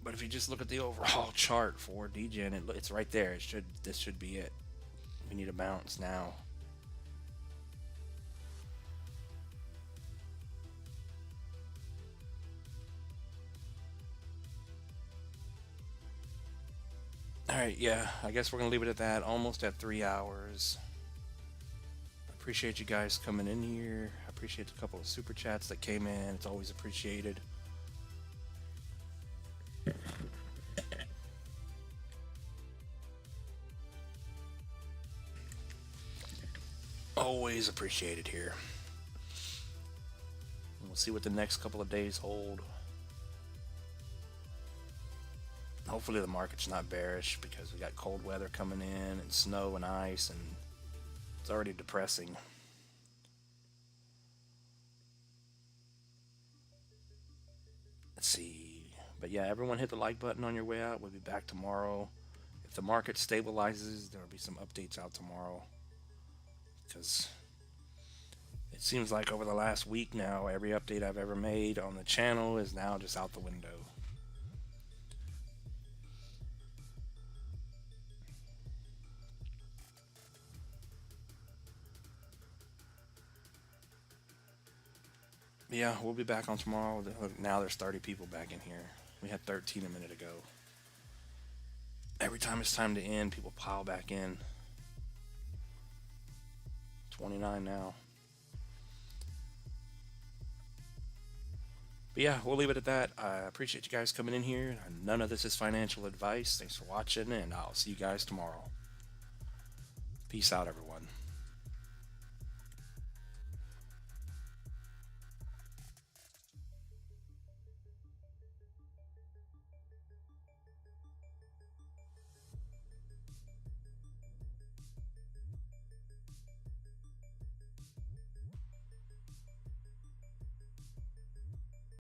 But if you just look at the overall chart for DGen, it's right there. This should be it. We need a bounce now. Alright, yeah, I guess we're going to leave it at that. Almost at 3 hours. Appreciate you guys coming in here. I appreciate a couple of super chats that came in. It's always appreciated. Always appreciated here. We'll see what the next couple of days hold. Hopefully the market's not bearish because we got cold weather coming in and snow and ice, and it's already depressing. Let's see. But yeah, everyone hit the like button on your way out. We'll be back tomorrow. If the market stabilizes, there will be some updates out tomorrow. Because it seems like over the last week now, every update I've ever made on the channel is now just out the window. Yeah, we'll be back on tomorrow. Look, now there's 30 people back in here. We had 13 a minute ago. Every time it's time to end, people pile back in. 29 now. But yeah, we'll leave it at that. I appreciate you guys coming in here. None of this is financial advice. Thanks for watching, and I'll see you guys tomorrow. Peace out, everyone.